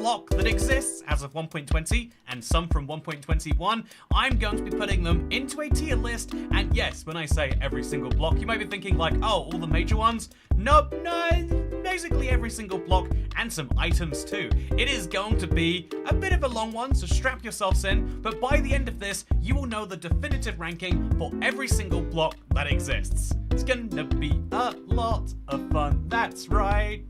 block that exists as of 1.20 and some from 1.21, I'm going to be putting them into a tier list. And yes, when I say every single block, you might be thinking like, oh, all the major ones? Nope, no, basically every single block and some items too. It is going to be a bit of a long one, so strap yourselves in, but by the end of this, you will know the definitive ranking for every single block that exists. It's gonna be a lot of fun, that's right.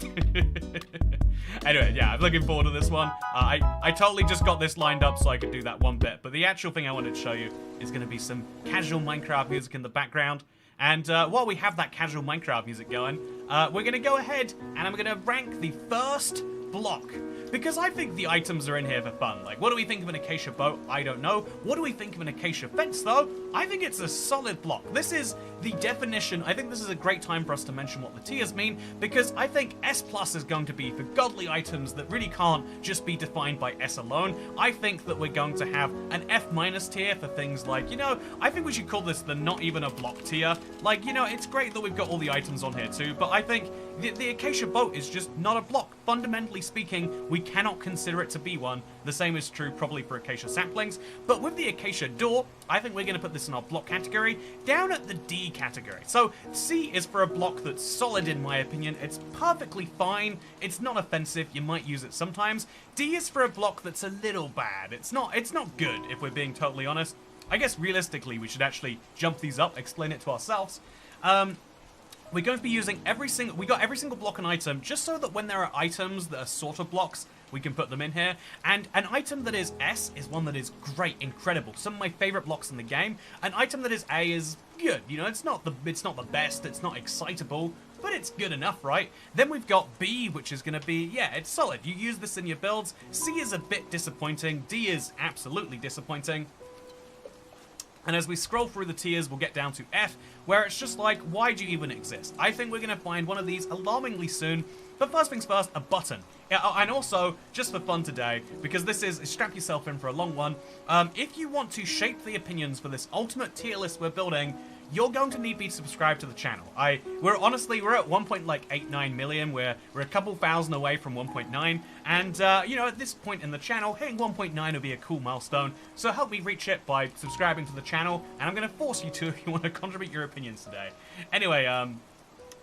Anyway, yeah, I'm looking forward to this one. I totally just got this lined up so I could do that one bit, but the actual thing I wanted to show you is gonna be some casual Minecraft music in the background. And while we have that casual Minecraft music going, we're going to go ahead and I'm going to rank the first block. Because I think the items are in here for fun. Like, what do we think of an acacia boat? I don't know. What do we think of an acacia fence, though? I think it's a solid block. This is the definition. I think this is a great time for us to mention what the tiers mean, because I think S+ is going to be for godly items that really can't just be defined by S alone. I think that we're going to have an F- tier for things like, you know, I think we should call this the not even a block tier. Like, you know, it's great that we've got all the items on here too, but I think the acacia boat is just not a block. Fundamentally speaking, we cannot consider it to be one. The same is true probably for acacia saplings, but with the acacia door, I think we're going to put this in our block category, down at the D category. So C is for a block that's solid in my opinion. It's perfectly fine. It's not offensive. You might use it sometimes. D is for a block that's a little bad. It's not good, if we're being totally honest. I guess realistically, we should actually jump these up, explain it to ourselves. We're going to be using every single block and item, just so that when there are items that are sort of blocks, we can put them in here. And an item that is S is one that is great, incredible. Some of my favorite blocks in the game. An item that is A is good. You know, it's not the best, it's not excitable, but it's good enough, right? Then we've got B, which is going to be, yeah, it's solid. You use this in your builds. C is a bit disappointing. D is absolutely disappointing. And as we scroll through the tiers, we'll get down to F, where it's just like, why do you even exist? I think we're going to find one of these alarmingly soon. But first things first, a button. And also, just for fun today, because this is, strap yourself in for a long one, if you want to shape the opinions for this ultimate tier list we're building, you're going to need to be subscribed to the channel. We're at 1.89 million. We're a couple thousand away from 1.9, and you know, at this point in the channel, hitting 1.9 would be a cool milestone. So help me reach it by subscribing to the channel, and I'm going to force you to if you want to contribute your opinions today. Anyway,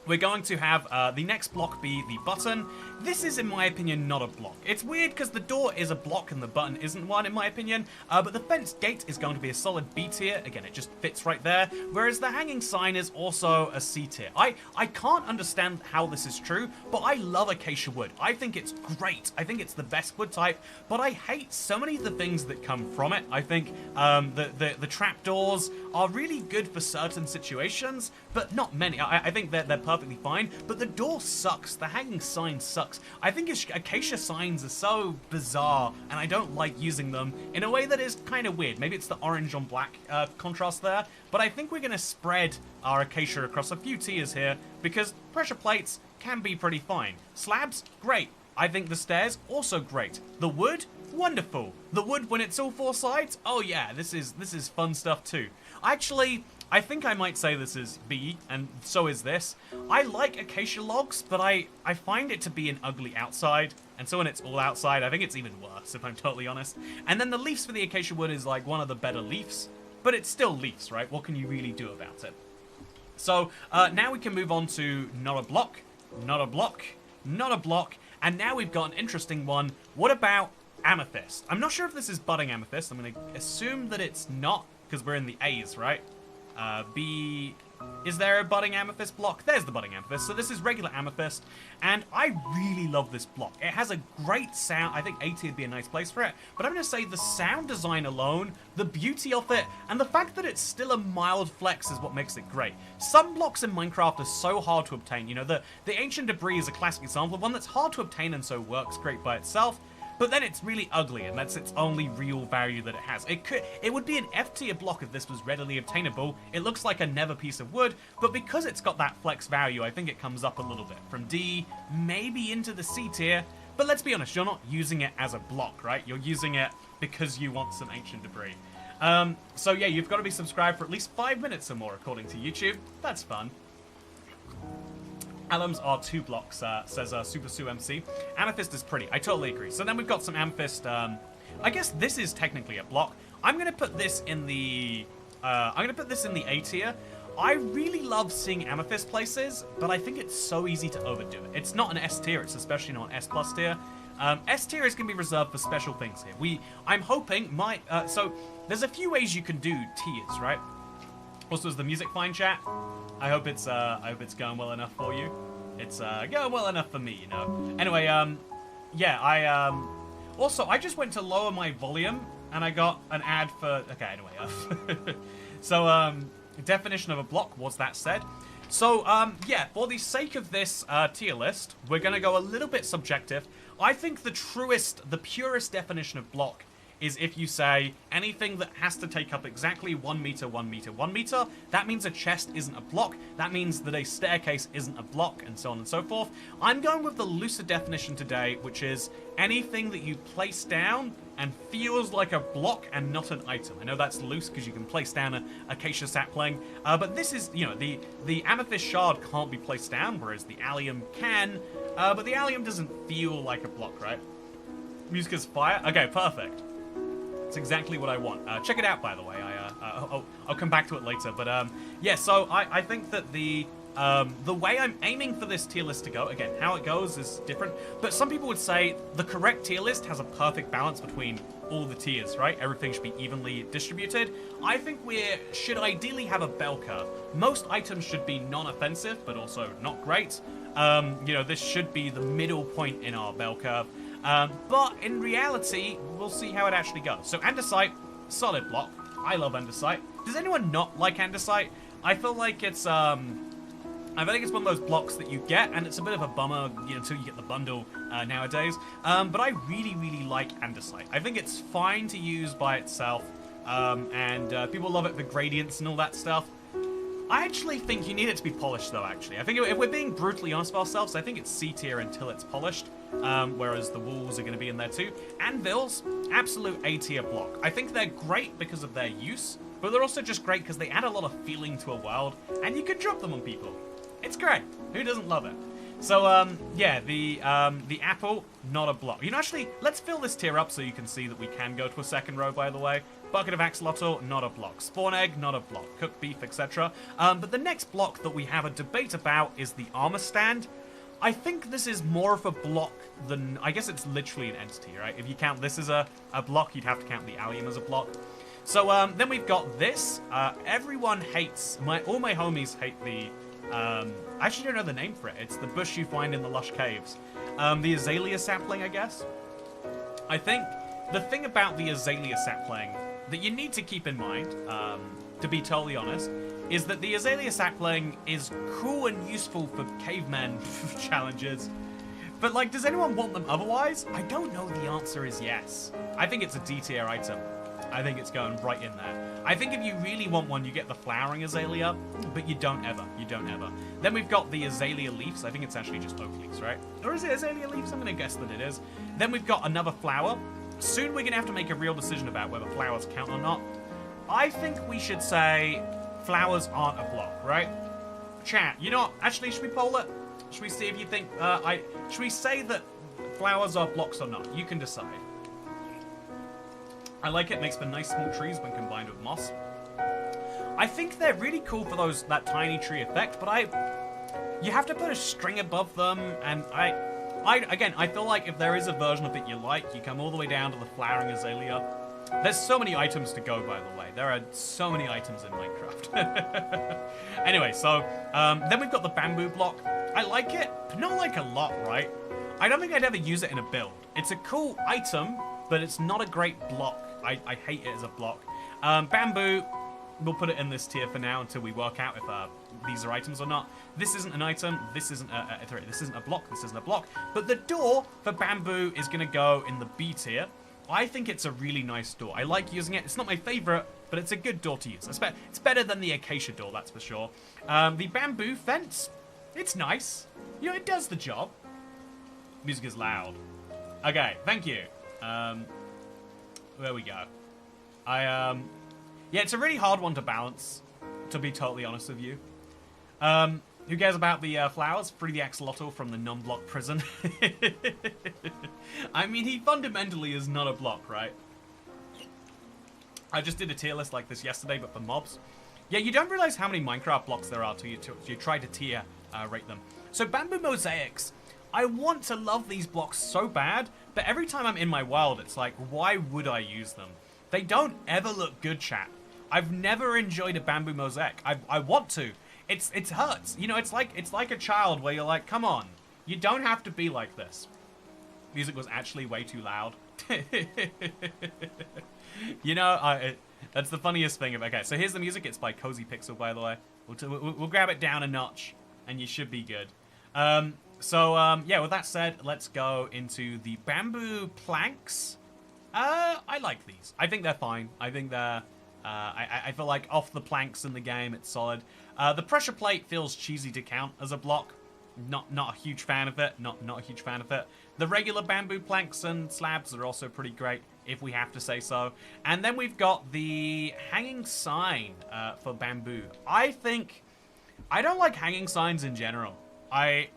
we're going to have the next block be the button. This is, in my opinion, not a block. It's weird because the door is a block and the button isn't one, in my opinion. But the fence gate is going to be a solid B tier. Again, it just fits right there. Whereas the hanging sign is also a C tier. I can't understand how this is true, but I love acacia wood. I think it's great. I think it's the best wood type, but I hate so many of the things that come from it. I think the trapdoors are really good for certain situations, but not many. I think they're perfectly fine, but the door sucks. The hanging sign sucks. I think acacia signs are so bizarre, and I don't like using them in a way that is kind of weird. Maybe it's the orange on black contrast there, but I think we're going to spread our acacia across a few tiers here, because pressure plates can be pretty fine. Slabs, great. I think the stairs, also great. The wood, wonderful. The wood when it's all four sides, oh yeah, this is fun stuff too. Actually, I think I might say this is B, and so is this. I like acacia logs, but I find it to be an ugly outside, and so when it's all outside, I think it's even worse, if I'm totally honest. And then the leaves for the acacia wood is like one of the better leaves, but it's still leaves, right? What can you really do about it? So now we can move on to not a block, not a block, not a block, and now we've got an interesting one. What about amethyst? I'm not sure if this is budding amethyst. I'm going to assume that it's not, because we're in the A's, right? B, is there a budding amethyst block? There's the budding amethyst. So this is regular amethyst, and I really love this block. It has a great sound. I think A tier would be a nice place for it, but I'm going to say the sound design alone, the beauty of it, and the fact that it's still a mild flex is what makes it great. Some blocks in Minecraft are so hard to obtain. You know, the ancient debris is a classic example of one that's hard to obtain and so works great by itself. But then it's really ugly, and that's its only real value that it has. It would be an F tier block if this was readily obtainable. It looks like a nether piece of wood, but because it's got that flex value, I think it comes up a little bit. From D, maybe into the C tier, but let's be honest, you're not using it as a block, right? You're using it because you want some ancient debris. So yeah, you've got to be subscribed for at least 5 minutes or more, according to YouTube. That's fun. Alums are 2 blocks, says Super Sue MC. Amethyst is pretty. I totally agree. So then we've got some amethyst. I guess this is technically a block. I'm gonna put this in the. I'm gonna put this in the A tier. I really love seeing amethyst places, but I think it's so easy to overdo it. It's not an S tier. It's especially not an S plus tier. S tier is gonna be reserved for special things here. I'm hoping so there's a few ways you can do tiers, right? Also, is the music fine, chat? I hope it's going well enough for you. It's going well enough for me, you know. Anyway, yeah, also I just went to lower my volume and I got an ad for. Okay, anyway, so definition of a block was that said. So yeah, for the sake of this tier list, we're gonna go a little bit subjective. I think the purest definition of block is if you say anything that has to take up exactly 1 meter, 1 meter, 1 meter, that means a chest isn't a block, that means that a staircase isn't a block, and so on and so forth. I'm going with the looser definition today, which is anything that you place down and feels like a block and not an item. I know that's loose because you can place down an acacia sapling, but this is, you know, the amethyst shard can't be placed down, whereas the allium can, but the allium doesn't feel like a block, right? Music is fire? Okay, perfect. It's exactly what I want. Check it out, by the way. I'll come back to it later. But yeah, so I think that the way I'm aiming for this tier list to go, again, how it goes is different. But some people would say the correct tier list has a perfect balance between all the tiers, right? Everything should be evenly distributed. I think we should ideally have a bell curve. Most items should be non-offensive, but also not great. You know, this should be the middle point in our bell curve. But in reality, we'll see how it actually goes. So andesite, solid block. I love andesite. Does anyone not like andesite? I feel like it's I think it's one of those blocks that you get, and it's a bit of a bummer, you know, until you get the bundle nowadays. But I really, really like andesite. I think it's fine to use by itself, and people love it for gradients and all that stuff. I actually think you need it to be polished, though, actually. I think if we're being brutally honest with ourselves, I think it's C tier until it's polished, whereas the walls are going to be in there too. Anvils, absolute A tier block. I think they're great because of their use, but they're also just great because they add a lot of feeling to a world, and you can drop them on people. It's great. Who doesn't love it? So, yeah, the apple, not a block. You know, actually, let's fill this tier up so you can see that we can go to a second row, by the way. Bucket of axolotl, not a block. Spawn egg, not a block. Cooked beef, etc. But the next block that we have a debate about is the armor stand. I think this is more of a block than... I guess it's literally an entity, right? If you count this as a block, you'd have to count the allium as a block. So, then we've got this. Everyone hates... All my homies hate the... I actually don't know the name for it. It's the bush you find in the lush caves. The azalea sapling, I guess. I think the thing about the azalea sapling that you need to keep in mind, to be totally honest, is that the azalea sapling is cool and useful for cavemen challenges. But, like, does anyone want them otherwise? I don't know. The answer is yes. I think it's a D tier item. I think it's going right in there. I think if you really want one, you get the flowering azalea, but you don't ever. You don't ever. Then we've got the azalea leaves. I think it's actually just oak leaves, right? Or is it azalea leaves? I'm going to guess that it is. Then we've got another flower. Soon we're going to have to make a real decision about whether flowers count or not. I think we should say flowers aren't a block, right? Chat, you know what? Actually, should we poll it? Should we see if you think... should we say that flowers are blocks or not? You can decide. I like it. Makes for nice small trees when combined with moss. I think they're really cool for that tiny tree effect, but you have to put a string above them, and again, I feel like if there is a version of it you like, you come all the way down to the flowering azalea. There's so many items to go, by the way. There are so many items in Minecraft. Anyway, so then we've got the bamboo block. I like it, but not like a lot, right? I don't think I'd ever use it in a build. It's a cool item, but it's not a great block. I hate it as a block. Bamboo, we'll put it in this tier for now until we work out if these are items or not. This isn't an item. This isn't this isn't a block. This isn't a block. But the door for bamboo is going to go in the B tier. I think it's a really nice door. I like using it. It's not my favorite, but it's a good door to use. It's better than the acacia door, that's for sure. The bamboo fence, it's nice. You know, it does the job. Music is loud. Okay, thank you. There we go. Yeah, it's a really hard one to balance, to be totally honest with you. Who cares about the flowers? Free the axolotl from the non-block prison. I mean, he fundamentally is not a block, right? I just did a tier list like this yesterday, but for mobs. Yeah, you don't realize how many Minecraft blocks there are till you try to tier rate them. So bamboo mosaics. I want to love these blocks so bad, but every time I'm in my world, it's like, why would I use them? They don't ever look good, chat. I've never enjoyed a bamboo mosaic. I want to. It hurts. You know, it's like a child where you're like, come on, you don't have to be like this. Music was actually way too loud. You know, that's the funniest thing. Okay, so here's the music. It's by Cozy Pixel, by the way. We'll grab it down a notch, and you should be good. Yeah, with that said, let's go into the bamboo planks. I like these. I think they're fine. I think they're... I feel like off the planks in the game, it's solid. The pressure plate feels cheesy to count as a block. Not a huge fan of it. Not a huge fan of it. The regular bamboo planks and slabs are also pretty great, if we have to say so. And then we've got the hanging sign for bamboo. I don't like hanging signs in general. I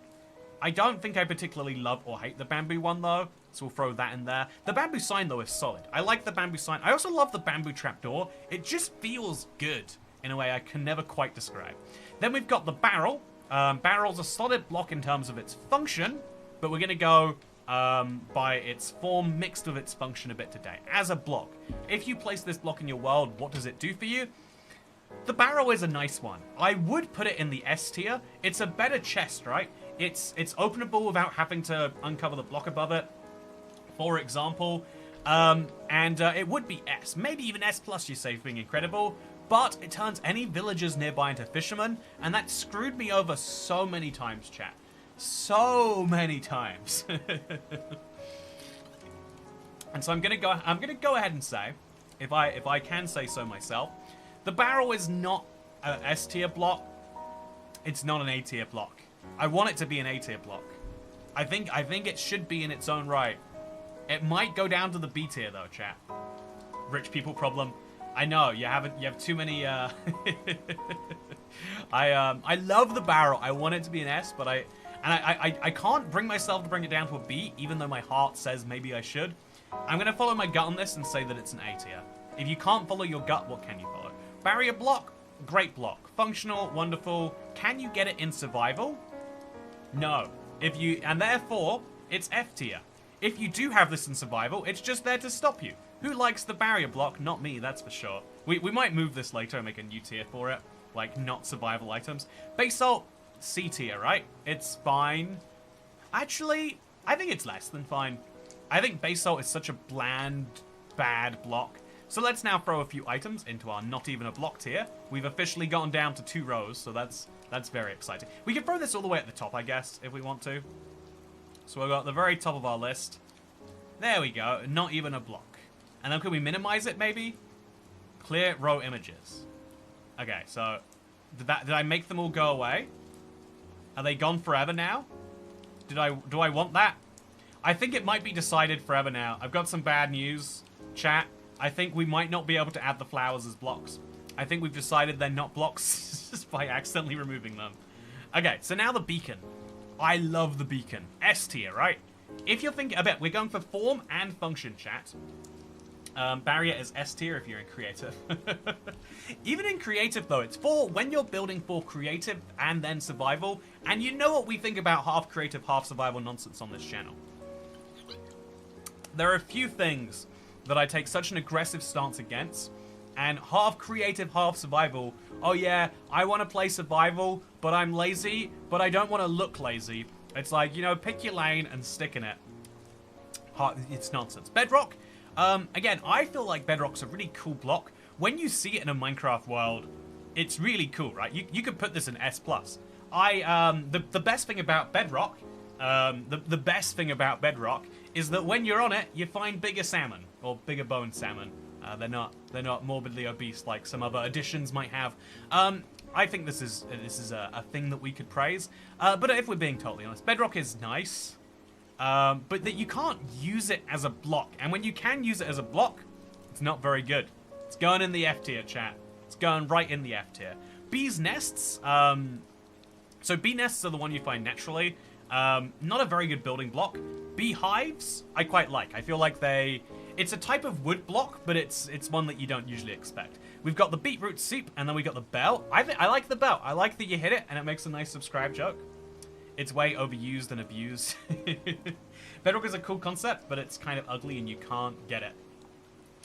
don't think I particularly love or hate the bamboo one, though. So we'll throw that in there. The bamboo sign, though, is solid. I like the bamboo sign. I also love the bamboo trapdoor. It just feels good in a way I can never quite describe. Then we've got the barrel. Barrel's a solid block in terms of its function, but we're going to go by its form mixed with its function a bit today. As a block, if you place this block in your world, what does it do for you? The barrel is a nice one. I would put it in the S tier. It's a better chest, right? It's openable without having to uncover the block above it, for example. It would be S. Maybe even S plus, you say, being incredible. But it turns any villagers nearby into fishermen, and that screwed me over so many times, chat. So many times. And so I'm gonna go ahead and say, if I can say so myself, the barrel is not an S tier block. It's not an A tier block. I want it to be an A tier block. I think it should be in its own right. It might go down to the B tier though, chat. Rich people problem. I know you have too many. I love the barrel. I want it to be an S, but I can't bring myself to bring it down to a B, even though my heart says maybe I should. I'm gonna follow my gut on this and say that it's an A tier. If you can't follow your gut, what can you follow? Barrier block, great block. Functional, wonderful. Can you get it in survival? No. And therefore, it's F tier. If you do have this in survival, it's just there to stop you. Who likes the barrier block? Not me, that's for sure. We might move this later and make a new tier for it. Like, not survival items. Basalt, C tier, right? It's fine. Actually, I think it's less than fine. I think basalt is such a bland, bad block. So let's now throw a few items into our not even a block tier. We've officially gotten down to 2 rows, so that's very exciting. We can throw this all the way at the top, I guess, if we want to. So we've got the very top of our list. There we go, not even a block. And then can we minimize it, maybe? Clear row images. Okay, so did I make them all go away? Are they gone forever now? Do I want that? I think it might be decided forever now. I've got some bad news, chat. I think we might not be able to add the flowers as blocks. I think we've decided they're not blocks just by accidentally removing them. Okay, so now the beacon. I love the beacon. S tier, right? If you're thinking, we're going for form and function, chat. Barrier is S tier if you're in creative. Even in creative, though, it's for when you're building for creative and then survival. And you know what we think about half creative, half survival nonsense on this channel. There are a few things that I take such an aggressive stance against. And half creative, half survival. Oh yeah, I want to play survival, but I'm lazy, but I don't want to look lazy. It's like, you know, pick your lane and stick in it. It's nonsense. Bedrock. Again, I feel like Bedrock's a really cool block. When you see it in a Minecraft world, it's really cool, right? You could put this in S+. The best thing about Bedrock, the best thing about Bedrock is that when you're on it, you find bigger salmon, or bigger boned salmon. They're not morbidly obese like some other additions might have. I think this is a thing that we could praise. But if we're being totally honest, Bedrock is nice. But that you can't use it as a block. And when you can use it as a block, it's not very good. It's going in the F tier, chat. It's going right in the F tier. Bees nests, So bee nests are the one you find naturally. Not a very good building block. Beehives, I quite like. I feel like it's a type of wood block, but it's one that you don't usually expect. We've got the beetroot soup, and then we got the bell. I like the bell. I like that you hit it, and it makes a nice subscribe joke. It's way overused and abused. Bedrock is a cool concept, but it's kind of ugly, and you can't get it.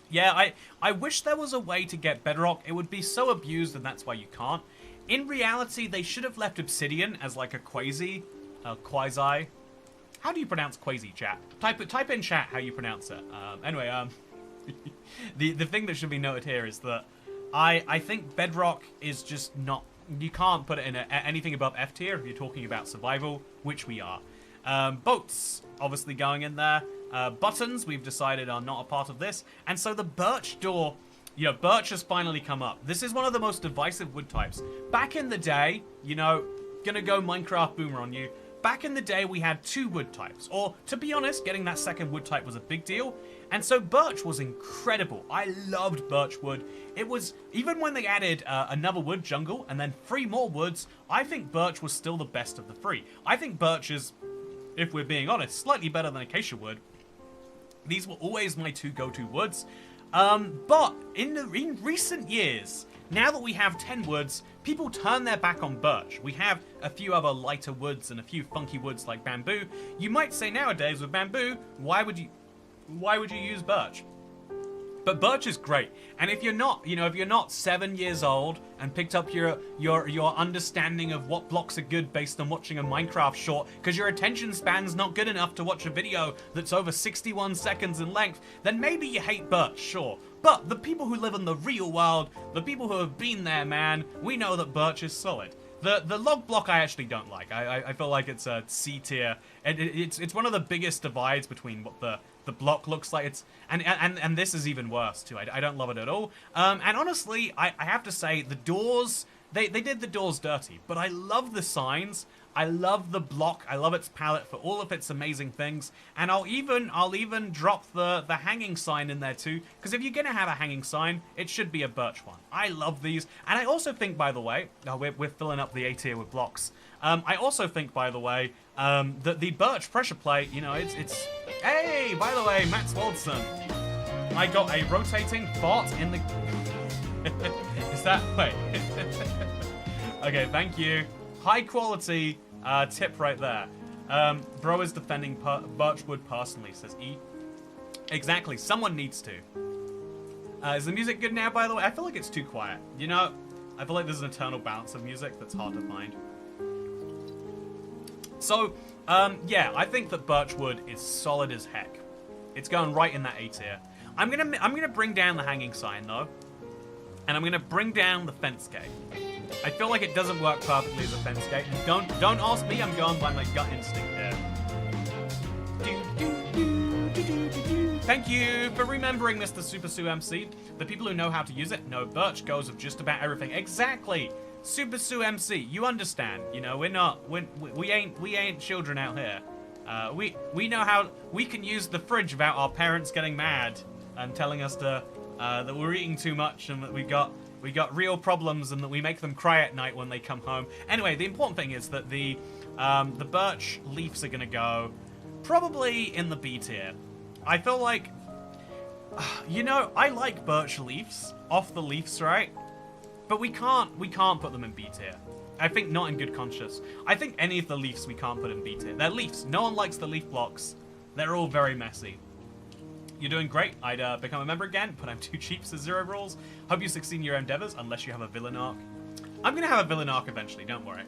Yeah, I wish there was a way to get Bedrock. It would be so abused, and that's why you can't. In reality, they should have left Obsidian as like a quasi. How do you pronounce quasi, chat? Type in chat how you pronounce it. Anyway, the thing that should be noted here is that I think Bedrock is just not. You can't put it in anything above F tier if you're talking about survival, which we are. Boats, obviously going in there. Buttons, we've decided, are not a part of this. And so the birch door, birch has finally come up. This is one of the most divisive wood types. Back in the day, gonna go Minecraft boomer on you. Back in the day, we had 2 wood types. Or, to be honest, getting that second wood type was a big deal. And so birch was incredible. I loved birch wood. It was, even when they added another wood jungle and then 3 more woods, I think birch was still the best of the 3. I think birch is, if we're being honest, slightly better than acacia wood. These were always my 2 go-to woods. But in recent years, now that we have 10 woods, people turn their back on birch. We have a few other lighter woods and a few funky woods like bamboo. You might say nowadays with bamboo, why would you use birch? But birch is great. And if you're not, if you're not 7 years old and picked up your understanding of what blocks are good based on watching a Minecraft short, because your attention span's not good enough to watch a video that's over 61 seconds in length, then maybe you hate birch, sure. But the people who live in the real world, the people who have been there, man, we know that birch is solid. The log block I actually don't like. I feel like it's a C tier. And it's one of the biggest divides between what the block looks like. And this is even worse too. I don't love it at all. And honestly, I have to say the doors, they did the doors dirty, but I love the signs. I love the block. I love its palette for all of its amazing things. And I'll even drop the hanging sign in there too, because if you're gonna have a hanging sign, it should be a birch one. I love these. And I also think, by the way, we're filling up the A tier with blocks. I also think, by the way, that the birch pressure plate, it's hey, by the way, Matt Swaldson, I got a rotating fart in the is that wait okay, thank you. High quality tip right there. Bro is defending Birchwood personally, says E. Exactly, someone needs to. Is the music good now, by the way? I feel like it's too quiet. I feel like there's an eternal balance of music that's hard to find. So, yeah, I think that Birchwood is solid as heck. It's going right in that A tier. I'm gonna bring down the hanging sign though, and I'm gonna bring down the fence gate. I feel like it doesn't work perfectly as a fence gate. Don't ask me, I'm going by my gut instinct here. Thank you for remembering, Mr. Super Sue MC. The people who know how to use it know birch goes with just about everything. Exactly! Super Sue MC, you understand. We ain't children out here. We know how we can use the fridge without our parents getting mad and telling us that we're eating too much and that we got real problems and that we make them cry at night when they come home. Anyway, the important thing is that the birch leaves are gonna go probably in the B tier. I feel like, I like birch leaves off the leaves, right? But we can't put them in B tier. I think not in good conscience. I think any of the leaves we can't put in B tier. They're leaves. No one likes the leaf blocks. They're all very messy. You're doing great. I'd become a member again, but I'm too cheap, says Zero Rules. Hope you succeed in your endeavors, unless you have a villain arc. I'm gonna have a villain arc eventually, don't worry.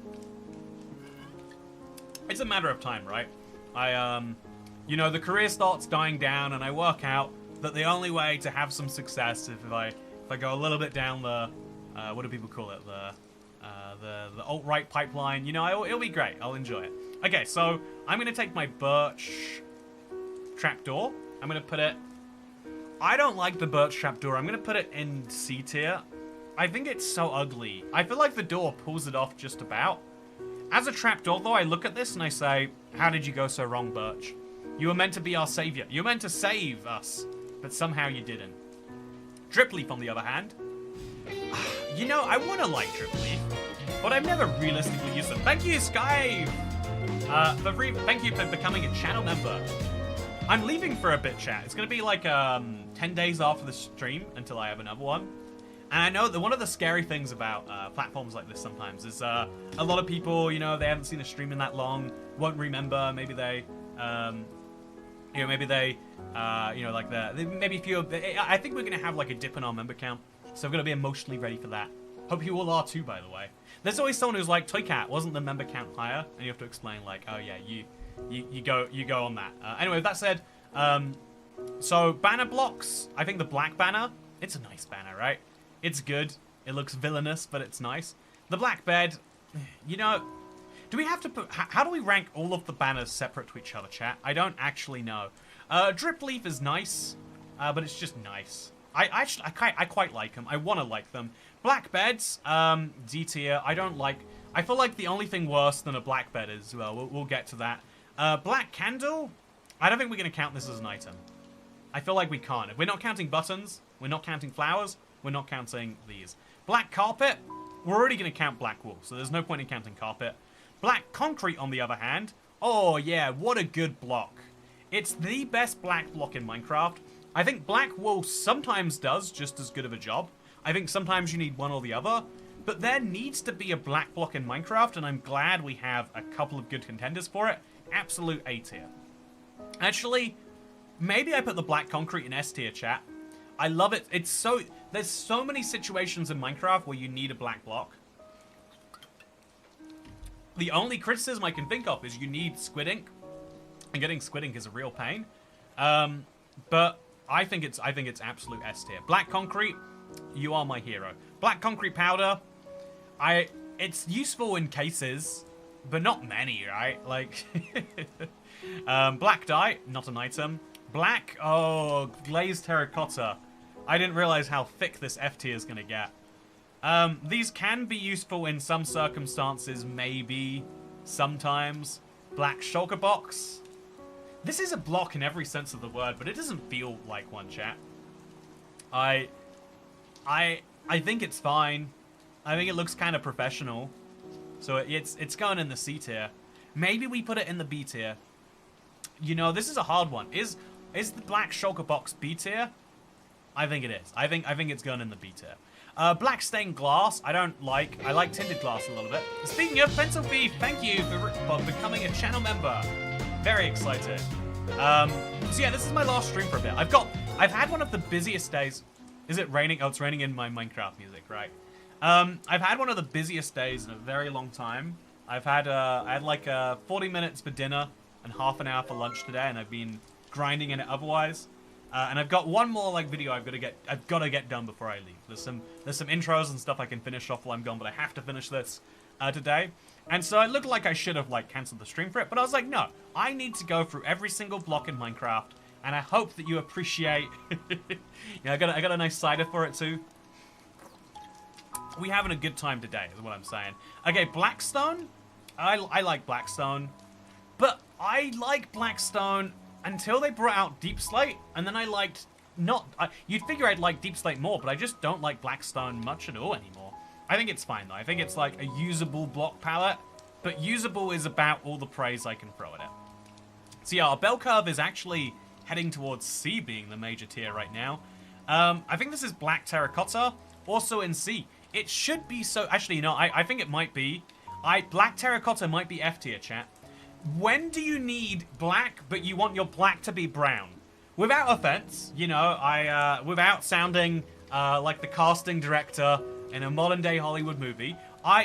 It's a matter of time, right? The career starts dying down, and I work out that the only way to have some success if I go a little bit down the, what do people call it? The alt-right pipeline, it'll be great. I'll enjoy it. Okay, so I'm gonna take my birch trapdoor. I'm gonna put it... I don't like the birch trapdoor. I'm gonna put it in C tier. I think it's so ugly. I feel like the door pulls it off just about. As a trapdoor, though, I look at this and I say, how did you go so wrong, Birch? You were meant to be our savior. You were meant to save us, but somehow you didn't. Drip Leaf, on the other hand. I want to like Drip Leaf. but I've never realistically used them. Thank you, Sky, thank you for becoming a channel member. I'm leaving for a bit, chat. It's gonna be like 10 days after the stream until I have another one. And I know that one of the scary things about platforms like this sometimes is a lot of people, you know, they haven't seen a stream in that long, won't remember. Maybe they, you know, maybe they, you know, like maybe feel. I think we're gonna have like a dip in our member count, so we're gonna be emotionally ready for that. Hope you all are too, by the way. There's always someone who's like, Toy Cat, wasn't the member count higher? And you have to explain like, oh yeah, you go on that. Anyway, with that said, so banner blocks. I think the black banner, it's a nice banner, right? It's good. It looks villainous, but it's nice. The black bed, you know, do we have to put, how do we rank all of the banners separate to each other, chat? I don't actually know. Drip leaf is nice, but it's just nice. I quite like them. I want to like them. Black beds, D tier. I don't like, I feel like the only thing worse than a black bed is, well, we'll get to that. Black candle, I don't think we're going to count this as an item. I feel like we can't. If we're not counting buttons, we're not counting flowers, we're not counting these. Black carpet, we're already going to count black wool, so there's no point in counting carpet. Black concrete, on the other hand, oh yeah, what a good block. It's the best black block in Minecraft. I think black wool sometimes does just as good of a job. I think sometimes you need one or the other, but there needs to be a black block in Minecraft, and I'm glad we have a couple of good contenders for it. Absolute A tier. Actually, maybe I put the black concrete in S tier, chat. I love it. It's so, there's so many situations in Minecraft where you need a black block. The only criticism I can think of is you need squid ink, and getting squid ink is a real pain. But I think it's absolute S tier. Black concrete, you are my hero. Black concrete powder, it's useful in cases, but not many, right? Like, black dye, not an item. Black, oh, glazed terracotta. I didn't realize how thick this F tier is gonna get. These can be useful in some circumstances, maybe, sometimes. Black shulker box. This is a block in every sense of the word, but it doesn't feel like one, chat. I think it's fine. I think it looks kind of professional. So it's going in the C tier. Maybe we put it in the B tier. You know, this is a hard one. Is the black shulker box B tier? I think it is. I think it's going in the B tier. Black stained glass, I don't like. I like tinted glass a little bit. Speaking of Pencil Thief, thank you for becoming a channel member. Very excited. So yeah, this is my last stream for a bit. I've had one of the busiest days. Is it raining? Oh, it's raining in my Minecraft music, right? I've had one of the busiest days in a very long time. I had like 40 minutes for dinner and half an hour for lunch today, and I've been grinding in it otherwise. And I've got one more like video I've got to get done before I leave. There's some intros and stuff I can finish off while I'm gone, but I have to finish this today. And so it looked like I should have like cancelled the stream for it, but I was like, no, I need to go through every single block in Minecraft, and I hope that you appreciate. Yeah, I got a nice cider for it too. We having a good time today, is what I'm saying. Okay, Blackstone. I like Blackstone, but I like Blackstone until they brought out Deep Slate, and then I liked you'd figure I'd like Deep Slate more, but I just don't like Blackstone much at all anymore. I think it's fine though. I think it's like a usable block palette, but usable is about all the praise I can throw at it. So yeah, our bell curve is actually heading towards C being the major tier right now. I think this is black terracotta, also in C. It should be so, actually, you know, I think it might be. Black terracotta might be F tier, chat. When do you need black, but you want your black to be brown? Without offense, you know, without sounding like the casting director in a modern day Hollywood movie,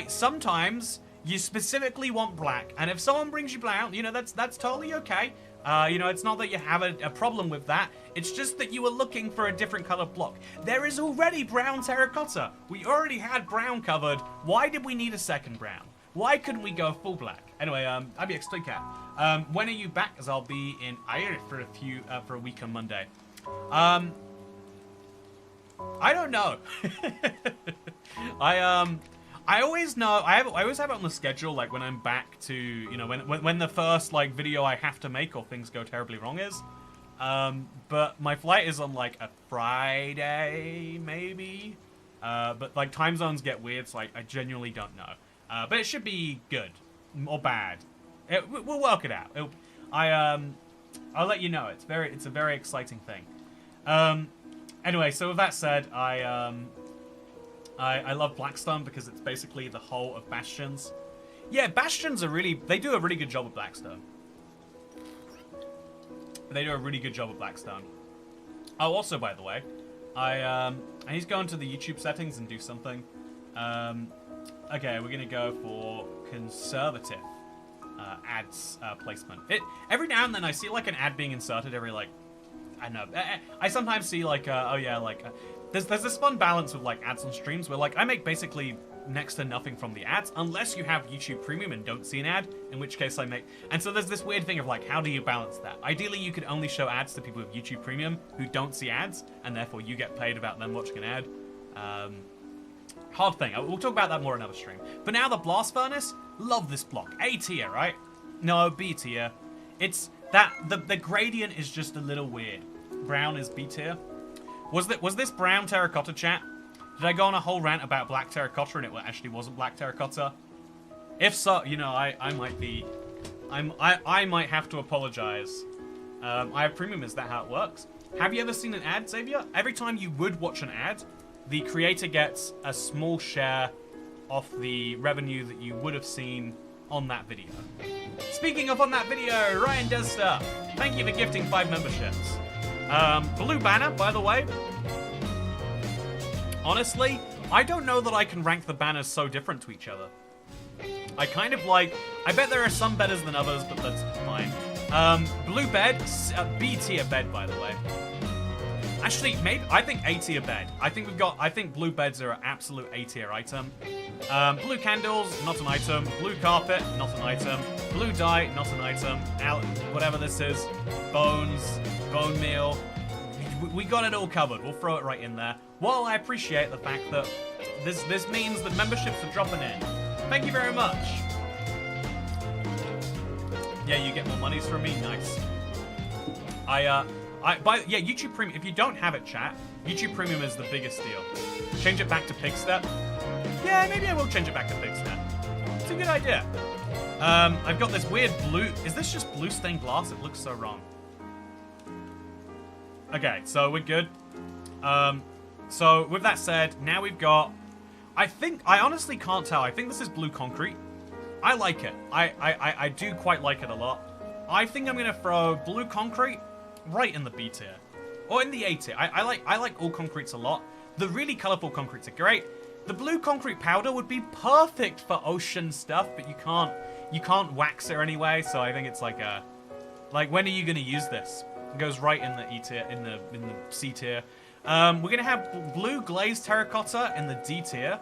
sometimes you specifically want black, and if someone brings you brown, you know, that's totally okay. You know, it's not that you have a problem with that. It's just that you were looking for a different color block. There is already brown terracotta. We already had brown covered. Why did we need a second brown? Why couldn't we go full black? Anyway, IBX Toy Cat. When are you back? As I'll be in Irish for a week on Monday. I don't know. I always know. I always have it on the schedule, like when I'm back to, you know, when the first like video I have to make or things go terribly wrong is. But my flight is on like a Friday, maybe. But like time zones get weird, so I genuinely don't know. But it should be good or bad. We'll work it out. I'll let you know. It's a very exciting thing. Anyway, so with that said, I love Blackstone because it's basically the whole of Bastions. Yeah, Bastions they do a really good job with Blackstone. They do a really good job with Blackstone. Oh, also, by the way, I need to go into the YouTube settings and do something. Okay, we're gonna go for conservative ads placement. Every now and then I see like an ad being inserted every like, I don't know. I sometimes see like, there's this fun balance with like ads on streams where like I make basically next to nothing from the ads unless you have YouTube Premium and don't see an ad, in which case I make. And so there's this weird thing of like, how do you balance that? Ideally, you could only show ads to people with YouTube Premium who don't see ads, and therefore you get paid about them watching an ad. Hard thing. We'll talk about that more another stream. But now the Blast Furnace, love this block. A tier, right? No, B tier. It's that the gradient is just a little weird. Brown is B tier. Was this brown terracotta, chat? Did I go on a whole rant about black terracotta and it actually wasn't black terracotta? If so, you know, I might be, I might have to apologize. I have Premium. Is that how it works? Have you ever seen an ad, Xavier? Every time you would watch an ad, the creator gets a small share of the revenue that you would have seen on that video. Speaking of on that video, Ryan does stuff. Thank you for gifting 5 memberships. Blue banner, by the way. Honestly, I don't know that I can rank the banners so different to each other. I kind of like, I bet there are some better than others, but that's fine. Blue bed, B tier bed, by the way. Actually, maybe, I think A tier bed. I think blue beds are an absolute A tier item. Blue candles, not an item. Blue carpet, not an item. Blue dye, not an item. Whatever this is. Bones, bone meal. We got it all covered. We'll throw it right in there. Well, I appreciate the fact that this means that memberships are dropping in. Thank you very much. Yeah, you get more monies from me. Nice. YouTube Premium. If you don't have it, chat, YouTube Premium is the biggest deal. Change it back to Pigstep. Yeah, maybe I will change it back to Pigstep. It's a good idea. I've got this weird blue. Is this just blue stained glass? It looks so wrong. Okay, so we're good. So with that said, now we've got. I honestly can't tell. I think this is blue concrete. I like it. I do quite like it a lot. I think I'm gonna throw blue concrete right in the B tier. Or in the A tier. I like all concretes a lot. The really colorful concretes are great. The blue concrete powder would be perfect for ocean stuff, but you can't wax it anyway, so I think it's like a, like, when are you gonna use this? It goes right in the E tier, in the C tier. We're gonna have blue glazed terracotta in the D tier.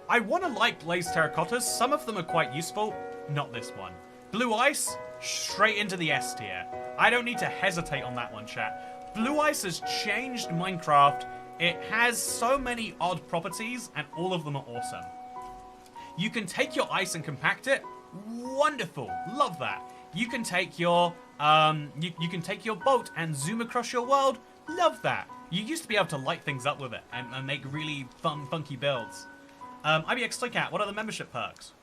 I wanna like glazed terracottas. Some of them are quite useful. Not this one. Blue ice, straight into the S tier. I don't need to hesitate on that one, chat. Blue ice has changed Minecraft. It has so many odd properties, and all of them are awesome. You can take your ice and compact it. Wonderful. Love that. You can take your you can take your boat and zoom across your world. Love that. You used to be able to light things up with it and make really fun, funky builds. IBX Toycat, what are the membership perks?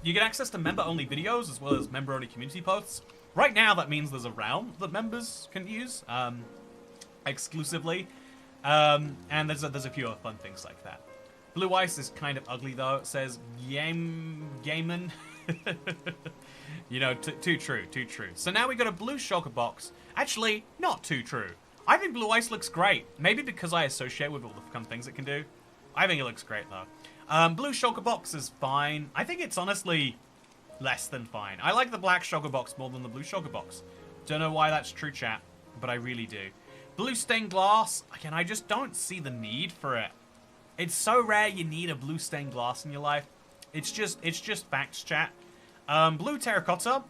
You get access to member-only videos as well as member-only community posts. Right now, that means there's a realm that members can use exclusively, and there's a few other fun things like that. Blue ice is kind of ugly though. It says Gaiman. You know, too true. So now we got a blue shulker box. Actually, not too true. I think blue ice looks great. Maybe because I associate with all the fun things it can do. I think it looks great though. Blue shulker box is fine. I think it's honestly less than fine. I like the black shulker box more than the blue shulker box. Don't know why that's true, chat, but I really do. Blue stained glass. Again, I just don't see the need for it. It's so rare you need a blue stained glass in your life. It's just facts, chat. Blue terracotta.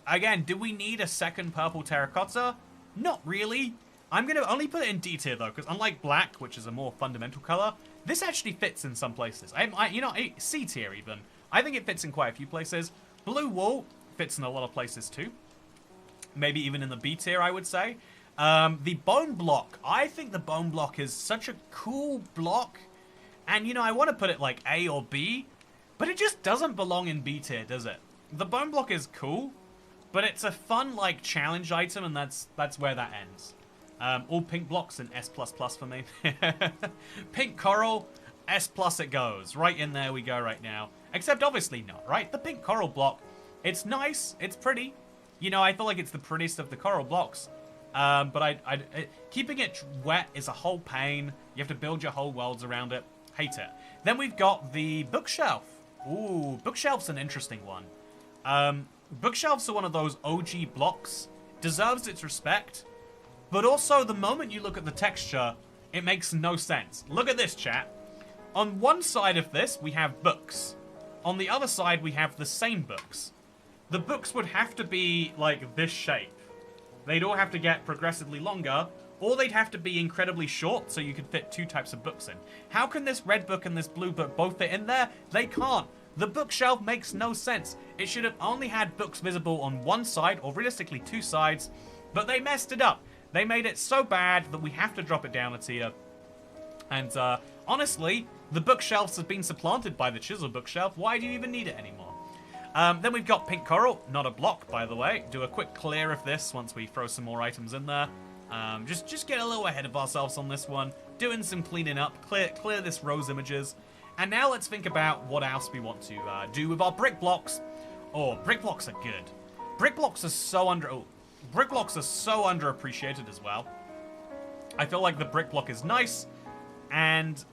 Again, do we need a second purple terracotta? Not really. I'm going to only put it in D tier, though, because unlike black, which is a more fundamental color, this actually fits in some places. You know, C tier even. I think it fits in quite a few places. Blue wool fits in a lot of places, too. Maybe even in the B tier, I would say. The bone block. I think the bone block is such a cool block. And, you know, I want to put it like A or B, but it just doesn't belong in B tier, does it? The bone block is cool, but it's a fun, like, challenge item, and that's where that ends. All pink blocks and S++ for me. Pink coral, S+ it goes. Right in there we go right now. Except obviously not, right? The pink coral block, it's nice, it's pretty. You know, I feel like it's the prettiest of the coral blocks. But keeping it wet is a whole pain. You have to build your whole worlds around it. Hate it. Then we've got the bookshelf. Ooh, bookshelf's an interesting one. Bookshelves are one of those OG blocks. Deserves its respect. But also, the moment you look at the texture, it makes no sense. Look at this, chat. On one side of this, we have books. On the other side, we have the same books. The books would have to be, like, this shape. They'd all have to get progressively longer, or they'd have to be incredibly short so you could fit two types of books in. How can this red book and this blue book both fit in there? They can't. The bookshelf makes no sense. It should have only had books visible on one side, or realistically two sides, but they messed it up. They made it so bad that we have to drop it down a tier. And honestly, the bookshelves have been supplanted by the chisel bookshelf. Why do you even need it anymore? Then we've got pink coral, not a block, by the way. Do a quick clear of this once we throw some more items in there. Just get a little ahead of ourselves on this one. Doing some cleaning up, clear this rose images. And now let's think about what else we want to do with our brick blocks. Oh, brick blocks are good. Brick blocks are so underappreciated as well. I feel like the brick block is nice, and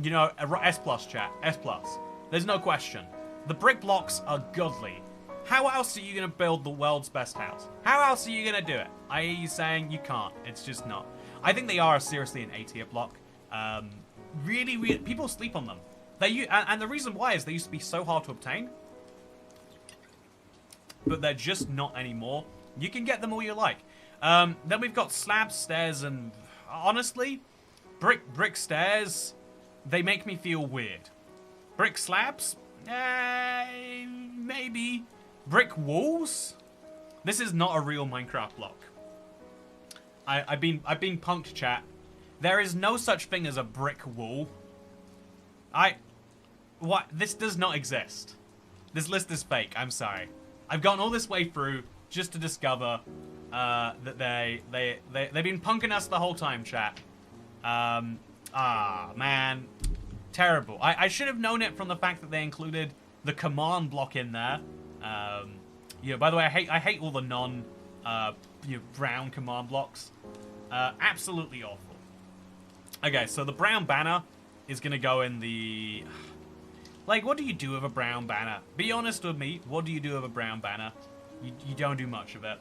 you know, S+, chat, S+. There's no question. The brick blocks are godly. How else are you gonna build the world's best house? How else are you gonna do it? I hear you saying you can't. It's just not. I think they are seriously an A tier block. Really, people sleep on them. And the reason why is they used to be so hard to obtain, but they're just not anymore. You can get them all you like. Then we've got slabs, stairs, and honestly, brick stairs, they make me feel weird. Brick slabs, maybe. Brick walls, this is not a real Minecraft block. I've been punked, chat. There is no such thing as a brick wall. What? This does not exist. This list is fake. I'm sorry. I've gone all this way through just to discover that they've been punking us the whole time, chat. Man, terrible. I should have known it from the fact that they included the command block in there. By the way, I hate all the brown command blocks. Absolutely awful. Okay, so the brown banner is gonna go in the... Like, what do you do with a brown banner? Be honest with me, what do you do with a brown banner? You don't do much of it.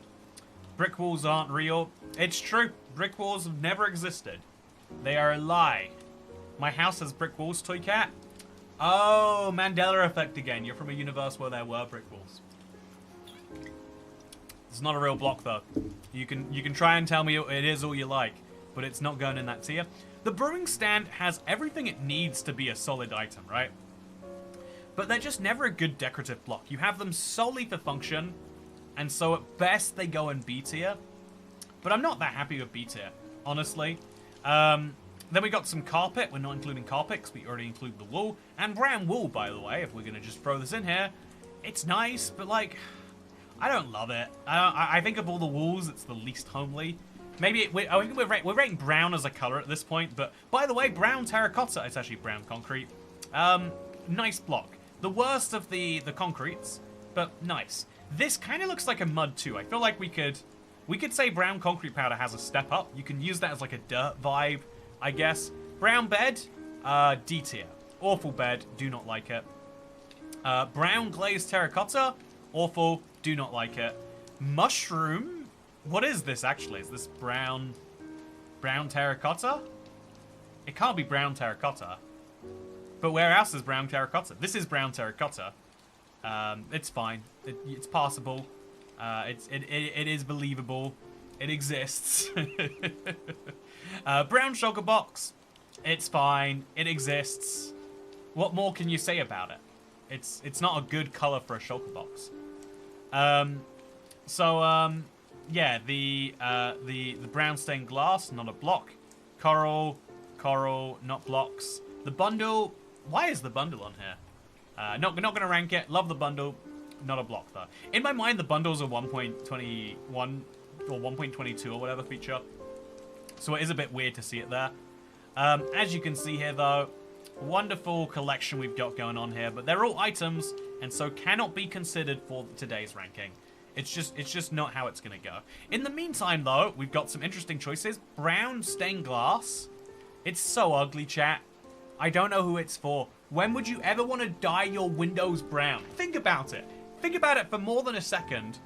Brick walls aren't real. It's true. Brick walls have never existed. They are a lie. My house has brick walls, Toy Cat. Oh, Mandela effect again. You're from a universe where there were brick walls. It's not a real block, though. You can try and tell me it is all you like, but it's not going in that tier. The brewing stand has everything it needs to be a solid item, right? But they're just never a good decorative block. You have them solely for function, and so at best they go in B tier. But I'm not that happy with B tier, honestly. Then we got some carpet. We're not including carpet because we already include the wool. And brown wool, by the way, if we're going to just throw this in here. It's nice, but like, I don't love it. I think of all the wools, it's the least homely. Maybe, I think we're rating brown as a color at this point. But by the way, brown terracotta, it's actually brown concrete. Nice block. The worst of the concretes, but nice. This kind of looks like a mud too. I feel like we could say brown concrete powder has a step up. You can use that as like a dirt vibe, I guess. Brown bed, D tier. Awful bed, do not like it. Brown glazed terracotta, awful, do not like it. Mushroom, what is this actually? Is this brown terracotta? It can't be brown terracotta. But where else is brown terracotta? This is brown terracotta. It's fine. It's passable. It is believable. It exists. Brown sugar box. It's fine. It exists. What more can you say about it? It's not a good color for a shulker box. Yeah, the brown stained glass, not a block. Coral, not blocks. The bundle, why is the bundle on here? Not gonna rank it. Love the bundle. Not a block though. In my mind, the bundles are 1.21 or 1.22 or whatever feature. So it is a bit weird to see it there. As you can see here though, wonderful collection we've got going on here, but they're all items and so cannot be considered for today's ranking. It's just not how it's gonna go. In the meantime though, we've got some interesting choices. Brown stained glass. It's so ugly, chat. I don't know who it's for. When would you ever want to dye your windows brown? Think about it. Think about it for more than a second.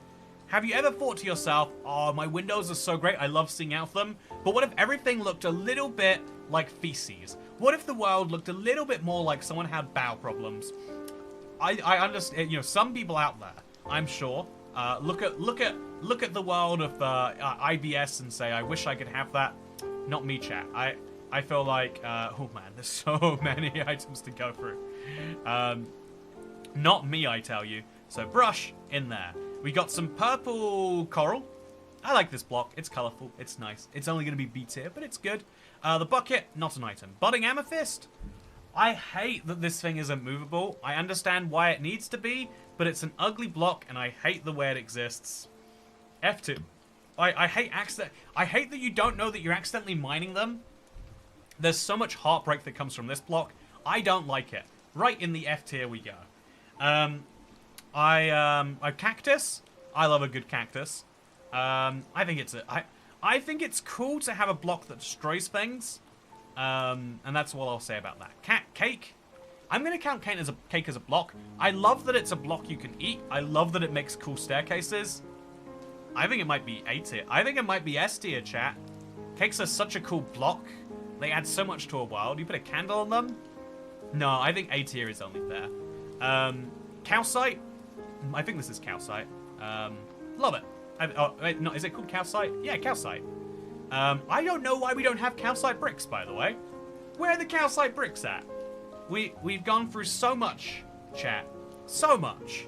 Have you ever thought to yourself, oh, my windows are so great, I love seeing out them, but what if everything looked a little bit like feces? What if the world looked a little bit more like someone had bowel problems? I understand, you know, some people out there, I'm sure, look at the world of IBS and say, I wish I could have that. Not me, chat. I feel like, oh man, there's so many items to go through. Not me, I tell you. So brush in there. We got some purple coral. I like this block. It's colorful. It's nice. It's only going to be B tier, but it's good. The bucket, not an item. Budding amethyst. I hate that this thing isn't movable. I understand why it needs to be, but it's an ugly block, and I hate the way it exists. F2. I hate that you don't know that you're accidentally mining them. There's so much heartbreak that comes from this block. I don't like it. Right in the F tier we go. A cactus. I love a good cactus. I think it's cool to have a block that destroys things. And that's all I'll say about that. Cake. I'm gonna count cake as a block. I love that it's a block you can eat. I love that it makes cool staircases. I think it might be A tier. I think it might be S tier, chat. Cakes are such a cool block. They add so much to a world. You put a candle on them? No, I think A tier is only fair. Calcite. I think this is calcite. Love it. No, is it called calcite? Yeah, calcite. I don't know why we don't have calcite bricks, by the way. Where are the calcite bricks at? We've gone through so much, chat. So much.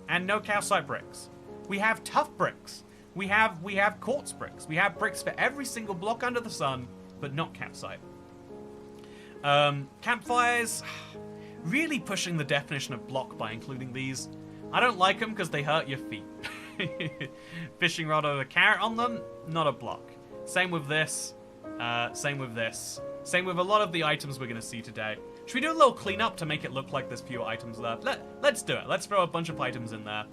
And no calcite bricks. We have tough bricks. We have quartz bricks. We have bricks for every single block under the sun, but not calcite. Campfires. Really pushing the definition of block by including these. I don't like them because they hurt your feet. Fishing rod with a carrot on them, not a block. Same with this. Same with this. Same with a lot of the items we're going to see today. Should we do a little cleanup to make it look like there's fewer items left? Let's do it. Let's throw a bunch of items in there.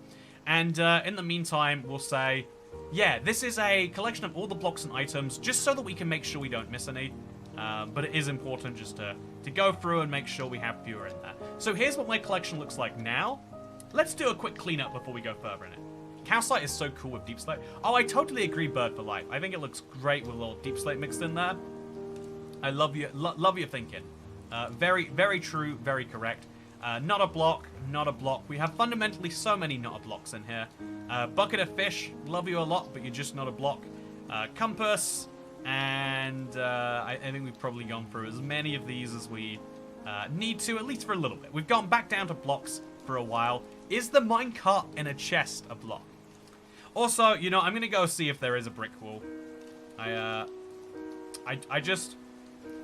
And in the meantime, we'll say, yeah, this is a collection of all the blocks and items, just so that we can make sure we don't miss any. But it is important just to go through and make sure we have fewer in there. So here's what my collection looks like now. Let's do a quick cleanup before we go further in it. Calcite is so cool with deep slate. Oh, I totally agree, Bird for Life. I think it looks great with a little deep slate mixed in there. I love your thinking. Very, very true, very correct. Not a block, not a block. We have fundamentally so many not a blocks in here. Bucket of fish, love you a lot, but you're just not a block. Compass, and I think we've probably gone through as many of these as we need to, at least for a little bit. We've gone back down to blocks for a while. Is the minecart in a chest a block? Also, you know, I'm gonna go see if there is a brick wall. I just...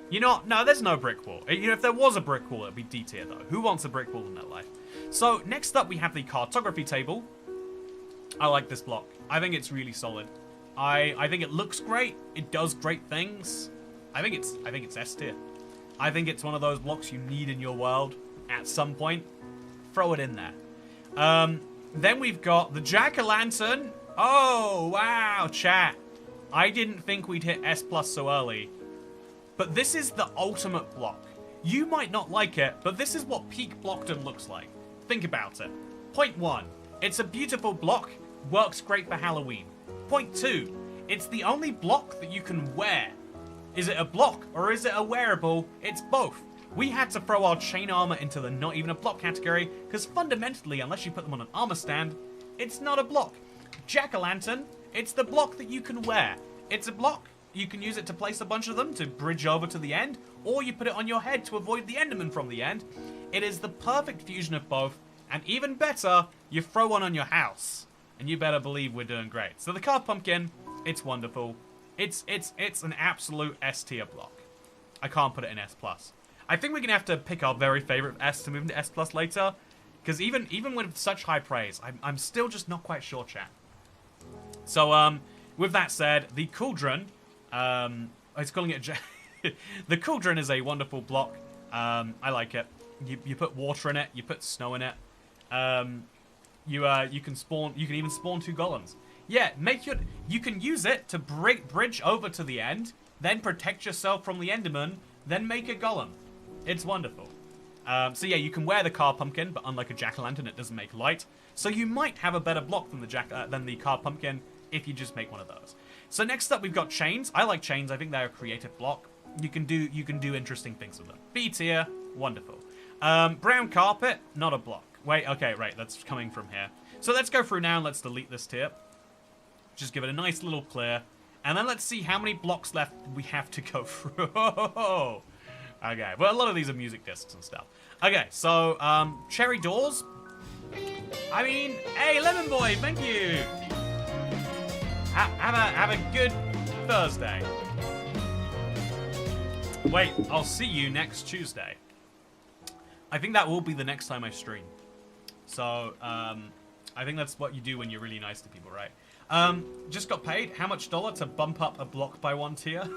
You know, no, there's no brick wall. You know, if there was a brick wall, it'd be D tier, though. Who wants a brick wall in their life? So, next up, we have the cartography table. I like this block. I think it's really solid. I think it looks great. It does great things. I think it's S tier. I think it's one of those blocks you need in your world at some point. Throw it in there. Then we've got the jack-o'-lantern. Oh, wow, chat. I didn't think we'd hit S+ so early. But this is the ultimate block. You might not like it, but this is what peak Blockdom looks like. Think about it. Point 1. It's a beautiful block. Works great for Halloween. Point 2. It's the only block that you can wear. Is it a block or is it a wearable? It's both. We had to throw our chain armor into the not even a block category, because fundamentally, unless you put them on an armor stand, it's not a block. Jack-o'-lantern, it's the block that you can wear. It's a block. You can use it to place a bunch of them to bridge over to the end, or you put it on your head to avoid the Enderman from the end. It is the perfect fusion of both, and even better, you throw one on your house, and you better believe we're doing great. So the carved pumpkin, it's wonderful. It's an absolute S tier block. I can't put it in S+. I think we're gonna have to pick our very favorite S to move into S plus later, because even with such high praise, I'm still just not quite sure, chat. So with that said, the Cauldron, I was calling it the Cauldron is a wonderful block. I like it. You put water in it, you put snow in it. You can even spawn 2 golems. Yeah, you can use it to bridge over to the end, then protect yourself from the Enderman, then make a golem. It's wonderful. So yeah, you can wear the car pumpkin, but unlike a jack-o'-lantern, it doesn't make light. So you might have a better block than the car pumpkin if you just make one of those. So next up, we've got chains. I like chains. I think they're a creative block. You can do interesting things with them. B tier, wonderful. Brown carpet, not a block. Wait, okay, right, that's coming from here. So let's go through now and let's delete this tier. Just give it a nice little clear. And then let's see how many blocks left we have to go through. Okay, well, a lot of these are music discs and stuff. Okay, so, cherry doors. I mean, hey, Lemon Boy, thank you. Have a good Thursday. Wait, I'll see you next Tuesday. I think that will be the next time I stream. So, I think that's what you do when you're really nice to people, right? Just got paid. How much dollar to bump up a block by 1 tier?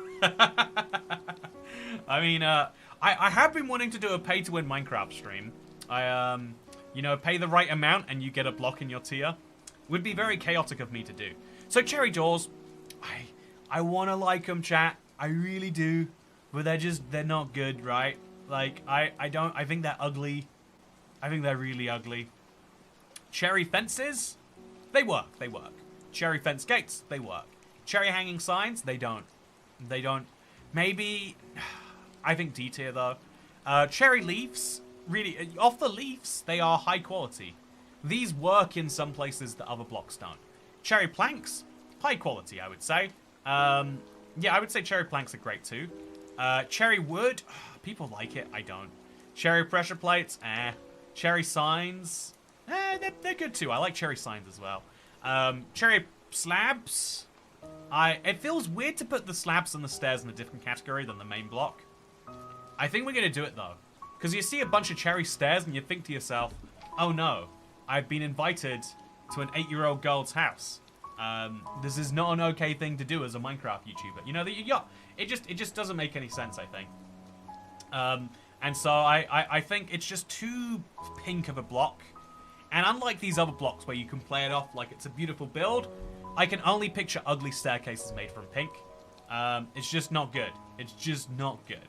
I mean, I have been wanting to do a pay-to-win Minecraft stream. You know, pay the right amount and you get a block in your tier. Would be very chaotic of me to do. So, cherry doors. I want to like them, chat. I really do. But they're not good, right? Like, I think they're ugly. I think they're really ugly. Cherry fences, they work. Cherry fence gates, they work. Cherry hanging signs, they don't. Maybe, I think D tier though. Cherry leaves, really, off the leaves, they are high quality. These work in some places that other blocks don't. Cherry planks, high quality, I would say. Yeah, I would say cherry planks are great too. Cherry wood, people like it, I don't. Cherry pressure plates, eh. Cherry signs, they're good too. I like cherry signs as well. Cherry slabs, it feels weird to put the slabs and the stairs in a different category than the main block. I think we're gonna do it though. Because you see a bunch of cherry stairs and you think to yourself, oh no, I've been invited to an 8-year-old girl's house. This is not an okay thing to do as a Minecraft YouTuber. You know, it just doesn't make any sense, I think. And so I think it's just too pink of a block. And unlike these other blocks where you can play it off like it's a beautiful build, I can only picture ugly staircases made from pink. It's just not good. It's just not good.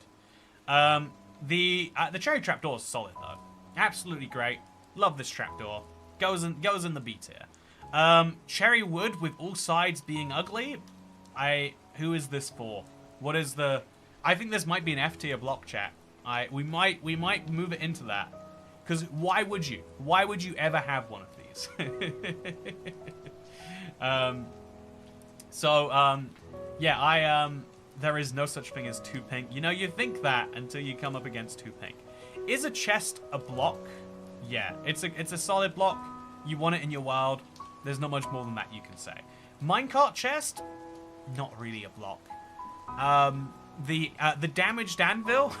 The cherry trapdoor is solid though. Absolutely great. Love this trapdoor. Goes in the B tier. Cherry wood with all sides being ugly. Who is this for? What is the? I think this might be an F tier block, chat. We might move it into that. Because why would you? Why would you ever have one of these? Yeah, there is no such thing as too pink. You know, you think that until you come up against too pink. Is a chest a block? Yeah, it's a solid block. You want it in your world. There's not much more than that you can say. Minecart chest? Not really a block. The damaged anvil.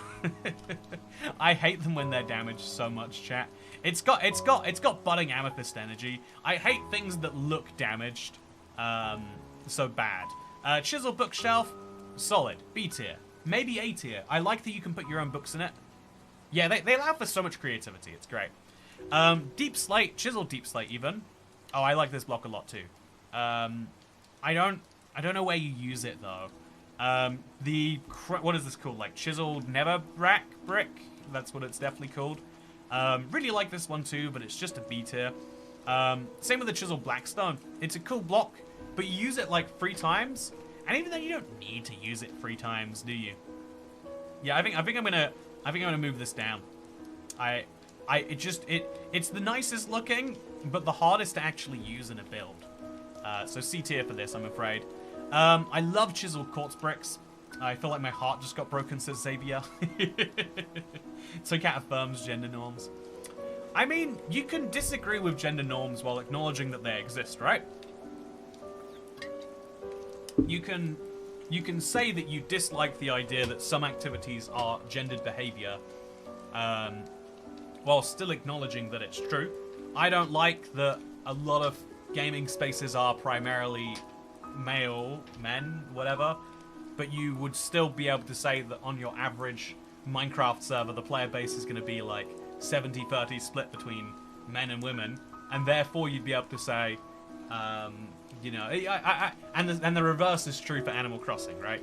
I hate them when they're damaged so much, chat. It's got budding amethyst energy. I hate things that look damaged. So bad. Chisel bookshelf, solid. B tier, maybe A tier. I like that you can put your own books in it. Yeah, they allow for so much creativity. It's great. Deep slate, chisel deep slate even. Oh, I like this block a lot too. I don't know where you use it though. What is this called? Like chiseled netherrack brick? That's what it's definitely called. Really like this one too, but it's just a B tier. Same with the chiseled blackstone. It's a cool block, but you use it like 3 times, and even though you don't need to use it 3 times, do you? Yeah, I think I'm gonna move this down. It's the nicest looking, but the hardest to actually use in a build. So C tier for this, I'm afraid. I love chiseled quartz bricks. I feel like my heart just got broken, says Xavier. So Cat affirms gender norms. I mean, you can disagree with gender norms while acknowledging that they exist, right? You can you can say that you dislike the idea that some activities are gendered behavior, while still acknowledging that it's true. I don't like that a lot of gaming spaces are primarily male, men, whatever, but you would still be able to say that on your average Minecraft server, the player base is going to be like 70-30 split between men and women, and therefore you'd be able to say, you know, and the reverse is true for Animal Crossing, right?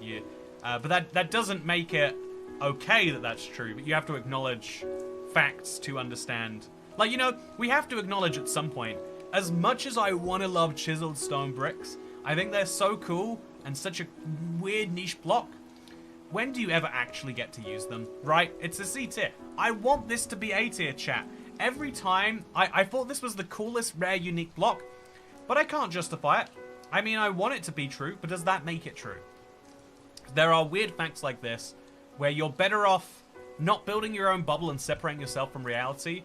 But that doesn't make it okay that that's true, but you have to acknowledge facts to understand. Like, you know, we have to acknowledge at some point, as much as I want to love chiseled stone bricks, I think they're so cool and such a weird niche block. When do you ever actually get to use them, right? It's a C tier. I want this to be A tier, chat. Every time, I thought this was the coolest, rare, unique block, but I can't justify it. I mean, I want it to be true, but does that make it true? There are weird facts like this, where you're better off not building your own bubble and separating yourself from reality,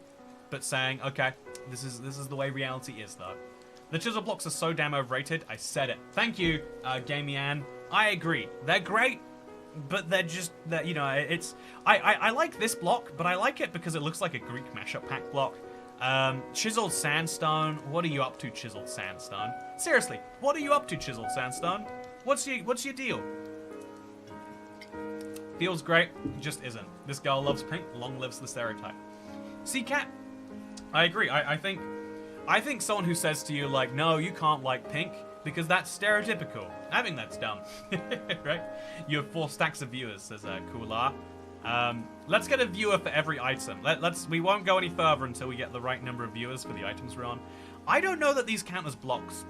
but saying, okay, this is the way reality is, though. The chisel blocks are so damn overrated. I said it. Thank you, Gamian. I agree. They're great, but they're just, you know, it's... I like this block, but I like it because it looks like a Greek mashup pack block. Chiseled sandstone. What are you up to, chiseled sandstone? Seriously, what are you up to, chiseled sandstone? What's your deal? Feels great, just isn't. This girl loves pink. Long lives the stereotype. See, Cat, I agree. I think someone who says to you, like, no, you can't like pink because that's stereotypical. I think that's dumb, right? You have 4 stacks of viewers, says Kula. Let's get a viewer for every item. We won't go any further until we get the right number of viewers for the items we're on. I don't know that these count as blocks.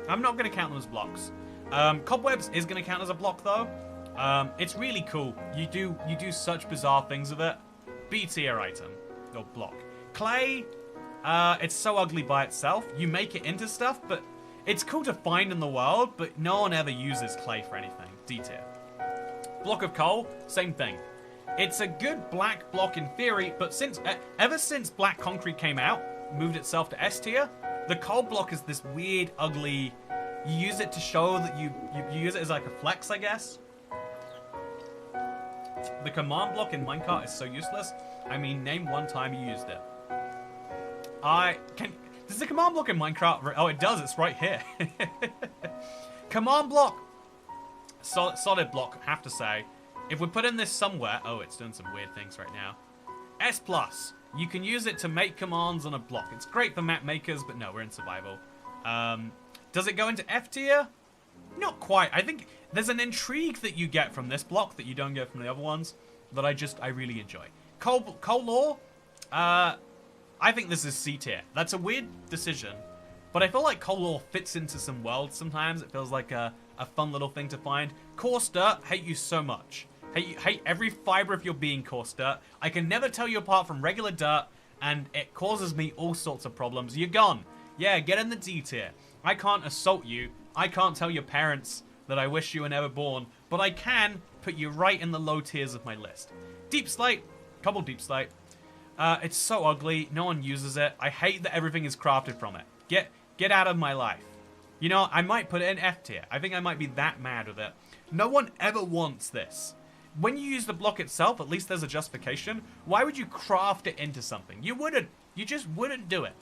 I'm not going to count them as blocks. Cobwebs is going to count as a block, though. It's really cool. You do such bizarre things with it. B tier item or block. Clay, it's so ugly by itself. You make it into stuff, but it's cool to find in the world, but no one ever uses clay for anything. D tier. Block of coal, same thing. It's a good black block in theory, but ever since black concrete came out, moved itself to S tier, the coal block is this weird, ugly. You use it to show that you use it as like a flex, I guess. The command block in minecart is so useless. I mean, name one time you used it. Does the command block in Minecraft? Oh, it does. It's right here. Command block. Solid block, have to say. If we put in this somewhere... Oh, it's doing some weird things right now. S+. You can use it to make commands on a block. It's great for map makers, but no, we're in survival. Does it go into F tier? Not quite. I think there's an intrigue that you get from this block that you don't get from the other ones that I really enjoy. Coal lore? I think this is C tier. That's a weird decision, but I feel like coal lore fits into some worlds sometimes. It feels like a fun little thing to find. Coarse dirt, hate you so much. Hate every fiber of your being, coarse dirt. I can never tell you apart from regular dirt, and it causes me all sorts of problems. You're gone. Yeah, get in the D tier. I can't assault you. I can't tell your parents that I wish you were never born, but I can put you right in the low tiers of my list. Deep slate, couple deep slate. It's so ugly. No one uses it. I hate that everything is crafted from it. Get out of my life. You know, I might put it in F tier. I think I might be that mad with it. No one ever wants this. When you use the block itself, at least there's a justification. Why would you craft it into something? You wouldn't. You just wouldn't do it.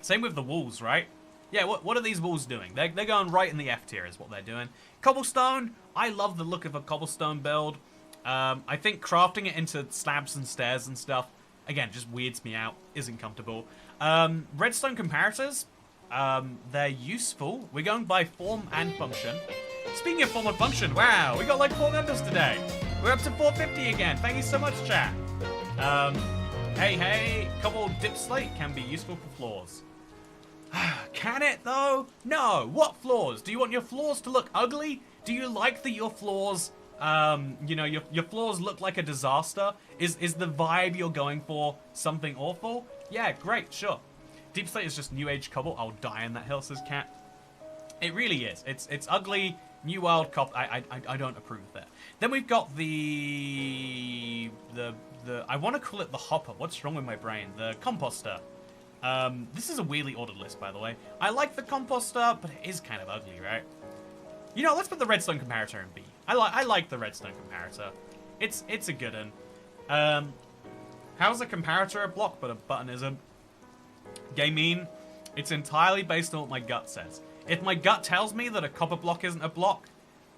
Same with the walls, right? Yeah, what are these walls doing? They're going right in the F tier is what they're doing. Cobblestone, I love the look of a cobblestone build. I think crafting it into slabs and stairs and stuff, again, just weirds me out, isn't comfortable. Redstone comparators, they're useful. We're going by form and function. Speaking of form and function, wow, we got like 4 members today. We're up to 450 again. Thank you so much, chat. Hey, cobble dip slate can be useful for floors. Can it, though? No. What floors? Do you want your floors to look ugly? Do you like that your floors, you know, your floors look like a disaster? Is the vibe you're going for something awful? Yeah, great, sure. Deep slate is just new age cobble. I'll die in that hill, says Cat. It really is. It's ugly. New world cop. I don't approve of that. Then we've got the I want to call it the hopper. What's wrong with my brain? The composter. This is a weirdly ordered list, by the way. I like the composter, but it is kind of ugly, right? You know, let's put the redstone comparator in B. I like the redstone comparator. It's a good one. How's a comparator a block but a button isn't? Gaming, it's entirely based on what my gut says. If my gut tells me that a copper block isn't a block,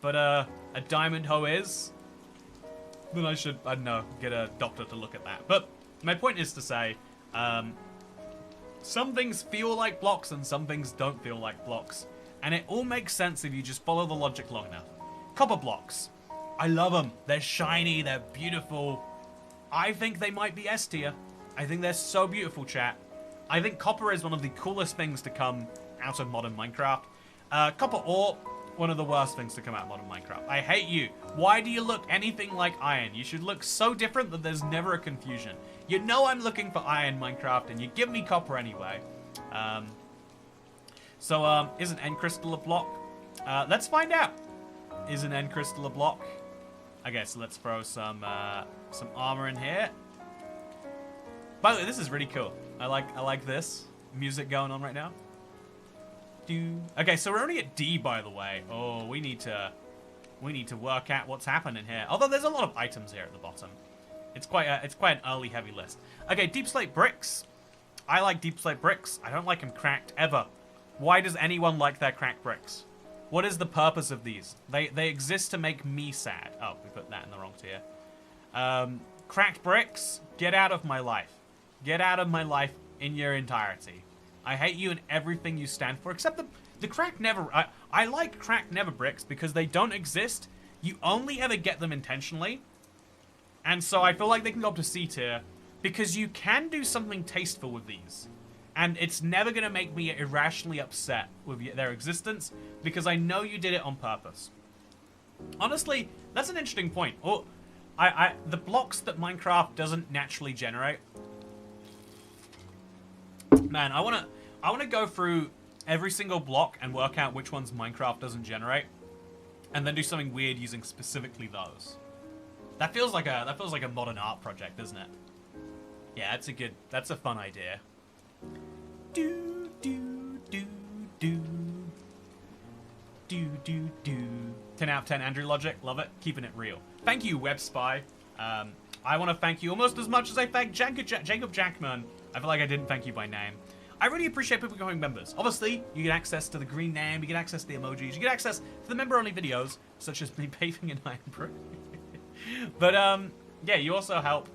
but a diamond hoe is, then I should, I don't know, get a doctor to look at that. But my point is to say, some things feel like blocks and some things don't feel like blocks. And it all makes sense if you just follow the logic long enough. Copper blocks. I love them. They're shiny, they're beautiful. I think they might be S tier. I think they're so beautiful, chat. I think copper is one of the coolest things to come out of modern Minecraft. Copper ore, one of the worst things to come out of modern Minecraft. I hate you. Why do you look anything like iron? You should look so different that there's never a confusion. You know I'm looking for iron Minecraft and you give me copper anyway. Is an end crystal a block? Let's find out. Is an end crystal a block? Okay, so let's throw some armor in here. By the way, this is really cool. I like this music going on right now. Okay, so we're only at D, by the way. Oh, we need to work out what's happening here. Although there's a lot of items here at the bottom. It's quite an early heavy list. Okay, deep slate bricks. I like deep slate bricks. I don't like them cracked ever. Why does anyone like their cracked bricks? What is the purpose of these? They exist to make me sad. Oh, we put that in the wrong tier. Cracked bricks, get out of my life. Get out of my life in your entirety. I hate you and everything you stand for, except the cracked never. I like cracked never bricks because they don't exist. You only ever get them intentionally. And so I feel like they can go up to C tier because you can do something tasteful with these. And it's never going to make me irrationally upset with their existence because I know you did it on purpose. Honestly, that's an interesting point. Or, the blocks that Minecraft doesn't naturally generate. Man, I wanna go through every single block and work out which ones Minecraft doesn't generate, and then do something weird using specifically those. That feels like a modern art project, doesn't it? Yeah, that's a fun idea. Do do do do do do do. 10 out of 10 Andrew logic, love it, keeping it real. Thank you, Web Spy. I want to thank you almost as much as I thank Jacob Jackman. I feel like I didn't thank you by name. I really appreciate people becoming members. Obviously, you get access to the green name, you get access to the emojis, you get access to the member-only videos, such as me paving an iron brick. But, yeah, you also help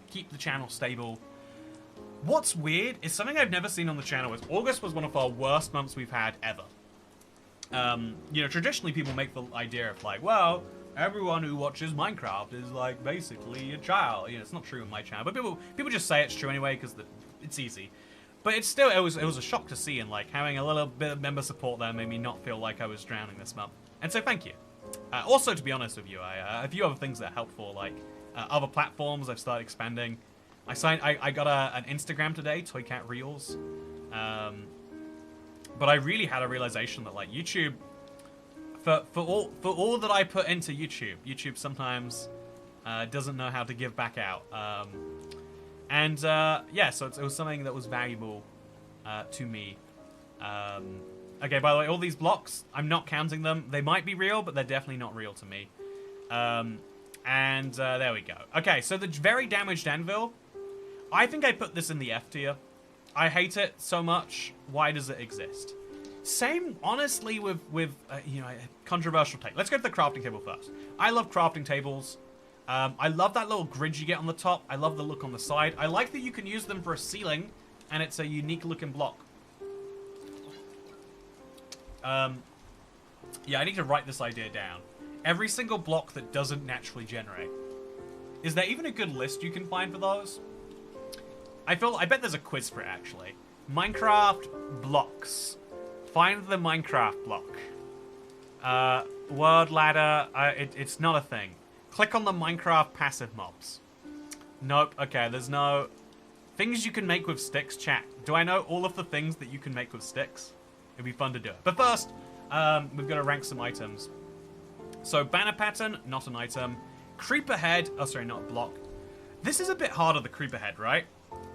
keep the channel stable. What's weird is something I've never seen on the channel is August was one of our worst months we've had ever. You know, traditionally people make the idea of like, well, everyone who watches Minecraft is like basically a child. You know, it's not true on my channel, but people just say it's true anyway because it's easy. But it's still, it was a shock to see, and like having a little bit of member support there made me not feel like I was drowning this month. And so thank you. Also, to be honest with you, a few other things that are helpful, like other platforms I've started expanding. I got an Instagram today, Toycat Reels. But I really had a realization that like YouTube, for all that I put into YouTube sometimes doesn't know how to give back out. Yeah, so it was something that was valuable to me. Okay, by the way, all these blocks, I'm not counting them. They might be real, but they're definitely not real to me. There we go. Okay, so the very damaged anvil, I think I put this in the F tier. I hate it so much. Why does it exist? Same, honestly, with you know, controversial take. Let's go to the crafting table first. I love crafting tables. I love that little grid you get on the top. I love the look on the side. I like that you can use them for a ceiling, and it's a unique looking block. Yeah, I need to write this idea down. Every single block that doesn't naturally generate. Is there even a good list you can find for those? I bet there's a quiz for it, actually. Minecraft blocks. Find the Minecraft block. Word ladder. It's not a thing. Click on the Minecraft passive mobs. Nope. Okay, there's no... Things you can make with sticks, chat. Do I know all of the things that you can make with sticks? It'd be fun to do it. But first, we've got to rank some items. So, banner pattern, not an item. Creeper head. Oh, sorry, not a block. This is a bit harder, the creeper head, right?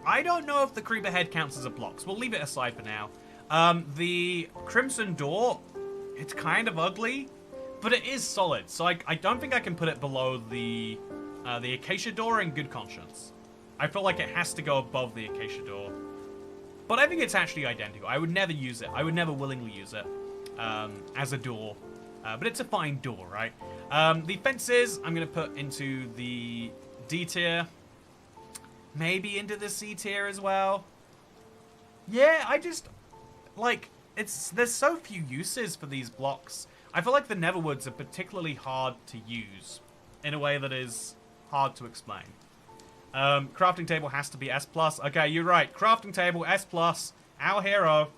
I don't know if the creeper head counts as a block, so we'll leave it aside for now. The crimson door, it's kind of ugly, but it is solid. So I don't think I can put it below the acacia door in good conscience. I feel like it has to go above the acacia door. But I think it's actually identical. I would never use it. I would never willingly use it as a door. But it's a fine door, right? The fences, I'm going to put into the D tier. Maybe into the C tier as well. Yeah, I just... Like, there's so few uses for these blocks. I feel like the Netherwoods are particularly hard to use in a way that is hard to explain. Crafting table has to be S+. Okay, you're right. Crafting table, S+. Our hero.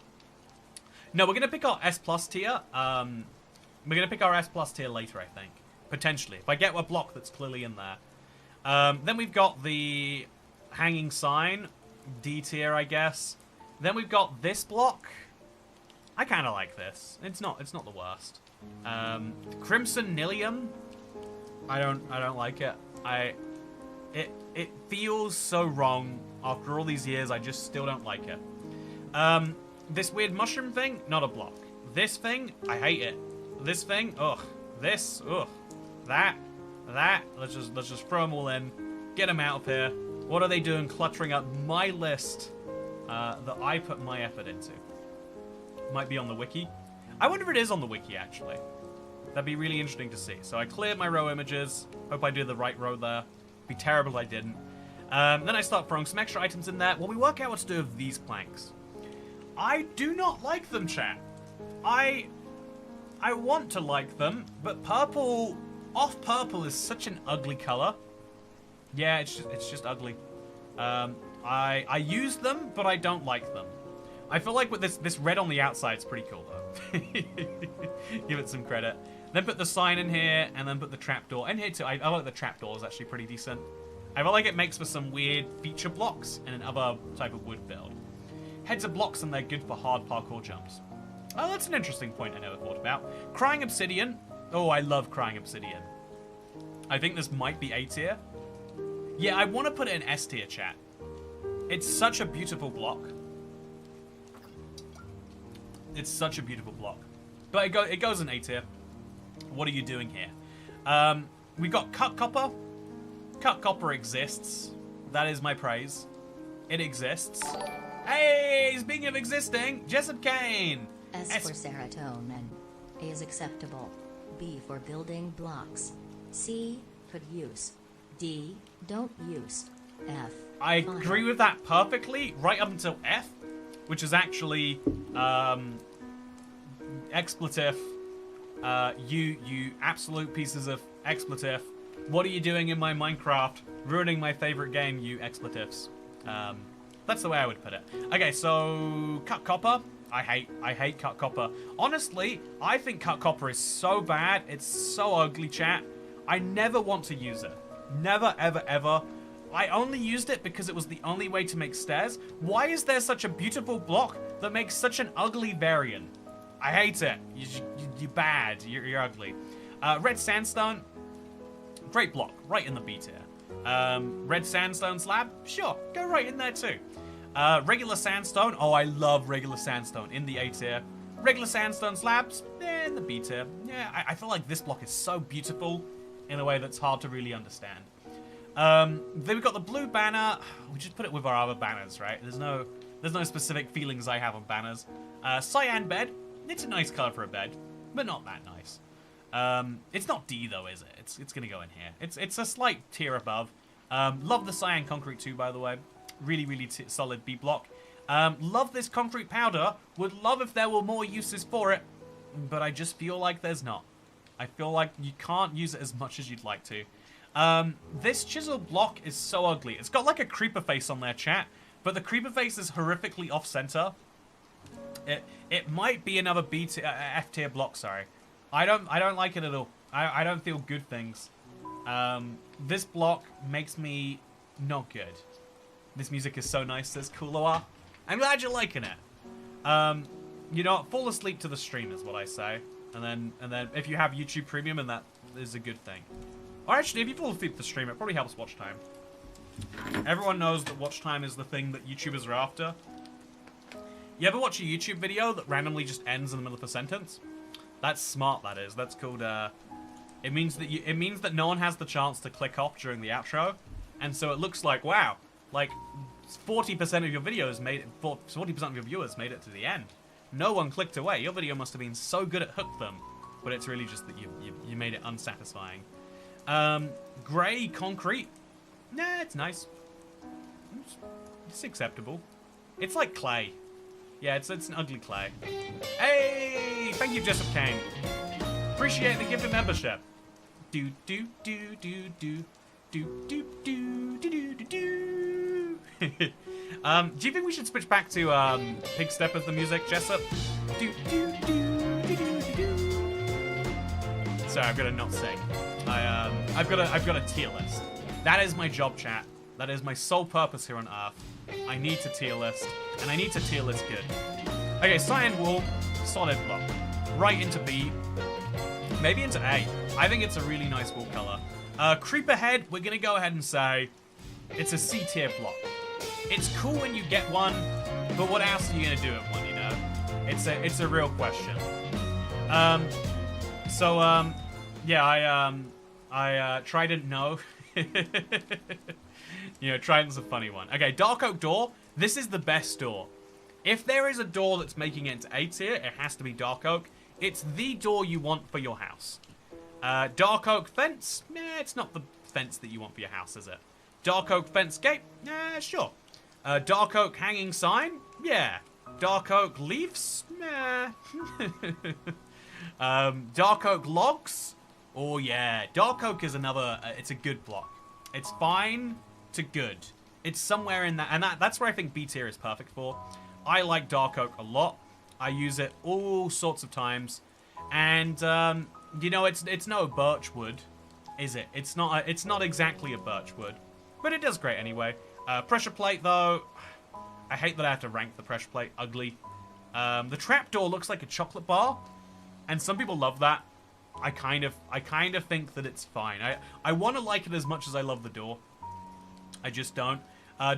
No, we're going to pick our S+ tier. We're going to pick our S+ tier later, I think. Potentially. If I get a block that's clearly in there. Then we've got the hanging sign. D tier, I guess. Then we've got this block. I kind of like this. It's not the worst. Crimson Nilium. I don't like it. It feels so wrong. After all these years, I just still don't like it. This weird mushroom thing, not a block. This thing, I hate it. This thing, ugh. This, ugh. That. Let's just throw them all in. Get them out of here. What are they doing cluttering up my list that I put my effort into? Might be on the wiki. I wonder if it is on the wiki, actually. That'd be really interesting to see. So I cleared my row images. Hope I did the right row there. Be terrible if I didn't. Then I start throwing some extra items in there. Well, we work out what to do with these planks. I do not like them, chat. I want to like them, but purple, off purple is such an ugly color. Yeah, it's just ugly. I use them, but I don't like them. I feel like with this red on the outside is pretty cool, though. Give it some credit. Then put the sign in here, and then put the trapdoor in here too. I like the trapdoor, is actually pretty decent. I feel like it makes for some weird feature blocks in another type of wood build. Heads are blocks, and they're good for hard parkour jumps. Oh, that's an interesting point I never thought about. Crying Obsidian. Oh, I love Crying Obsidian. I think this might be A tier. Yeah, I want to put it in S tier, chat. It's such a beautiful block. It's such a beautiful block. But it goes in A tier. What are you doing here? We got cut copper. Cut copper exists. That is my praise. It exists. Hey, speaking of existing, Jessup Kane. S for serotonin. A is acceptable. B for building blocks. C, could use. D, don't use. F. I agree with that perfectly, right up until F, which is actually expletive. You absolute pieces of expletive. What are you doing in my Minecraft? Ruining my favorite game, you expletives. That's the way I would put it. Okay, so cut copper. I hate cut copper. Honestly, I think cut copper is so bad. It's so ugly, chat. I never want to use it. Never, ever, ever. I only used it because it was the only way to make stairs. Why is there such a beautiful block that makes such an ugly variant? I hate it. You're bad. You're ugly. Red sandstone. Great block. Right in the B tier. Red sandstone slab. Sure. Go right in there too. Regular sandstone. Oh, I love regular sandstone in the A tier. Regular sandstone slabs. In the B tier. Yeah, I feel like this block is so beautiful in a way that's hard to really understand. Then we've got the blue banner. We just put it with our other banners, right? There's no specific feelings I have on banners. Cyan bed. It's a nice color for a bed, but not that nice. It's not D though, is it? It's gonna go in here. It's a slight tier above. Love the cyan concrete too, by the way. Really, really solid B block. Love this concrete powder. Would love if there were more uses for it, but I just feel like there's not. I feel like you can't use it as much as you'd like to. This chisel block is so ugly. It's got like a creeper face on there, chat, but the creeper face is horrifically off-center. It might be another F tier block. Sorry, I don't like it at all. I don't feel good things. This block makes me not good. This music is so nice, says Kuloa. I'm glad you're liking it. You know, fall asleep to the stream is what I say, and then if you have YouTube Premium, and that is a good thing. Or actually, if you fall asleep to the stream, it probably helps watch time. Everyone knows that watch time is the thing that YouTubers are after. You ever watch a YouTube video that randomly just ends in the middle of a sentence? That's smart, that is. That's called, it means that no one has the chance to click off during the outro. And so it looks like, wow, like 40% of your videos made it, 40% of your viewers made it to the end. No one clicked away. Your video must have been so good at hook them, but it's really just that you made it unsatisfying. Gray concrete. Nah, it's nice. It's acceptable. It's like clay. Yeah, it's an ugly clay. Hey, thank you, Jessup Kane. Appreciate the gift of membership. Do do do do do do do do do do do. Do you think we should switch back to Pig Step as the music, Jessup? Do do do do do do. Sorry, I've got to not sing. I've got a tier list. That is my job, chat. That is my sole purpose here on Earth. I need to tier list, and I need to tier list good. Okay, cyan wool, solid block. Right into B, maybe into A. I think it's a really nice wool color. Creeper head, we're gonna go ahead and say it's a C tier block. It's cool when you get one, but what else are you gonna do with one? You know, it's a real question. Yeah, I Trident no. You know, Trident's a funny one. Okay, dark oak door. This is the best door. If there is a door that's making it into A tier, it has to be dark oak. It's the door you want for your house. Dark oak fence. Nah, it's not the fence that you want for your house, is it? Dark oak fence gate. Nah, sure. Dark oak hanging sign. Yeah. Dark oak leaves. Nah. Dark oak logs. Oh yeah. Dark oak is another. It's a good block. It's fine to good. It's somewhere in that, and that's where I think B tier is perfect for. I like dark oak a lot. I use it all sorts of times, and you know, it's no birch wood, is it? It's not exactly a birch wood, but it does great anyway. Pressure plate though, I hate that I have to rank the pressure plate. Ugly. The trapdoor looks like a chocolate bar, and some people love that. I kind of think that it's fine. I want to like it as much as I love the door. I just don't.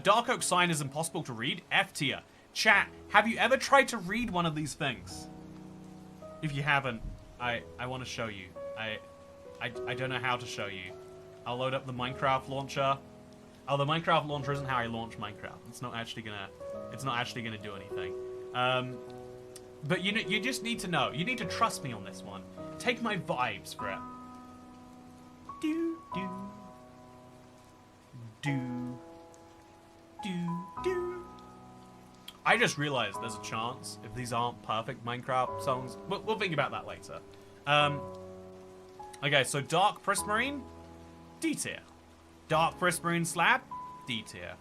Dark oak sign is impossible to read. F tier. Chat, have you ever tried to read one of these things? If you haven't, I want to show you. I don't know how to show you. I'll load up the Minecraft launcher. Oh, the Minecraft launcher isn't how I launch Minecraft. It's not actually gonna do anything. But you just need to know. You need to trust me on this one. Take my vibes for it. Do do do do do. I just realized there's a chance if these aren't perfect Minecraft songs. We'll think about that later. Okay, so dark prismarine, D tier. Dark prismarine slab, D tier.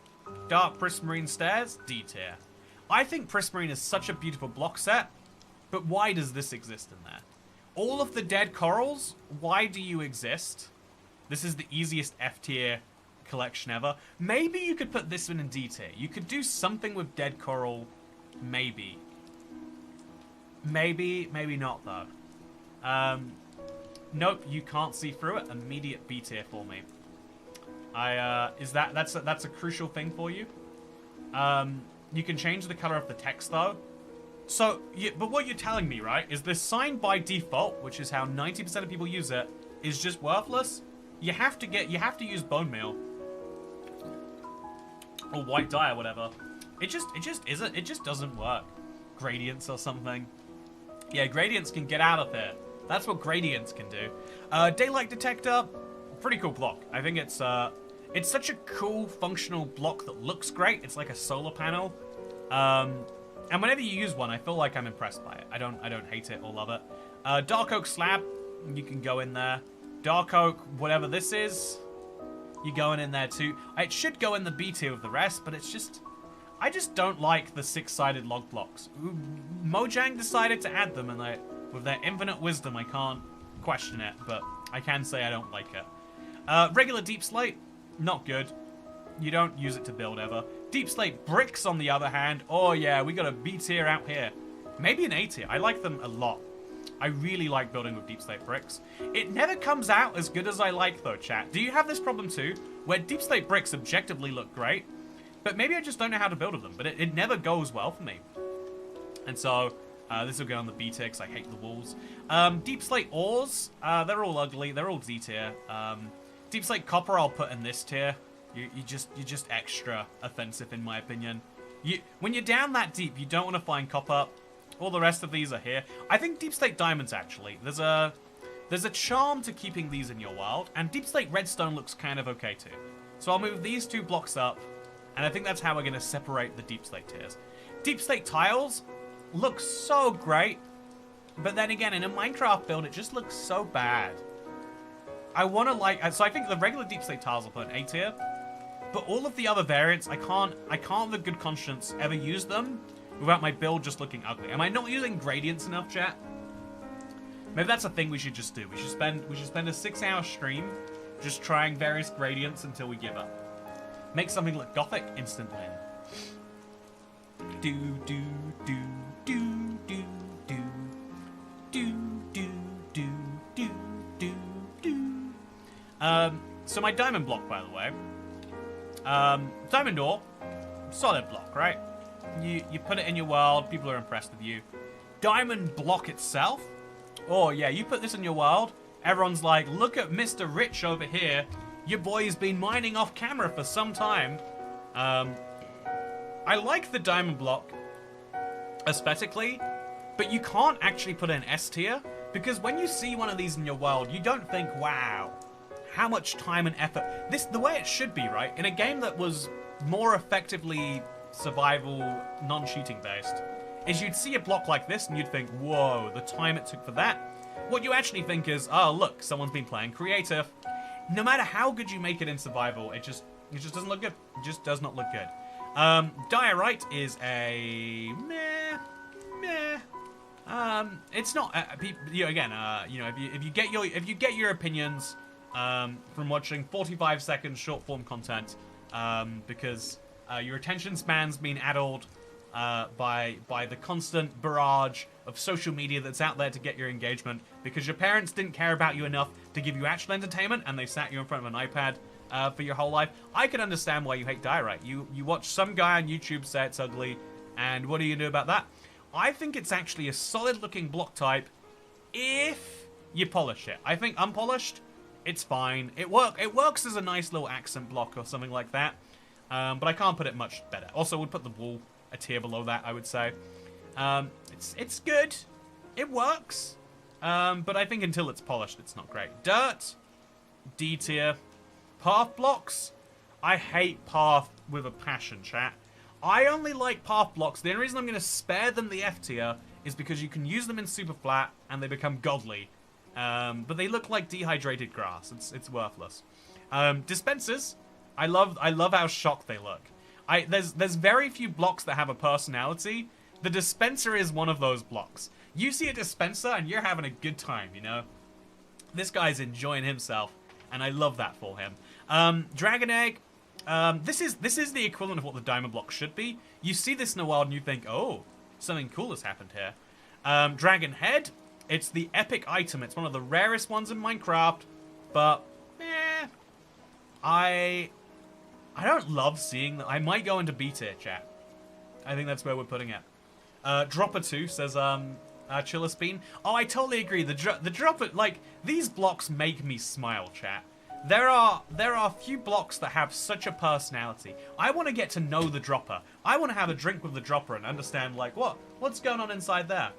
Dark prismarine stairs, D tier. I think prismarine is such a beautiful block set, but why does this exist in there? All of the dead corals, why do you exist? This is the easiest F tier collection ever. Maybe you could put this one in D tier. You could do something with dead coral, maybe. Maybe not though. Nope, you can't see through it. Immediate B tier for me. That's a crucial thing for you. You can change the color of the text though. So, but what you're telling me, right, is this sign by default, which is how 90% of people use it, is just worthless. You have to use bone meal or white dye or whatever. It just isn't. It just doesn't work. Gradients or something. Yeah, gradients can get out of there. That's what gradients can do. Daylight detector, pretty cool block. I think it's such a cool functional block that looks great. It's like a solar panel. And whenever you use one, I feel like I'm impressed by it. I don't hate it or love it. Dark oak slab, you can go in there. Dark oak, whatever this is, you going in there too. It should go in the B tier with the rest, but it's just, I just don't like the 6-sided log blocks. Mojang decided to add them, and with their infinite wisdom, I can't question it, but I can say I don't like it. Regular deep slate, not good. You don't use it to build ever. Deep slate bricks, on the other hand, oh yeah, we got a B tier out here. Maybe an A tier. I like them a lot. I really like building with deep slate bricks. It never comes out as good as I like though, chat. Do you have this problem too? Where deep slate bricks objectively look great, but maybe I just don't know how to build with them, but it never goes well for me. And so, This will go on the B tier because I hate the walls. Deep slate ores, they're all ugly. They're all D tier. Deep slate copper I'll put in this tier. You're just extra offensive in my opinion. When you're down that deep, you don't want to find copper. All the rest of these are here. I think deep slate diamonds actually. There's a charm to keeping these in your world, and deep slate redstone looks kind of okay too. So I'll move these 2 blocks up, and I think that's how we're gonna separate the deep slate tiers. Deep slate tiles look so great, but then again, in a Minecraft build, it just looks so bad. So I think the regular deep slate tiles I'll put in A tier, but all of the other variants, I can't with good conscience ever use them without my build just looking ugly. Am I not using gradients enough, chat? Maybe that's a thing we should just do. We should spend a 6-hour stream just trying various gradients until we give up. Make something look gothic, instant win. Do do do do do do do do do do do do. So my diamond block, by the way. Diamond ore, solid block, right? You put it in your world, people are impressed with you. Diamond block itself, oh yeah, you put this in your world, everyone's like, look at Mr. Rich over here. Your boy's been mining off camera for some time. I like the diamond block aesthetically, but you can't actually put in S tier, because when you see one of these in your world, you don't think, wow, how much time and effort. This, the way it should be, right? In a game that was more effectively survival, non-cheating based, is you'd see a block like this and you'd think, whoa, the time it took for that. What you actually think is, oh, look, someone's been playing creative. No matter how good you make it in survival, it just doesn't look good. It just does not look good. Diorite is a meh. It's not. Again, if you get your opinions from watching 45 seconds short form content, because your attention span's been addled by the constant barrage of social media that's out there to get your engagement, because your parents didn't care about you enough to give you actual entertainment, and they sat you in front of an iPad for your whole life. I can understand why you hate diorite. You watch some guy on YouTube say it's ugly, and what do you do about that? I think it's actually a solid looking block type if you polish it. I think unpolished, it's fine. It works as a nice little accent block or something like that, but I can't put it much better. Also, we'd put the wall a tier below that, I would say. It's good. It works. But I think until it's polished, it's not great. Dirt, D tier. Path blocks, I hate path with a passion, chat. I only like path blocks. The only reason I'm going to spare them the F tier is because you can use them in super flat and they become godly. But they look like dehydrated grass. It's worthless. Dispensers, I love how shocked they look. There's very few blocks that have a personality. The dispenser is one of those blocks. You see a dispenser and you're having a good time, you know? This guy's enjoying himself, and I love that for him. Dragon egg, this is the equivalent of what the diamond block should be. You see this in the wild and you think, oh, something cool has happened here. Dragon head, it's the epic item. It's one of the rarest ones in Minecraft, but I don't love seeing that. I might go into B tier, chat. I think that's where we're putting it. Dropper 2 says, Chiller Bean. Oh, I totally agree. The dropper, like, these blocks make me smile, chat. There are few blocks that have such a personality. I want to get to know the dropper. I want to have a drink with the dropper and understand, like, what's going on inside there.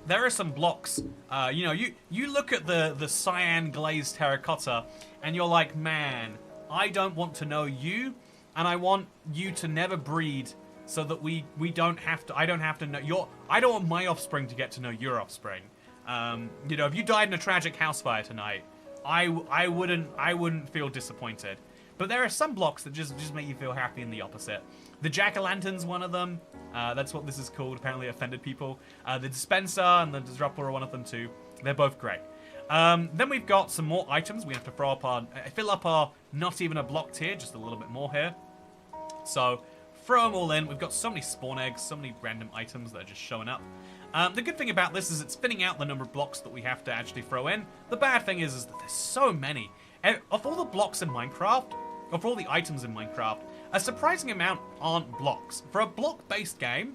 There are some blocks, you look at the cyan glazed terracotta and you're like, man, I don't want to know you, and I want you to never breed so that we don't have to, I don't have to know I don't want my offspring to get to know your offspring. If you died in a tragic house fire tonight, I wouldn't feel disappointed. But there are some blocks that just make you feel happy in the opposite. The jack-o'-lantern's one of them. That's what this is called. Apparently offended people. The dispenser and the dropper are one of them too. They're both great. Then we've got some more items. We have to fill up our not even a block tier, just a little bit more here. So throw them all in. We've got so many spawn eggs, so many random items that are just showing up. The good thing about this is it's thinning out the number of blocks that we have to actually throw in. The bad thing is that there's so many. Of all the blocks in Minecraft, of all the items in Minecraft, a surprising amount aren't blocks. For a block-based game,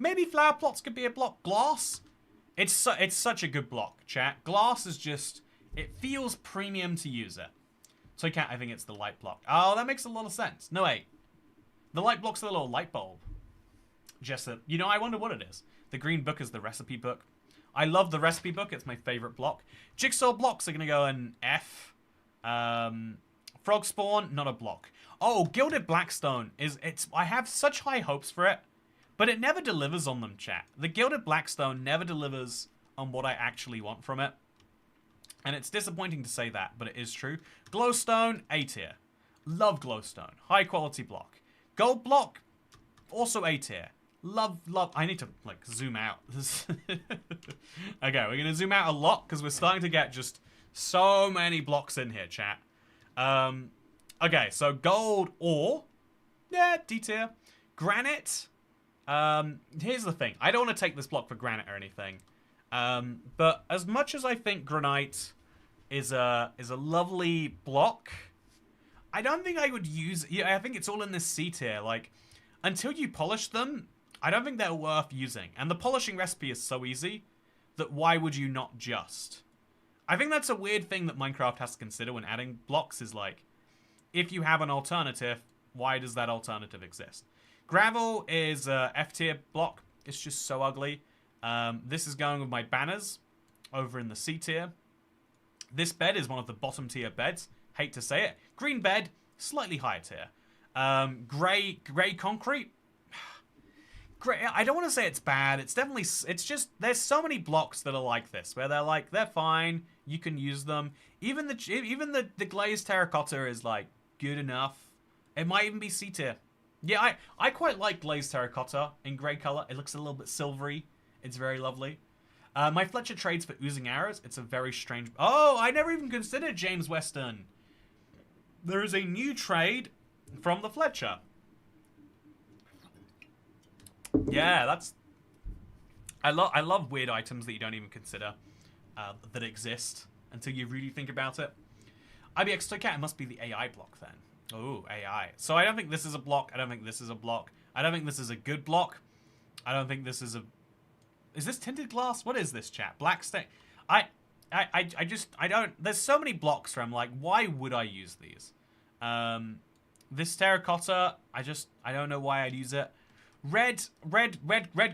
Maybe flower plots could be a block. Glass? It's such a good block, chat. Glass is just, it feels premium to use it. So I think it's the light block. Oh, that makes a lot of sense. No, wait. The light block's a little light bulb. Just a, you know, I wonder what it is. The green book is the recipe book. I love the recipe book. It's my favorite block. Jigsaw blocks are going to go in F. Frog spawn, not a block. Oh, Gilded Blackstone I have such high hopes for it, but it never delivers on them, chat. The Gilded Blackstone never delivers on what I actually want from it. And it's disappointing to say that, but it is true. Glowstone, A tier. Love Glowstone. High quality block. Gold block, also A tier. Love. I need to, like, zoom out. Okay, we're going to zoom out a lot because we're starting to get just so many blocks in here, chat. Okay, so gold ore. Yeah, D tier. Granite. Here's the thing. I don't want to take this block for granite or anything. But as much as I think granite is a lovely block, I don't think I would use... Yeah, I think it's all in this C tier. Like, until you polish them, I don't think they're worth using. And the polishing recipe is so easy that why would you not just? I think that's a weird thing that Minecraft has to consider when adding blocks is like, if you have an alternative, why does that alternative exist? Gravel is a F tier block. It's just so ugly. This is going with my banners over in the C tier. This bed is one of the bottom tier beds. Hate to say it. Green bed, slightly higher tier. Gray concrete. Gray, I don't want to say it's bad. It's definitely, it's just, there's so many blocks that are like this, where they're like, they're fine. You can use them. Even the glazed terracotta is like good enough. It might even be C tier. Yeah, I quite like glazed terracotta in gray color. It looks a little bit silvery. It's very lovely. My Fletcher trades for oozing arrows. It's a very strange... Oh, I never even considered James Weston. There is a new trade from the Fletcher. Yeah, that's... I love weird items that you don't even consider that exist until you really think about it. IBX Toycat must be the AI block then. Oh, AI. So I don't think this is a block. I don't think this is a block. I don't think this is a good block. I don't think this is a... Is this tinted glass? What is this, chat? Black stain. I don't... There's so many blocks where I'm like, why would I use these? This terracotta, I don't know why I'd use it. Red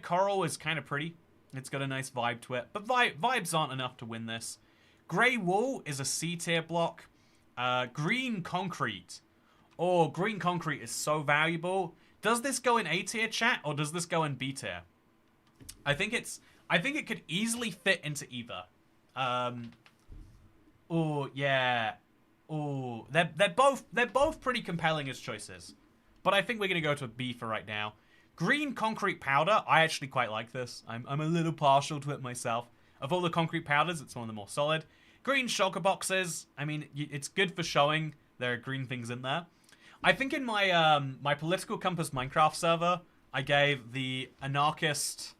coral is kind of pretty. It's got a nice vibe to it. But vibes aren't enough to win this. Grey wool is a C tier block. Green concrete. Oh, green concrete is so valuable. Does this go in A tier, chat, or does this go in B tier? I think it could easily fit into either. Oh yeah. Oh, they're both pretty compelling as choices. But I think we're gonna go to a B for right now. Green concrete powder. I actually quite like this. I'm a little partial to it myself. Of all the concrete powders, it's one of the more solid. Green shulker boxes. I mean, it's good for showing there are green things in there. I think in my my Political Compass Minecraft server, I gave the anarchist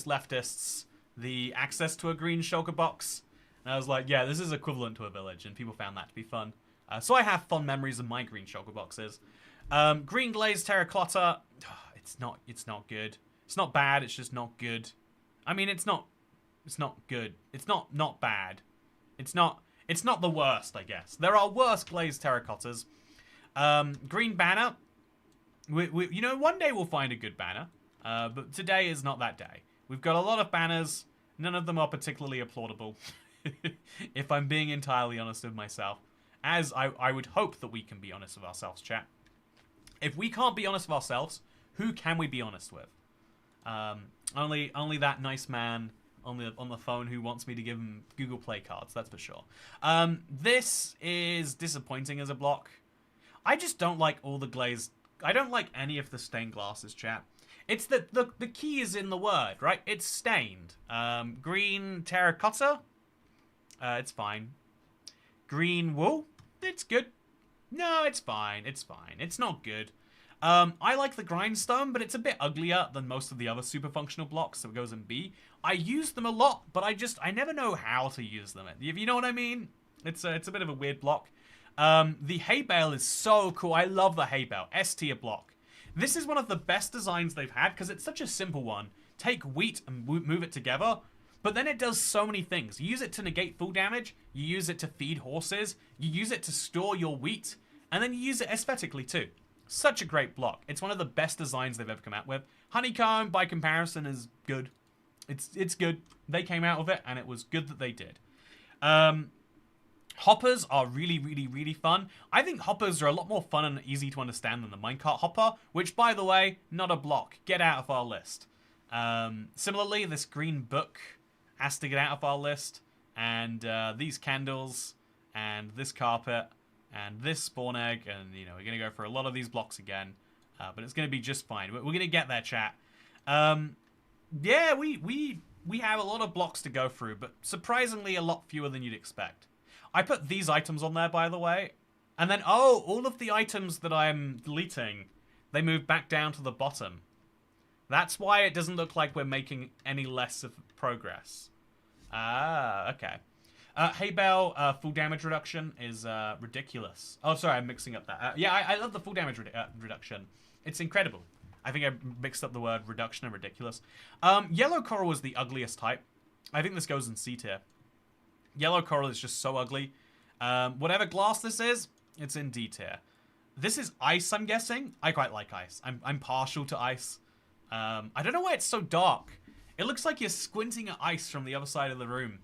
leftists the access to a green shulker box. And I was like, yeah, this is equivalent to a village, and people found that to be fun. So I have fond memories of my green shulker boxes. Green glazed terracotta. It's not good. It's not bad. It's just not good. I mean, it's not good. It's not bad. It's not the worst, I guess. There are worse glazed terracottas. Green banner. You know, one day we'll find a good banner. But today is not that day. We've got a lot of banners. None of them are particularly applaudable. If I'm being entirely honest with myself. As I would hope that we can be honest with ourselves, chat. If we can't be honest with ourselves, who can we be honest with? Only that nice man on the phone who wants me to give him Google Play cards, that's for sure. This is disappointing as a block. I just don't like all the glazed... I don't like any of the stained glasses, chat. It's the key is in the word, right? It's stained. Green terracotta. It's fine. Green wool. It's good. No, it's fine. It's fine. It's not good. I like the grindstone, but it's a bit uglier than most of the other super functional blocks, so it goes in B. I use them a lot, but I never know how to use them. If you know what I mean? It's a bit of a weird block. The hay bale is so cool. I love the hay bale. S tier block. This is one of the best designs they've had because it's such a simple one. Take wheat and move it together, but then it does so many things. You use it to negate full damage, you use it to feed horses, you use it to store your wheat, and then you use it aesthetically too. Such a great block. It's one of the best designs they've ever come out with. Honeycomb, by comparison, is good. It's good. They came out of it, and it was good that they did. Hoppers are really, really, really fun. I think hoppers are a lot more fun and easy to understand than the minecart hopper, which, by the way, not a block. Get out of our list. Similarly, this green book has to get out of our list, and these candles, and this carpet, and this spawn egg, and, you know, we're going to go for a lot of these blocks again, but it's going to be just fine. We're going to get there, chat. Yeah, we have a lot of blocks to go through, but surprisingly a lot fewer than you'd expect. I put these items on there, by the way, and then, oh, all of the items that I'm deleting, they move back down to the bottom. That's why it doesn't look like we're making any less of progress. Ah, okay. Hay bale, full damage reduction is ridiculous. Oh, sorry, I'm mixing up that. Yeah, I love the full damage reduction. It's incredible. I think I mixed up the word reduction and ridiculous. Yellow coral is the ugliest type. I think this goes in C tier. Yellow coral is just so ugly. Whatever glass this is, it's in D tier. This is ice, I'm guessing. I quite like ice. I'm partial to ice. I don't know why it's so dark. It looks like you're squinting at ice from the other side of the room.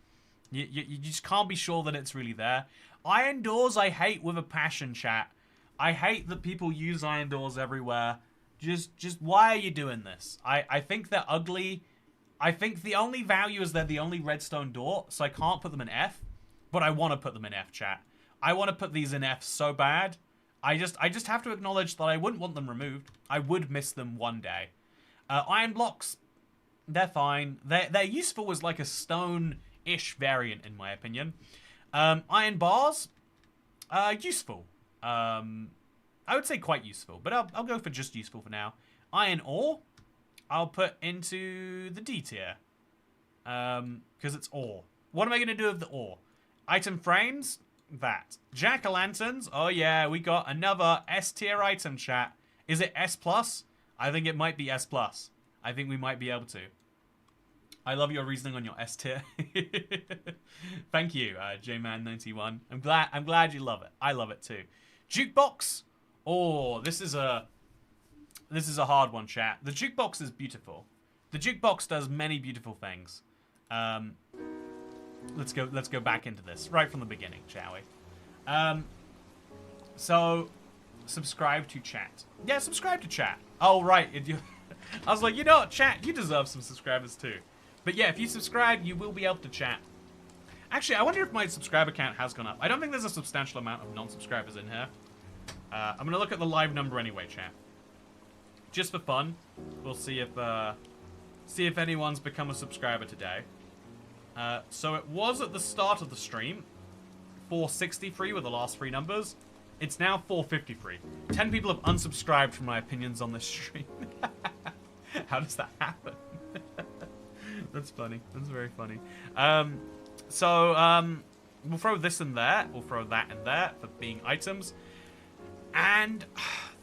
You just can't be sure that it's really there. Iron doors I hate with a passion, chat. I hate that people use iron doors everywhere. Just why are you doing this? I think they're ugly. I think the only value is they're the only redstone door, so I can't put them in F. But I want to put them in F, chat. I want to put these in F so bad. I just have to acknowledge that I wouldn't want them removed. I would miss them one day. Iron blocks, they're fine. They're useful as like a stone-ish variant, in my opinion. Iron bars, useful. I would say quite useful, but I'll go for just useful for now. Iron ore, I'll put into the D tier. Because it's ore. What am I going to do with the ore? Item frames, that. Jack-o'-lanterns, oh yeah, we got another S tier item, chat. Is it S+? I think it might be S+. I think we might be able to. I love your reasoning on your S tier. Thank you, JMan91. I'm glad you love it. I love it too. Jukebox. Oh, this is a hard one, chat. The jukebox is beautiful. The jukebox does many beautiful things. Let's go back into this right from the beginning, shall we? So subscribe to chat. Yeah, subscribe to chat. Oh right, I was like, you know what, chat, you deserve some subscribers too. But yeah, if you subscribe, you will be able to chat. Actually, I wonder if my subscriber count has gone up. I don't think there's a substantial amount of non-subscribers in here. I'm gonna look at the live number anyway, chat. Just for fun, we'll see if anyone's become a subscriber today. So it was at the start of the stream, 463 were the last three numbers. It's now 453. 10 people have unsubscribed from my opinions on this stream. How does that happen? That's funny. That's very funny. We'll throw this in there. We'll throw that in there for being items. And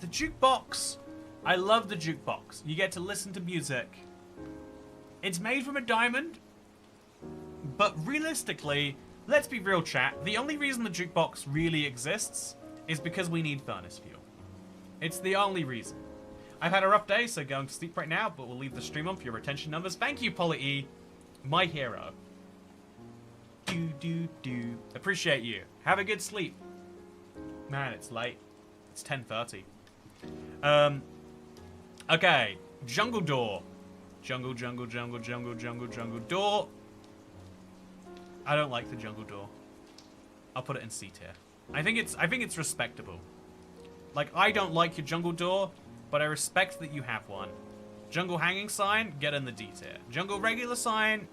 the jukebox. I love the jukebox. You get to listen to music. It's made from a diamond. But realistically, let's be real, chat. The only reason the jukebox really exists is because we need furnace fuel. It's the only reason. I've had a rough day, so going to sleep right now, but we'll leave the stream on for your retention numbers. Thank you, Polly E. My hero. Do. Appreciate you. Have a good sleep. Man, it's late. It's 10:30. Okay. Jungle door. Jungle door. I don't like the jungle door. I'll put it in C tier. I think it's respectable. Like, I don't like your jungle door, but I respect that you have one. Jungle hanging sign, get in the D tier. Jungle regular sign,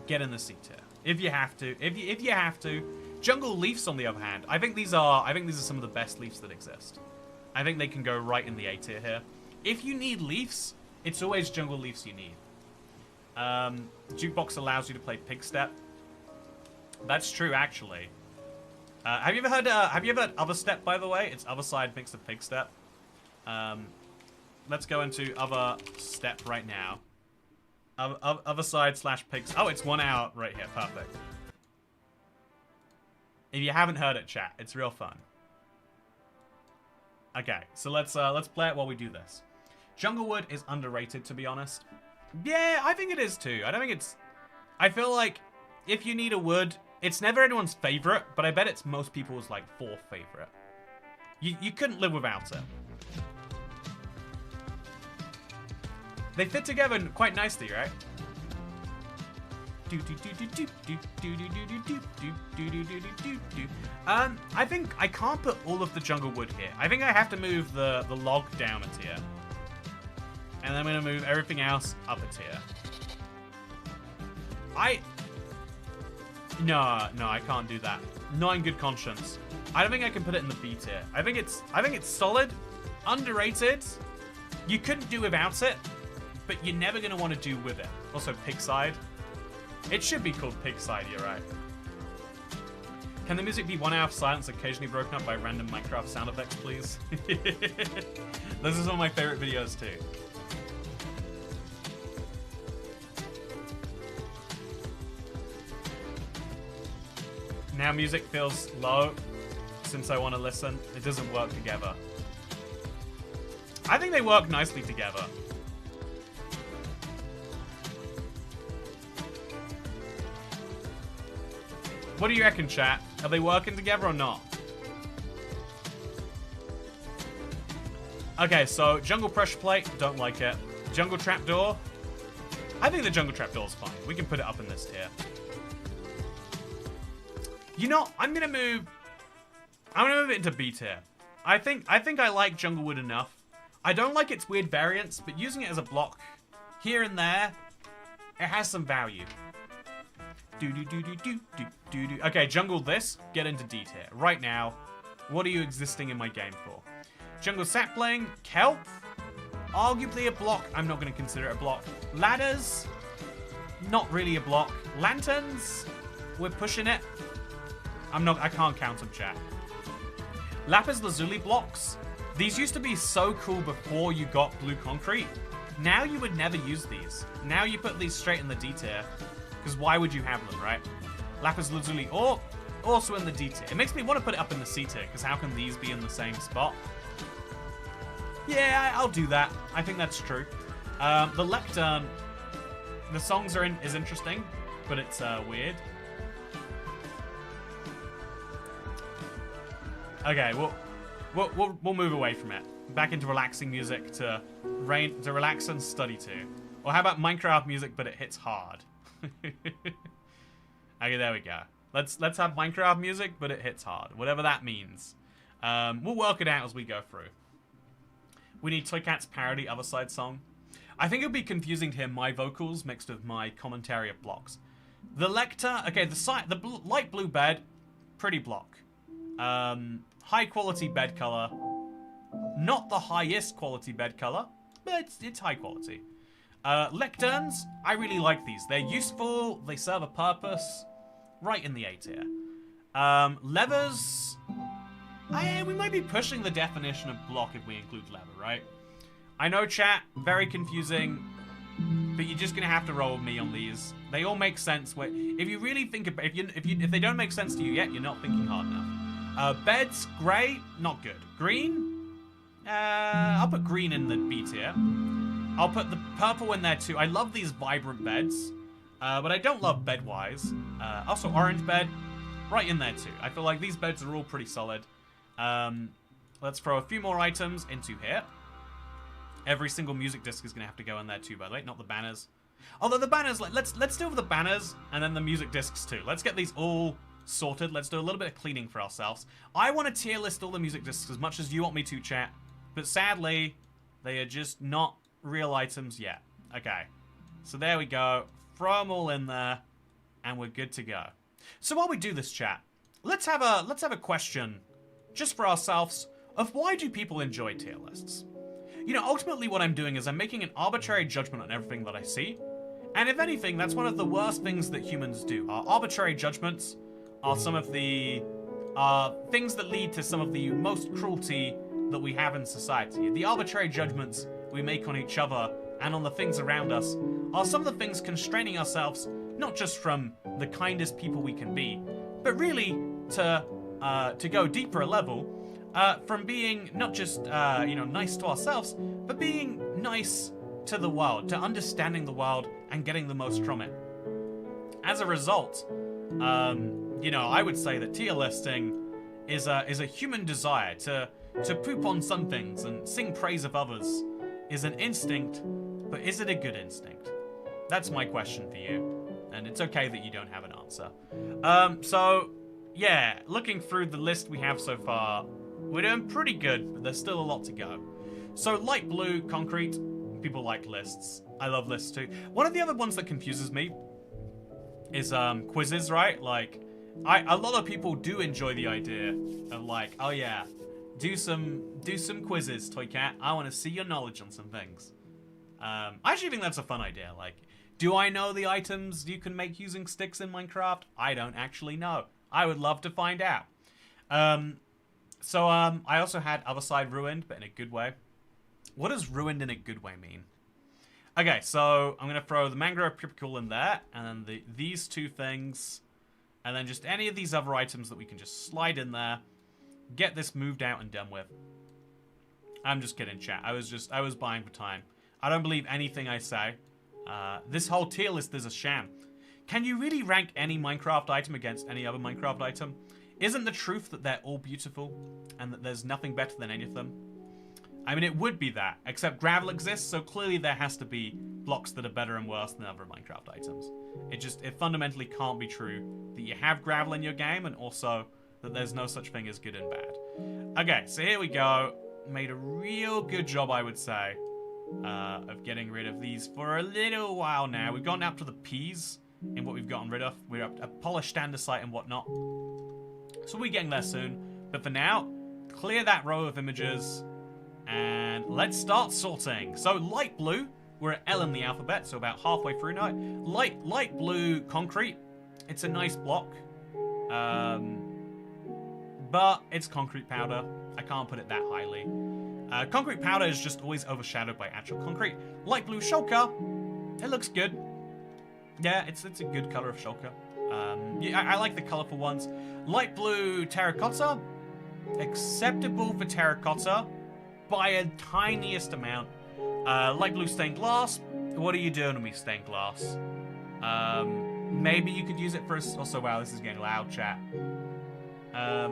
get in the C tier. If you have to. If you have to. Jungle leaves, on the other hand, I think these are some of the best leaves that exist. I think they can go right in the A tier here. If you need leaves, it's always jungle leaves you need. Jukebox allows you to play pig step. That's true, actually. Have you ever heard other step, by the way? It's other side mixed with pig step. Let's go into other step right now. Other side / pigs. Oh, it's 1 hour right here. Perfect. If you haven't heard it, chat, it's real fun. Okay, so let's play it while we do this. Junglewood is underrated, to be honest. Yeah, I think it is too. I don't think it's... I feel like if you need a wood, it's never anyone's favorite, but I bet it's most people's, like, 4th favorite. You couldn't live without it. They fit together quite nicely, right? I think I can't put all of the jungle wood here. I think I have to move the log down a tier. And then I'm going to move everything else up a tier. No, I can't do that. Not in good conscience. I don't think I can put it in the B tier. I think it's solid, underrated. You couldn't do without it, but you're never going to want to do with it. Also, Pigside. It should be called Pigside, you're right. Can the music be 1 hour of silence occasionally broken up by random Minecraft sound effects, please? Those are some of my favorite videos, too. Now music feels low since I want to listen. It doesn't work together. I think they work nicely together. What do you reckon, chat? Are they working together or not? Okay, so jungle pressure plate, don't like it. Jungle trapdoor. I think the jungle trapdoor is fine. We can put it up in this tier. You know, I'm gonna move it into B tier. I think I like Junglewood enough. I don't like its weird variants, but using it as a block here and there, it has some value. Okay, jungle this, get into D tier. Right now, what are you existing in my game for? Jungle sapling, kelp, arguably a block. I'm not gonna consider it a block. Ladders, not really a block. Lanterns, we're pushing it. I can't count them, chat. Lapis lazuli blocks. These used to be so cool before you got blue concrete. Now you would never use these. Now you put these straight in the D tier. Because why would you have them, right? Lapis lazuli or also in the D tier. It makes me want to put it up in the C tier, because how can these be in the same spot? Yeah, I'll do that. I think that's true. The lectern, the songs is interesting, but it's weird. Okay, we'll move away from it. Back into relaxing music to relax and study to. Or how about Minecraft music, but it hits hard? Okay, there we go. Let's have Minecraft music, but it hits hard. Whatever that means. We'll work it out as we go through. We need Toy Cat's parody Other Side song. I think it would be confusing to hear my vocals mixed with my commentary of blocks. The Lecter, okay, the light blue bed, pretty block. High quality bed color. Not the highest quality bed color, but it's high quality. Lecterns, I really like these. They're useful, they serve a purpose. Right in the A tier. Levers, we might be pushing the definition of block if we include lever, right? I know, chat, very confusing, but you're just gonna have to roll with me on these. They all make sense. If you really think about, if they don't make sense to you yet, you're not thinking hard enough. Beds, grey, not good. Green, I'll put green in the B tier. I'll put the purple in there too. I love these vibrant beds, but I don't love bed-wise. Also, orange bed, right in there too. I feel like these beds are all pretty solid. Let's throw a few more items into here. Every single music disc is going to have to go in there too, by the way, not the banners. Although the banners, let's deal with the banners and then the music discs too. Let's get these all sorted. Let's do a little bit of cleaning for ourselves. I want to tier list all the music discs as much as you want me to, chat. But sadly, they are just not real items yet. Okay, so there we go. Throw them all in there, and we're good to go. So while we do this, chat, let's have a question, just for ourselves, of why do people enjoy tier lists? You know, ultimately what I'm doing is I'm making an arbitrary judgment on everything that I see, and if anything, that's one of the worst things that humans do. Our arbitrary judgments are some of the things that lead to some of the most cruelty that we have in society, the arbitrary judgments we make on each other and on the things around us, are some of the things constraining ourselves, not just from the kindest people we can be, but really to go deeper a level, from being not just nice to ourselves, but being nice to the world, to understanding the world and getting the most from it. As a result, I would say that tier listing is a human desire to poop on some things and sing praise of others is an instinct, but is it a good instinct? That's my question for you, and it's okay that you don't have an answer. So yeah, looking through the list we have so far, we're doing pretty good, but there's still a lot to go. So light blue concrete, people like lists. I love lists too. One of the other ones that confuses me is quizzes, right? Like, a lot of people do enjoy the idea of like, oh yeah, do some quizzes, Toy Cat. I want to see your knowledge on some things. I actually think that's a fun idea. Like, do I know the items you can make using sticks in Minecraft? I don't actually know. I would love to find out. I also had Other Side ruined, but in a good way. What does ruined in a good way mean? Okay, so I'm going to throw the mangrove pupil in there, and then these two things, and then just any of these other items that we can just slide in there, get this moved out and done with. I'm just kidding, chat. I was buying for time. I don't believe anything I say. This whole tier list is a sham. Can you really rank any Minecraft item against any other Minecraft item? Isn't the truth that they're all beautiful, and that there's nothing better than any of them? I mean, it would be that, except gravel exists, so clearly there has to be blocks that are better and worse than other Minecraft items. It fundamentally can't be true that you have gravel in your game, and also that there's no such thing as good and bad. Okay, so here we go. Made a real good job, I would say, of getting rid of these for a little while now. We've gone up to the P's in what we've gotten rid of. We're up to polished andesite and whatnot. So we're getting there soon. But for now, clear that row of images. And let's start sorting. So light blue, we're at L in the alphabet, so about halfway through now. Light blue concrete, it's a nice block. But it's concrete powder. I can't put it that highly. Concrete powder is just always overshadowed by actual concrete. Light blue shulker, it looks good. Yeah, it's a good color of shulker. Yeah, I like the colorful ones. Light blue terracotta, acceptable for terracotta by a tiniest amount. Light blue stained glass, what are you doing with me, stained glass? Maybe you could use it for also, wow, this is getting loud, chat. I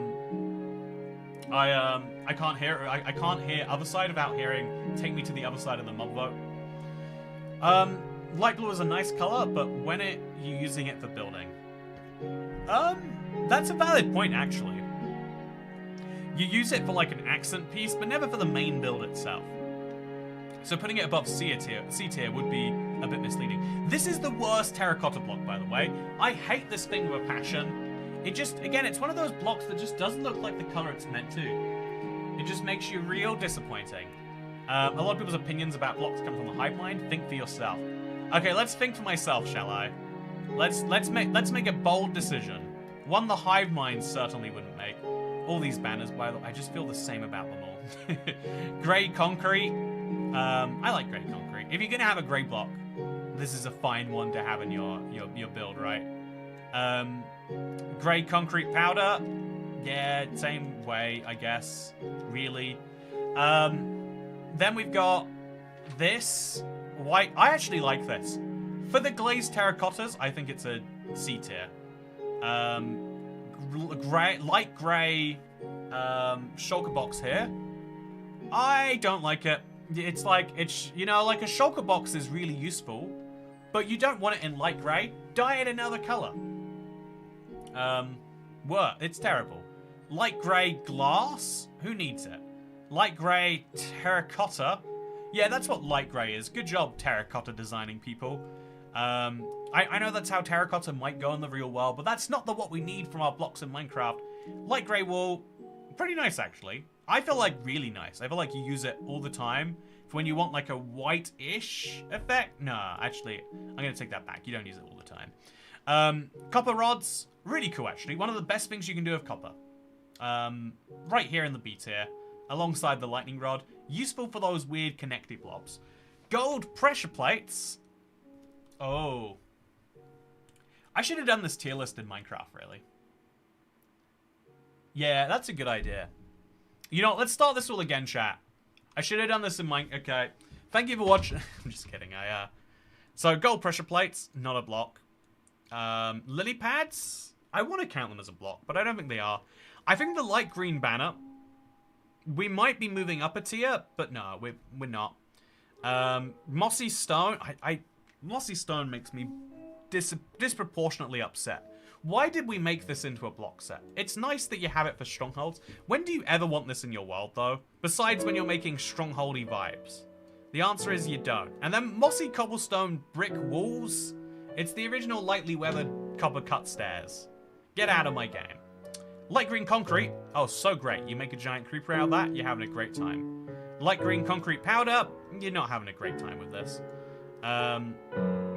can't hear. I can't hear Other Side without hearing "Take Me to the Other Side of the Mob Vote." Light blue is a nice color, but when you're using it for building, that's a valid point actually. You use it for like an accent piece, but never for the main build itself. So putting it above C tier would be a bit misleading. This is the worst terracotta block, by the way. I hate this thing with a passion. It just, again, it's one of those blocks that just doesn't look like the color it's meant to. It just makes you real disappointing. A lot of people's opinions about blocks come from the hive mind. Think for yourself. Okay, let's think for myself, shall I? Let's make a bold decision. One the hive mind certainly wouldn't make. All these banners, by the way, I just feel the same about them all. Grey concrete. I like grey concrete. If you're gonna have a grey block, this is a fine one to have in your build, right? Grey concrete powder. Yeah, same way, I guess. Really. Then we've got this white. I actually like this. For the glazed terracottas, I think it's a C tier. Light grey shulker box here. I don't like it. It's like, like a shulker box is really useful, but you don't want it in light grey. Dye it another color. It's terrible. Light grey glass? Who needs it? Light grey terracotta? Yeah, that's what light grey is. Good job, terracotta designing people. I know that's how terracotta might go in the real world, but that's not what we need from our blocks in Minecraft. Light grey wool, pretty nice actually. I feel like really nice. I feel like you use it all the time for when you want like a white-ish effect. No, actually, I'm going to take that back. You don't use it all the time. Copper rods, really cool actually. One of the best things you can do with copper. Right here in the B tier. alongside the lightning rod. Useful for those weird connecty blobs. Gold pressure plates. Oh. I should have done this tier list in Minecraft, really. Yeah, that's a good idea. You know, let's start this all again, chat. I should have done this in Minecraft. Okay. Thank you for watching. I'm just kidding. So, gold pressure plates, not a block. Lily pads, I want to count them as a block, but I don't think they are. I think the light green banner, we might be moving up a tier, but no, we're not. Mossy stone, Mossy stone makes me disproportionately upset. Why did we make this into a block set? It's nice that you have it for strongholds. When do you ever want this in your world, though? Besides when you're making strongholdy vibes. The answer is you don't. And then mossy cobblestone brick walls. It's the original lightly weathered copper cut stairs. Get out of my game. Light green concrete. Oh, so great. You make a giant creeper out of that, you're having a great time. Light green concrete powder. You're not having a great time with this.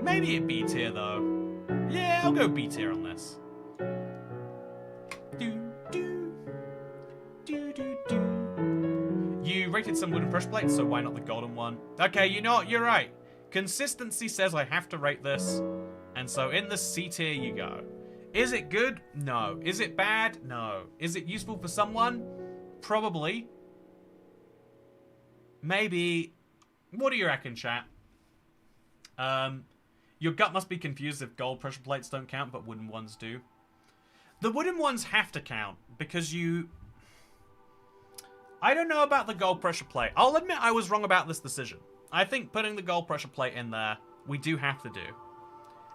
Maybe a B tier, though. Yeah, I'll go B tier on this. You rated some wooden pressure plates, so why not the golden one? Okay, you know what? You're right. Consistency says I have to rate this, and so in the C tier you go. Is it good? No. Is it bad? No. Is it useful for someone? Probably. Maybe. What do you reckon, chat? Your gut must be confused if gold pressure plates don't count, but wooden ones do. The wooden ones have to count, because you... I don't know about the gold pressure plate. I'll admit I was wrong about this decision. I think putting the gold pressure plate in there, we do have to do.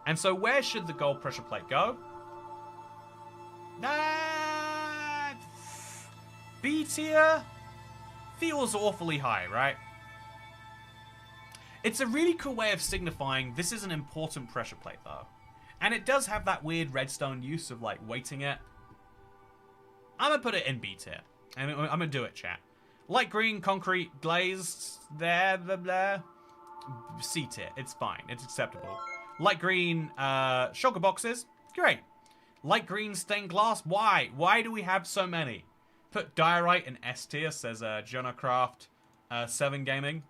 And so where should the gold pressure plate go? B tier? Feels awfully high, right? It's a really cool way of signifying this is an important pressure plate, though. And it does have that weird redstone use of, like, weighting it. I'm gonna put it in B tier. I'm gonna do it, chat. Light green, concrete, glazed, there, blah, blah. C tier. It's fine. It's acceptable. Light green, shulker boxes. Great. Light green stained glass. Why? Why do we have so many? Put diorite in S tier, says Jonacraft 7 Gaming.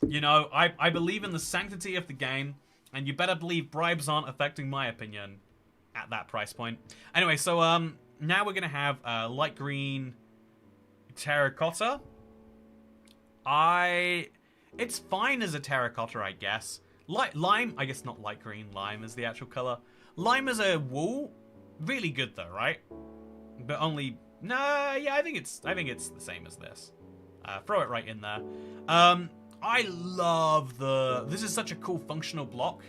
You know, I believe in the sanctity of the game, and you better believe bribes aren't affecting my opinion at that price point. Anyway, so now we're gonna have light green terracotta. It's fine as a terracotta, I guess. Lime, I guess not light green. Lime is the actual color. Lime as a wool, really good though, right? But only yeah, I think it's the same as this. Throw it right in there. I love this is such a cool functional block.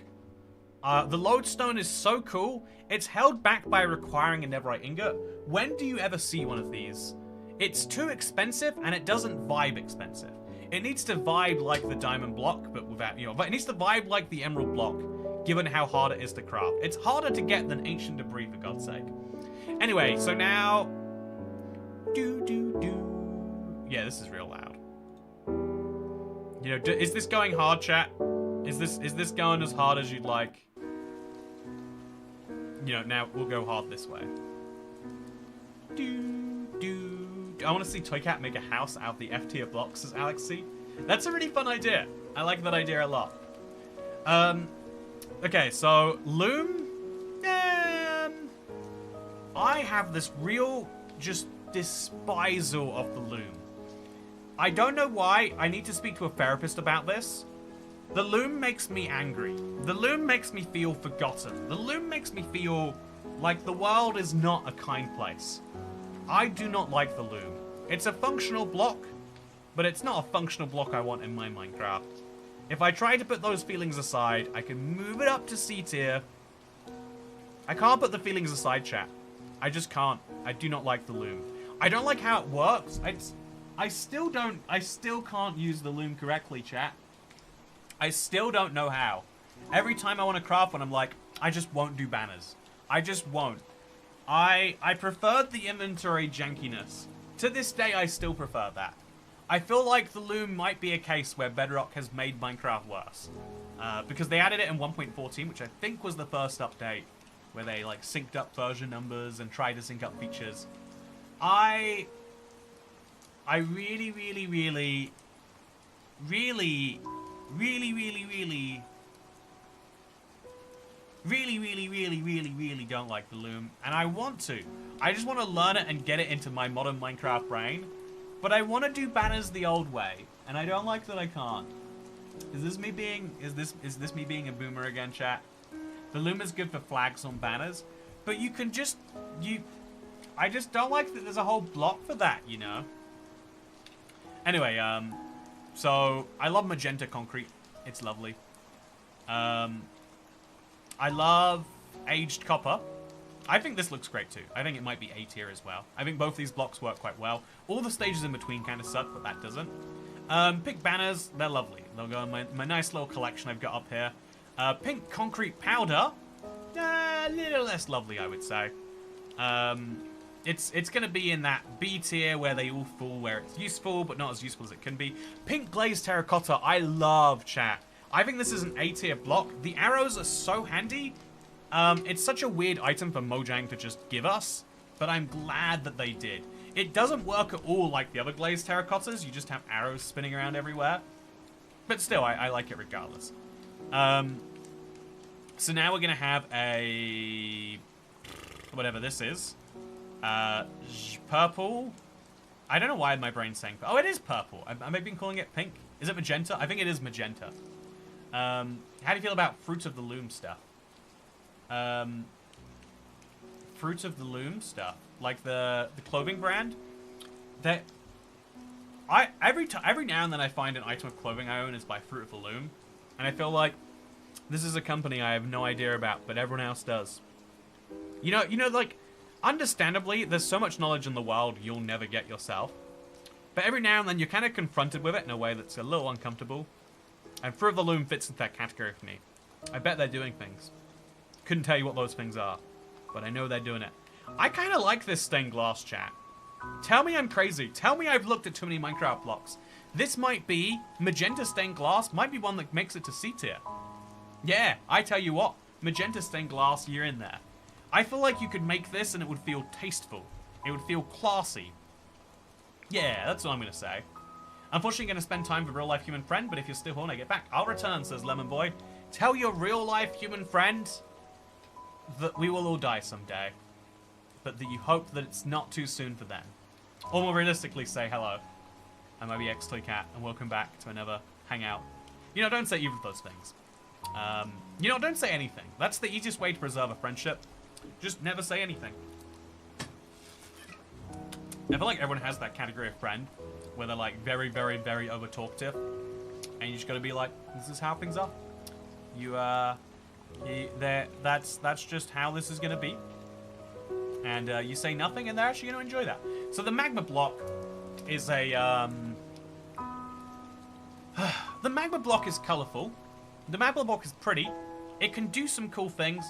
The lodestone is so cool. It's held back by requiring a netherite ingot. When do you ever see one of these? It's too expensive, and it doesn't vibe expensive. It needs to vibe like the diamond block, but without, you know, but it needs to vibe like the emerald block, given how hard it is to craft. It's harder to get than ancient debris, for God's sake. Anyway, so now... Yeah, this is real loud. You know, is this going hard, chat? Is this going as hard as you'd like? You know, now we'll go hard this way. I want to see Toycat make a house out of the F tier blocks, says Alex C. That's a really fun idea. I like that idea a lot. Okay, so loom. I have this real just despisal of the loom. I don't know why. I need to speak to a therapist about this. The loom makes me angry. The loom makes me feel forgotten. The loom makes me feel like the world is not a kind place. I do not like the loom. It's a functional block, but it's not a functional block I want in my Minecraft. If I try to put those feelings aside, I can move it up to C tier. I can't put the feelings aside, chat. I just can't. I do not like the loom. I don't like how it works. I still can't use the loom correctly, chat. I still don't know how. Every time I want to craft one, I'm like, I just won't do banners. I just won't. I preferred the inventory jankiness. To this day, I still prefer that. I feel like the loom might be a case where Bedrock has made Minecraft worse. Because they added it in 1.14, which I think was the first update. where they like synced up version numbers and tried to sync up features. I really, really, really, really, really, really, really, really, really, really, really, really don't like the Loom, and I want to. I just want to learn it and get it into my modern Minecraft brain, but I want to do banners the old way, and I don't like that I can't. Is this me being me being a boomer again, chat? The Loom is good for flags on banners, but you can just I just don't like that there's a whole block for that, you know. Anyway, so I love magenta concrete. It's lovely. I love aged copper. I think this looks great too. I think it might be A tier as well. I think both these blocks work quite well. All the stages in between kind of suck, but that doesn't. Pink banners, they're lovely. They'll go in my nice little collection I've got up here. Pink concrete powder, a little less lovely, I would say. It's going to be in that B tier where they all fall, where it's useful, but not as useful as it can be. Pink glazed terracotta, I love, chat. I think this is an A tier block. The arrows are so handy. It's such a weird item for Mojang to just give us, but I'm glad that they did. It doesn't work at all like the other glazed terracottas. You just have arrows spinning around everywhere. But still, I like it regardless. So now we're going to have a... whatever this is. Purple. I don't know why my brain's saying... oh, it is purple. I may have been calling it pink. Is it magenta? I think it is magenta. How do you feel about Fruit of the Loom stuff? Fruit of the Loom stuff, like the clothing brand. That every now and then I find an item of clothing I own is by Fruit of the Loom, and I feel like this is a company I have no idea about, but everyone else does. You know, like, understandably, there's so much knowledge in the world you'll never get yourself, but every now and then you're kind of confronted with it in a way that's a little uncomfortable. And Fruit of the Loom fits into that category for me. I bet they're doing things. Couldn't tell you what those things are, but I know they're doing it. I kind of like this stained glass, chat. Tell me I'm crazy. Tell me I've looked at too many Minecraft blocks. This might be magenta stained glass, might be one that makes it to C tier. Yeah, I tell you what, magenta stained glass, you're in there. I feel like you could make this and it would feel tasteful. It would feel classy. Yeah, that's what I'm going to say. Unfortunately, going to spend time with a real-life human friend, but if you're still here when I get back, I'll return, says Lemon Boy. Tell your real-life human friend that we will all die someday, but that you hope that it's not too soon for them. Or more realistically, say hello. I'm OBX Toy Cat, and welcome back to another hangout. You know, don't say either of those things. You know, don't say anything. That's the easiest way to preserve a friendship. Just never say anything. I feel like everyone has that category of friend where they're like very, very, very over talkative, and you just gotta be like, this is how things are. That's just how this is gonna be. And you say nothing, and they're actually gonna enjoy that. So the magma block is a the magma block is colorful. The magma block is pretty. It can do some cool things.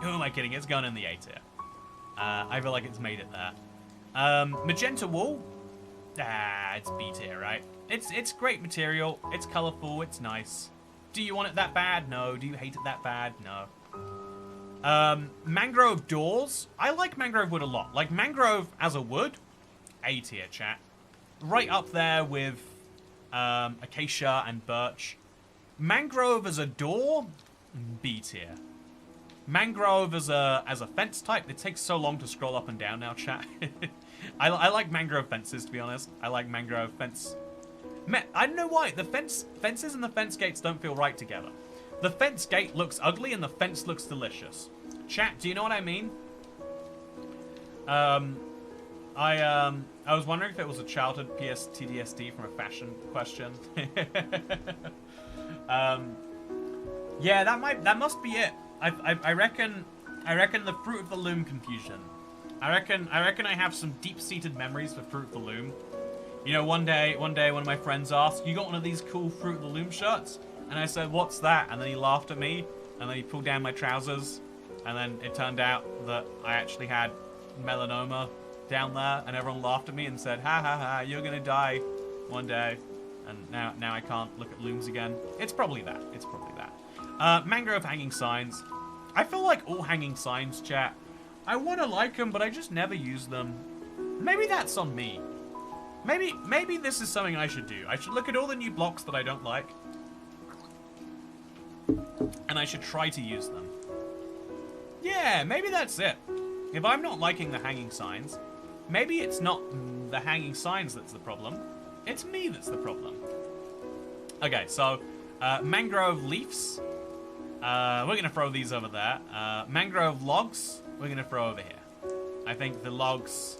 Who am I kidding? It's going in the A tier. I feel like it's made it there. Magenta wool. It's B tier, right? It's great material. It's colorful. It's nice. Do you want it that bad? No. Do you hate it that bad? No. Mangrove doors. I like mangrove wood a lot. Like mangrove as a wood, A tier, chat. Right up there with acacia and birch. Mangrove as a door, B tier. Mangrove as a fence type. It takes so long to scroll up and down now, chat. I like mangrove fences, to be honest. I like mangrove fence. I don't know why. The fences and the fence gates don't feel right together. The fence gate looks ugly and the fence looks delicious. Chat, do you know what I mean? I was wondering if it was a childhood PSTDSD from a fashion question. Yeah, that must be it. I reckon the Fruit of the Loom confusion. I reckon I have some deep-seated memories for Fruit of the Loom. You know, one day one of my friends asked, "You got one of these cool Fruit of the Loom shirts?" And I said, "What's that?" And then he laughed at me, and then he pulled down my trousers, and then it turned out that I actually had melanoma down there, and everyone laughed at me and said, "Ha ha ha, you're gonna die one day." And now I can't look at looms again. It's probably that. It's probably that. Mangrove hanging signs. I feel like all hanging signs, chat, I want to like them, but I just never use them. Maybe that's on me. Maybe this is something I should do. I should look at all the new blocks that I don't like, and I should try to use them. Yeah, maybe that's it. If I'm not liking the hanging signs, maybe it's not the hanging signs that's the problem. It's me that's the problem. Okay, so mangrove leaves. We're going to throw these over there. Mangrove logs, we're going to throw over here. I think the logs,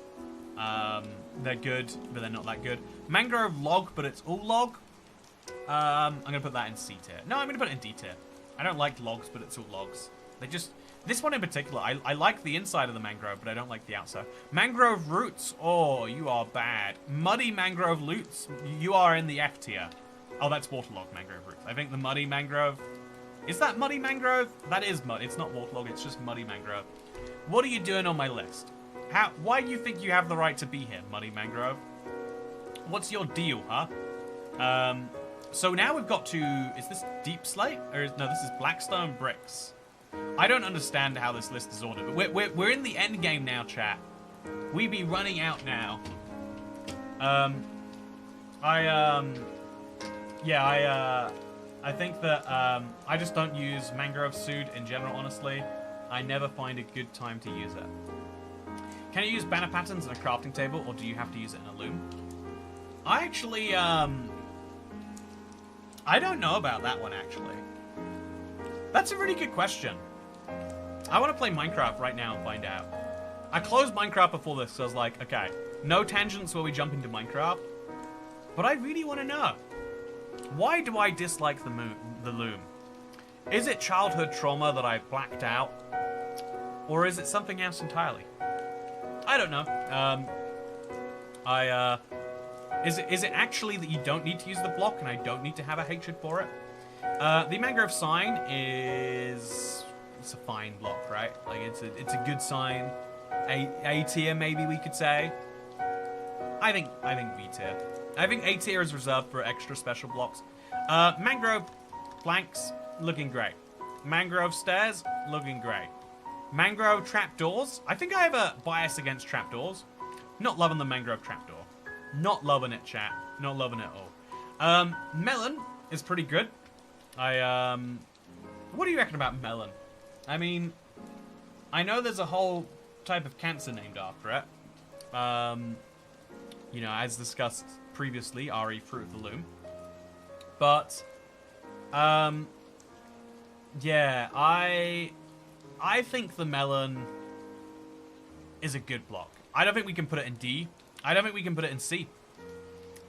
they're good, but they're not that good. Mangrove log, but it's all log. I'm going to put that in C tier. No, I'm going to put it in D tier. I don't like logs, but it's all logs. They just... This one in particular, I like the inside of the mangrove, but I don't like the outside. Mangrove roots, oh, you are bad. Muddy mangrove roots, you are in the F tier. Oh, that's waterlogged mangrove roots. I think the muddy mangrove... Is that muddy mangrove? That is mud. It's not waterlogged, it's just muddy mangrove. What are you doing on my list? Why do you think you have the right to be here, muddy mangrove? What's your deal, huh? So now we've got to... Is this deep slate? Or no, this is blackstone bricks. I don't understand how this list is ordered, but we're in the end game now, chat. We be running out now. I think that I just don't use mangrove suit in general, honestly. I never find a good time to use it. Can you use banner patterns in a crafting table, or do you have to use it in a loom? I actually, I don't know about that one, actually. That's a really good question. I want to play Minecraft right now and find out. I closed Minecraft before this, so I was like, okay, no tangents where we jump into Minecraft. But I really want to know. Why do I dislike the loom? Is it childhood trauma that I blacked out? Or is it something else entirely? I don't know. Is it actually that you don't need to use the block and I don't need to have a hatred for it? The mangrove sign is... It's a fine block, right? Like, it's a good sign. A tier, maybe we could say. I think B tier. I think A tier is reserved for extra special blocks. Mangrove planks, looking great. Mangrove stairs, looking great. Mangrove trapdoors. I think I have a bias against trapdoors. Not loving the mangrove trapdoor. Not loving it, chat. Not loving it at all. Melon is pretty good. What do you reckon about melon? I mean, I know there's a whole type of cancer named after it. You know, as discussed previously, RE Fruit of the Loom. But, yeah, I think the melon is a good block. I don't think we can put it in D. I don't think we can put it in C.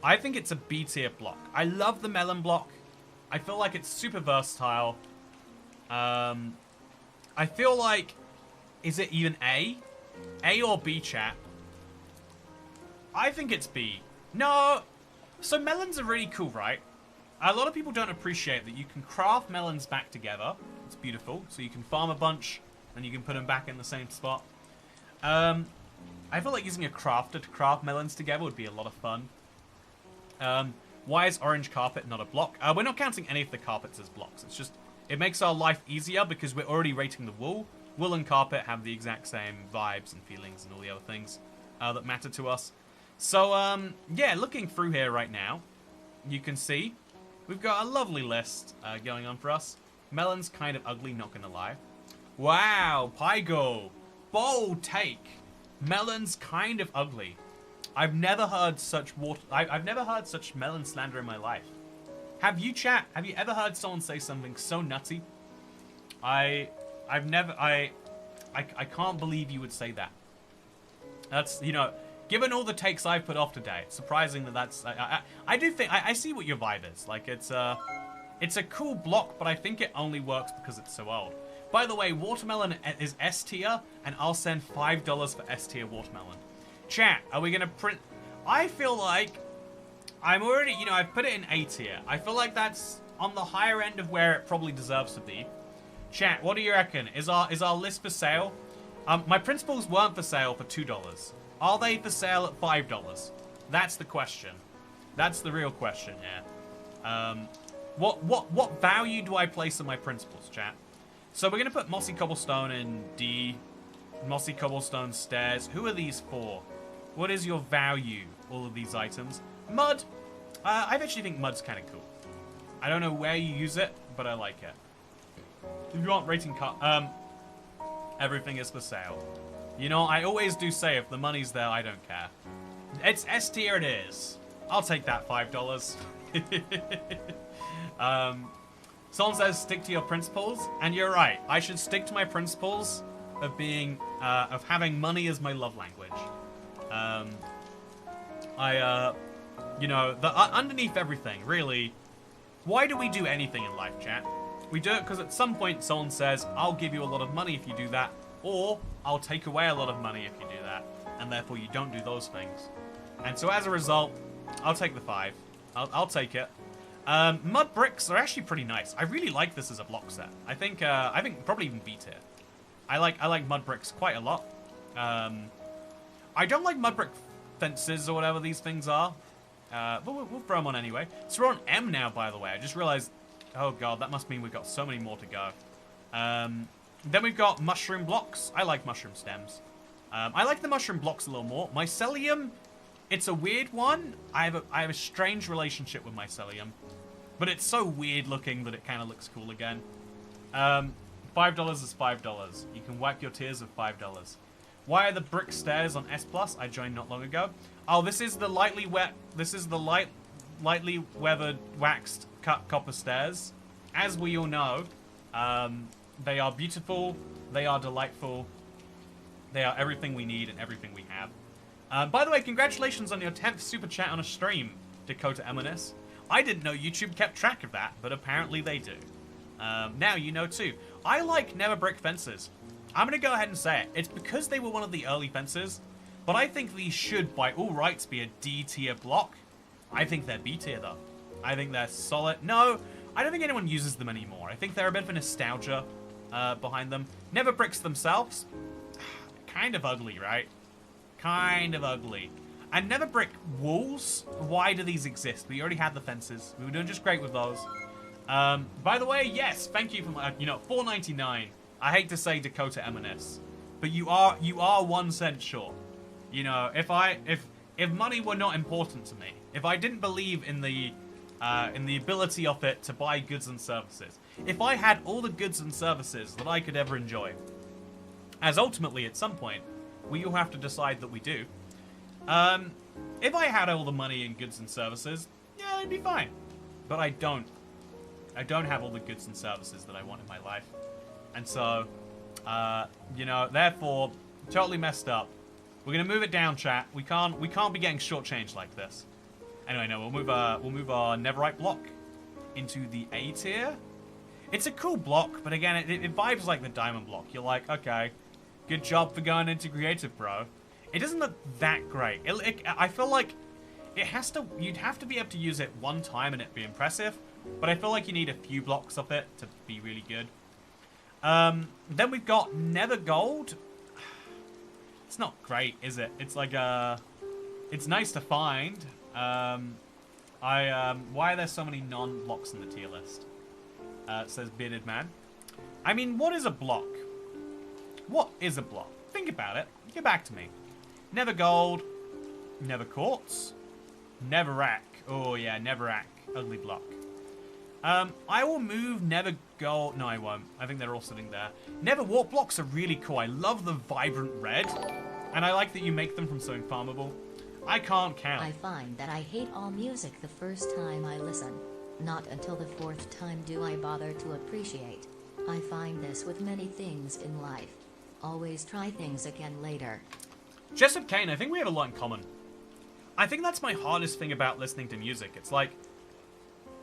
I think it's a B tier block. I love the melon block. I feel like it's super versatile. I feel like, is it even A? A or B, chat? I think it's B. No. So melons are really cool, right? A lot of people don't appreciate that you can craft melons back together. It's beautiful. So you can farm a bunch and you can put them back in the same spot. I feel like using a crafter to craft melons together would be a lot of fun. Why is orange carpet not a block? We're not counting any of the carpets as blocks. It's just, it makes our life easier because we're already rating the wool. Wool and carpet have the exact same vibes and feelings and all the other things that matter to us. So, yeah, looking through here right now, you can see we've got a lovely list going on for us. Melon's kind of ugly, not gonna lie. Wow, Pygo, bold take. Melon's kind of ugly. I've never heard such I've never heard such melon slander in my life. Have you, chat? Have you ever heard someone say something so nutty? I can't believe you would say that. That's, you know, given all the takes I've put off today, it's surprising that that's... I do think... I see what your vibe is. Like, it's a cool block, but I think it only works because it's so old. By the way, watermelon is S tier, and I'll send $5 for S tier watermelon. Chat, are we going to print... I feel like I'm already... You know, I've put it in A tier. I feel like that's on the higher end of where it probably deserves to be. Chat, what do you reckon? Is our list for sale? My principles weren't for sale for $2. Are they for sale at $5? That's the question. That's the real question, yeah. What value do I place on my principles, chat? So we're going to put mossy cobblestone in D. Mossy cobblestone stairs. Who are these for? What is your value, all of these items? Mud. I actually think mud's kind of cool. I don't know where you use it, but I like it. If you aren't rating cut, everything is for sale. You know, I always do say if the money's there, I don't care. It's S tier, it is. I'll take that $5. Someone says stick to your principles, and you're right. I should stick to my principles of being, of having money as my love language. You know, underneath everything, really, why do we do anything in life, chat? We do it because at some point someone says, I'll give you a lot of money if you do that, or I'll take away a lot of money if you do that, and therefore you don't do those things. And so as a result, I'll take the 5. I'll take it. Mud bricks are actually pretty nice. I really like this as a block set. I think probably even B tier. I like mud bricks quite a lot. I don't like mud brick fences or whatever these things are. But we'll throw them on anyway. So we're on M now, by the way. I just realized, oh god, that must mean we've got so many more to go. Then we've got mushroom blocks. I like mushroom stems. I like the mushroom blocks a little more. Mycelium, it's a weird one. I have a strange relationship with mycelium. But it's so weird looking that it kind of looks cool again. $5 is $5. You can wipe your tears with $5. Why are the brick stairs on S+? I joined not long ago. Oh, this is the lightly weathered, waxed cut copper stairs. As we all know, they are beautiful, they are delightful, they are everything we need and everything we have. By the way, congratulations on your 10th super chat on a stream, Dakota Eminis. I didn't know YouTube kept track of that, but apparently they do. Now you know too. I like never brick fences. I'm going to go ahead and say it. It's because they were one of the early fences, but I think these should, by all rights, be a D tier block. I think they're B tier, though. I think they're solid. No, I don't think anyone uses them anymore. I think they're a bit of a nostalgia behind them. Never bricks themselves, kind of ugly, right? Kind of ugly. And never brick walls, why do these exist? We already had the fences. We were doing just great with those. By the way, yes, thank you for my, $4.99. I hate to say Dakota Eminis, but you are 1 cent short. You know, if money were not important to me, if I didn't believe in the ability of it to buy goods and services, if I had all the goods and services that I could ever enjoy, as ultimately at some point we all have to decide that we do, if I had all the money and goods and services, yeah, it'd be fine. But I don't. I don't have all the goods and services that I want in my life. And so, therefore, totally messed up. We're gonna move it down, chat. We can't be getting shortchanged like this. Anyway, no, we'll move our Neverite block into the A tier. It's a cool block, but again, it vibes like the diamond block. You're like, okay, good job for going into creative, bro. It doesn't look that great. I feel like you'd have to be able to use it one time and it'd be impressive, but I feel like you need a few blocks of it to be really good. Then we've got Nether Gold. It's not great, is it? It's like it's nice to find. Why are there so many non-blocks in the tier list? Says Bearded Man. I mean, what is a block? What is a block? Think about it. Get back to me. Never Gold. Never Quartz. Never Rack. Oh yeah, Never Rack. Ugly block. I will move Never Gold. No, I won't. I think they're all sitting there. Never Warp blocks are really cool. I love the vibrant red. And I like that you make them from something farmable. I can't count. I find that I hate all music the first time I listen. Not until the 4th time do I bother to appreciate. I find this with many things in life. Always try things again later. Jessup Kane, I think we have a lot in common. I think that's my hardest thing about listening to music. It's like,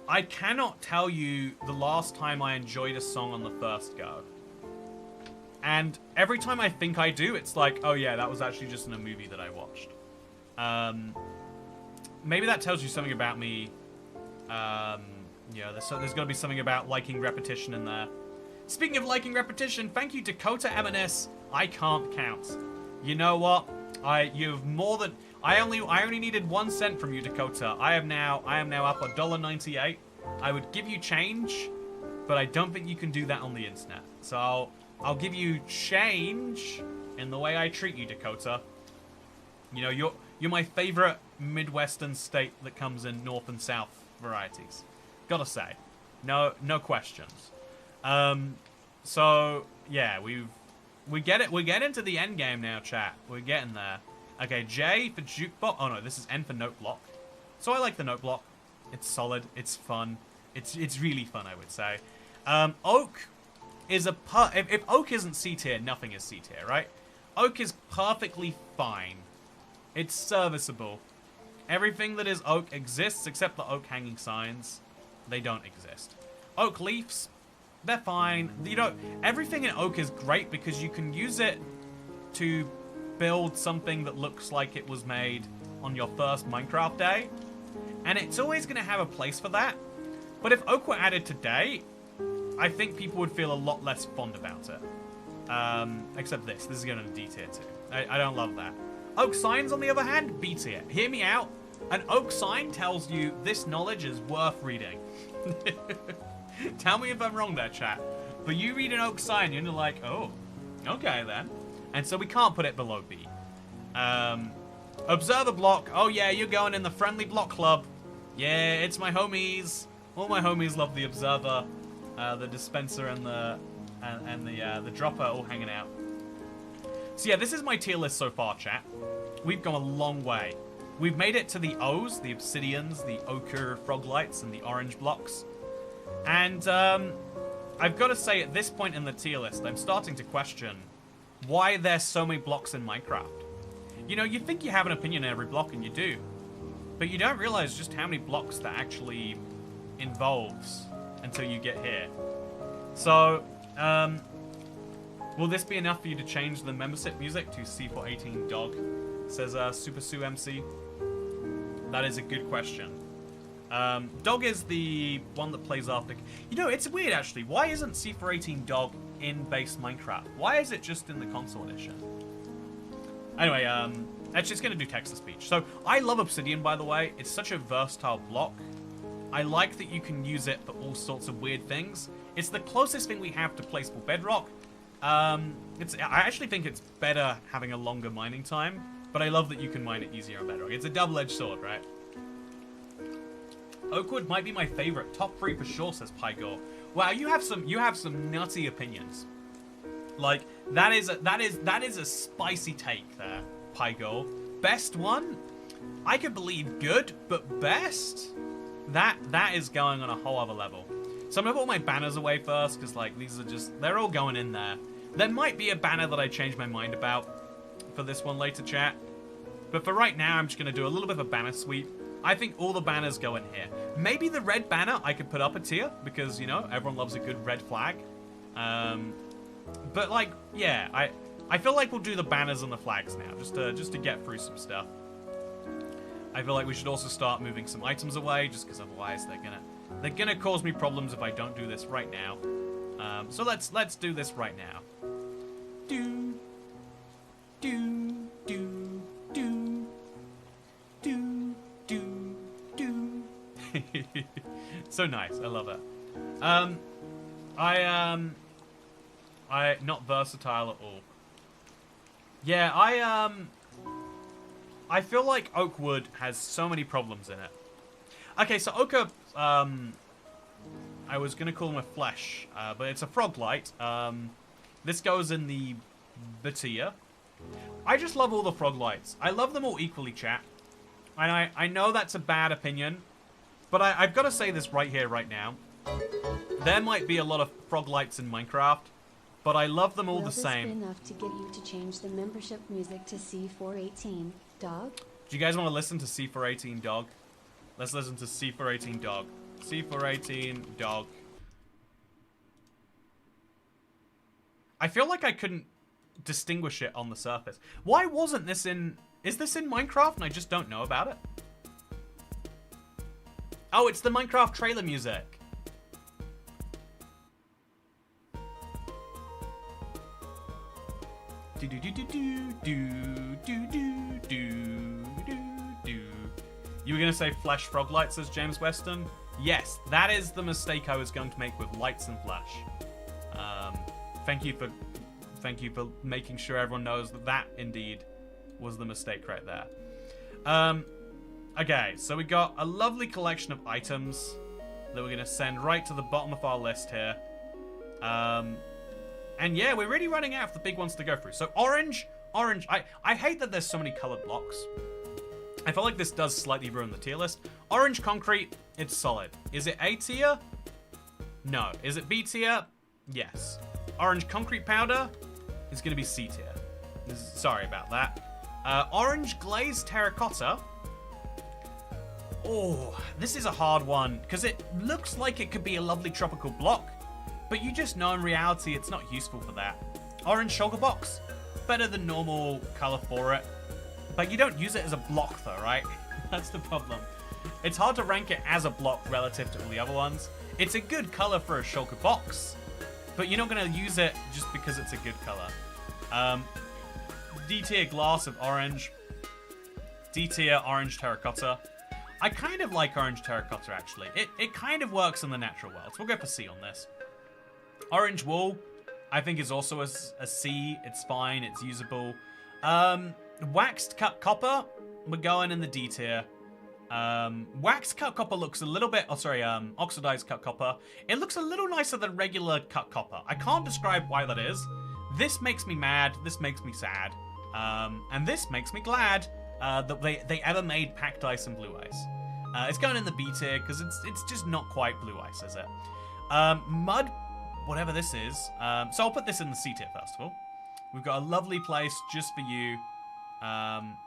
I cannot tell you the last time I enjoyed a song on the first go. And every time I think I do, it's like, oh yeah, that was actually just in a movie that I watched. Maybe that tells you something about me. Yeah, there's got to be something about liking repetition in there. Speaking of liking repetition, thank you Dakota Eminis. I can't count. You know what? You've more than I only needed 1 cent from you, Dakota. I am now up $1.98. I would give you change but I don't think you can do that on the internet. So I'll give you change in the way I treat you, Dakota. You know, you're my favorite Midwestern state that comes in North and South varieties. Gotta say, no questions. So yeah, we get it. We get into the end game now, chat. We're getting there. Okay, J for jukebox. Oh no, this is N for note block. So I like the note block. It's solid. It's fun. It's really fun, I would say. Oak is if Oak isn't C tier, nothing is C tier, right? Oak is perfectly fine. It's serviceable. Everything that is Oak exists except the Oak hanging signs. They don't exist. Oak leaves, they're fine. You know, everything in Oak is great because you can use it to build something that looks like it was made on your first Minecraft day. And it's always going to have a place for that. But if Oak were added today, I think people would feel a lot less fond about it. Except this is going to D tier too. I don't love that. Oak signs, on the other hand, B tier. Hear me out. An Oak sign tells you this knowledge is worth reading. Tell me if I'm wrong there, chat. But you read an Oak sign, and you're like, oh, okay then. And so we can't put it below B. Observer block. Oh yeah, you're going in the friendly block club. Yeah, it's my homies. All my homies love the observer, the dispenser, and the dropper all hanging out. So yeah, this is my tier list so far, chat. We've gone a long way. We've made it to the O's, the obsidians, the ochre froglights, and the orange blocks. And I've got to say, at this point in the tier list, I'm starting to question why there's so many blocks in Minecraft. You know, you think you have an opinion on every block, and you do. But you don't realize just how many blocks that actually involves until you get here. So, will this be enough for you to change the membership music to C418 Dog? Says Super Sue MC. That is a good question. Dog is the one that plays after. You know, it's weird actually. Why isn't C418 Dog in base Minecraft? Why is it just in the console edition? Anyway, actually, it's going to do text-to-speech. So, I love Obsidian, by the way. It's such a versatile block. I like that you can use it for all sorts of weird things. It's the closest thing we have to placeable Bedrock. I actually think it's better having a longer mining time, but I love that you can mine it easier on Bedrock. It's a double-edged sword, right? Oakwood might be my favorite. Top 3 for sure, says Pygor. Wow, you have some nutty opinions. Like, that is a spicy take there, Pygor. Best one? I could believe good, but best? That is going on a whole other level. So I'm gonna put my banners away first, because like these are just, they're all going in there. There might be a banner that I change my mind about for this one later, chat. But for right now, I'm just gonna do a little bit of a banner sweep. I think all the banners go in here. Maybe the red banner I could put up a tier, because, you know, everyone loves a good red flag. But like, yeah, I feel like we'll do the banners and the flags now, just to get through some stuff. I feel like we should also start moving some items away, just because otherwise they're gonna cause me problems if I don't do this right now. So let's do this right now. Do do do do do do do. So nice, I love it. I not versatile at all. Yeah, I feel like Oakwood has so many problems in it. Okay, so Oka, I was gonna call him a flesh, but it's a froglight. This goes in the Batia. I just love all the froglights. I love them all equally, chat. And I know that's a bad opinion, but I've got to say this right here, right now. There might be a lot of froglights in Minecraft, but I love them all the same. Will this be enough to get you to change the membership music to C418, Dog? Do you guys want to listen to C418 Dog? Let's listen to C418 Dog. C418 Dog. I feel like I couldn't distinguish it on the surface. Why wasn't this in... Is this in Minecraft and I just don't know about it? Oh, it's the Minecraft trailer music. Do do do do do do do do do do do. You were gonna say Flash Froglight, says James Weston. Yes, that is the mistake I was going to make with lights and flash. Thank you for making sure everyone knows that that indeed was the mistake right there. Okay, so we got a lovely collection of items that we're going to send right to the bottom of our list here. And yeah, we're really running out of the big ones to go through. So orange. I hate that there's so many colored blocks. I feel like this does slightly ruin the tier list. Orange concrete, it's solid. Is it A tier? No. Is it B tier? Yes. Orange concrete powder is going to be C tier. Sorry about that. Orange glazed terracotta. Oh, this is a hard one because it looks like it could be a lovely tropical block, but you just know in reality it's not useful for that. Orange shulker box, better than normal color for it, but you don't use it as a block though, right? That's the problem. It's hard to rank it as a block relative to all the other ones. It's a good color for a shulker box, but you're not going to use it just because it's a good color. D tier glass of orange. D tier orange terracotta. I kind of like orange terracotta, actually. It kind of works in the natural world, so we'll go for C on this. Orange wool, I think, is also a C. It's fine. It's usable. Waxed cut copper, we're going in the D tier. Waxed cut copper looks a little bit... oxidized cut copper. It looks a little nicer than regular cut copper. I can't describe why that is. This makes me mad. This makes me sad. And this makes me glad that they ever made packed ice and blue ice. It's going in the B tier because it's just not quite blue ice, is it? Mud, whatever this is. So I'll put this in the C tier first of all. We've got a lovely place just for you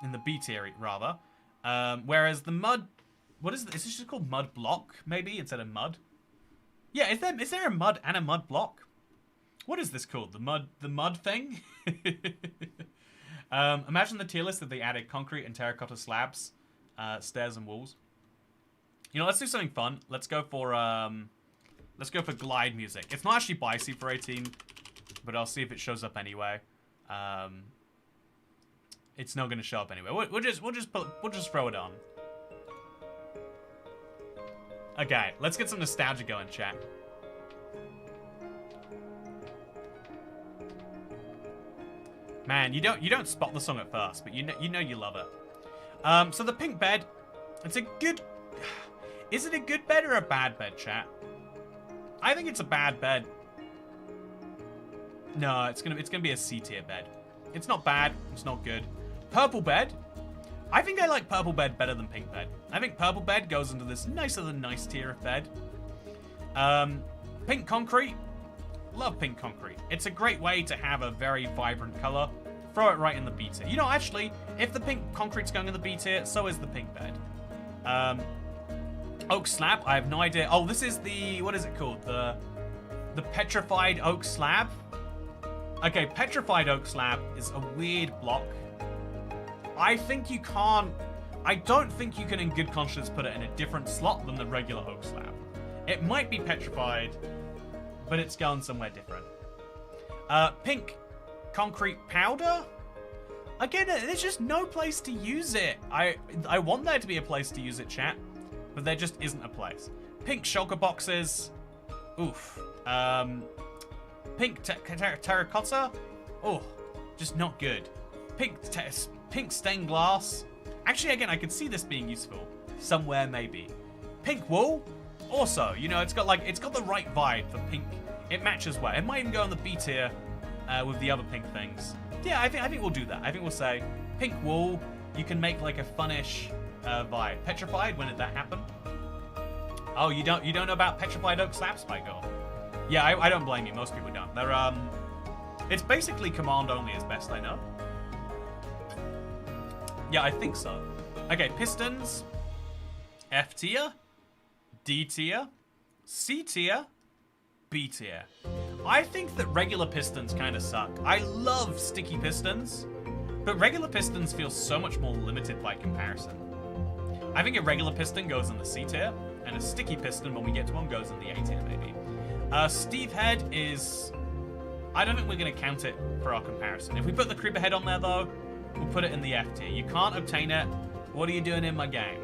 in the B tier, rather. Whereas the mud, what is this? Is this just called mud block, maybe, instead of mud? Yeah, is there a mud and a mud block? What is this called? The mud thing? Imagine the tier list that they added concrete and terracotta slabs, stairs and walls. You know, let's do something fun. Let's go for glide music. It's not actually by C418, but I'll see if it shows up anyway. It's not going to show up anyway. We'll just throw it on. Okay, let's get some nostalgia going, chat. Man, you don't spot the song at first, but you know you love it. So the pink bed, it's a good. Is it a good bed or a bad bed, chat? I think it's a bad bed. No, it's gonna be a C tier bed. It's not bad. It's not good. Purple bed. I think I like purple bed better than pink bed. I think purple bed goes into this nicer than nice tier of bed. Pink concrete. Love pink concrete. It's a great way to have a very vibrant color. Throw it right in the B tier. You know, actually, if the pink concrete's going in the B tier, so is the pink bed. Oak slab. I have no idea. Oh, this is the, what is it called? The petrified oak slab. Okay, petrified oak slab is a weird block. I don't think you can in good conscience put it in a different slot than the regular oak slab. It might be petrified, but it's going somewhere different. Pink concrete powder. Again, there's just no place to use it. I want there to be a place to use it, chat, but there just isn't a place. Pink shulker boxes. Oof. Pink terracotta. Oh, just not good. Pink stained glass. Actually, again, I could see this being useful somewhere, maybe. Pink wool. Also, you know, it's got the right vibe for pink. It matches well. It might even go in the B tier with the other pink things. Yeah, I think we'll do that. I think we'll say pink wool. You can make like a funnish vibe. Petrified. When did that happen? Oh, you don't know about petrified oak slabs, my god. Yeah, I don't blame you. Most people don't. They're it's basically command only, as best I know. Yeah, I think so. Okay, pistons. F tier. D tier. C tier. B tier. I think that regular pistons kind of suck. I love sticky pistons, but regular pistons feel so much more limited by comparison. I think a regular piston goes in the C tier, and a sticky piston, when we get to one, goes in the A tier, maybe. Steve head is... I don't think we're going to count it for our comparison. If we put the creeper head on there, though, we'll put it in the F tier. You can't obtain it. What are you doing in my game?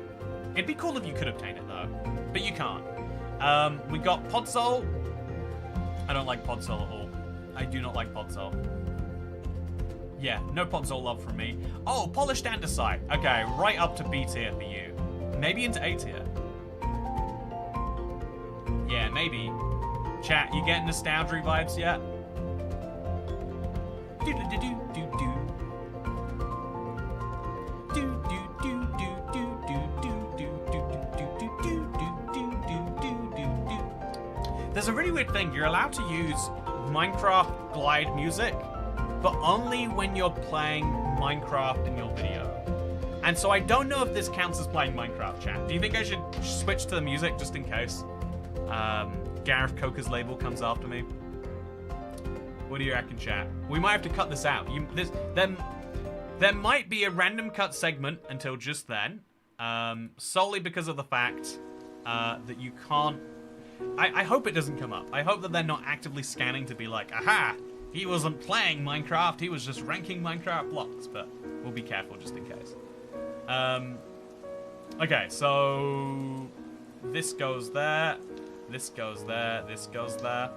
It'd be cool if you could obtain it, though, but you can't. We got Podzol. I don't like Podzol at all. I do not like Podzol. Yeah, no Podzol love from me. Oh, Polished Andesite. Okay, right up to B tier for you. Maybe into A tier. Yeah, maybe. Chat, you getting nostalgia vibes yet? Do do do do do do. Do do do do do do do do do do do do. There's a really weird thing. You're allowed to use Minecraft glide music, but only when you're playing Minecraft in your video. And so I don't know if this counts as playing Minecraft, chat. Do you think I should switch to the music just in case Gareth Coker's label comes after me? What do you reckon, chat? We might have to cut this out. There might be a random cut segment until just then, solely because of the fact that you can't... I hope it doesn't come up. I hope that they're not actively scanning to be like, aha, he wasn't playing Minecraft, he was just ranking Minecraft blocks, but we'll be careful just in case. Okay, so this goes there, this goes there, this goes there.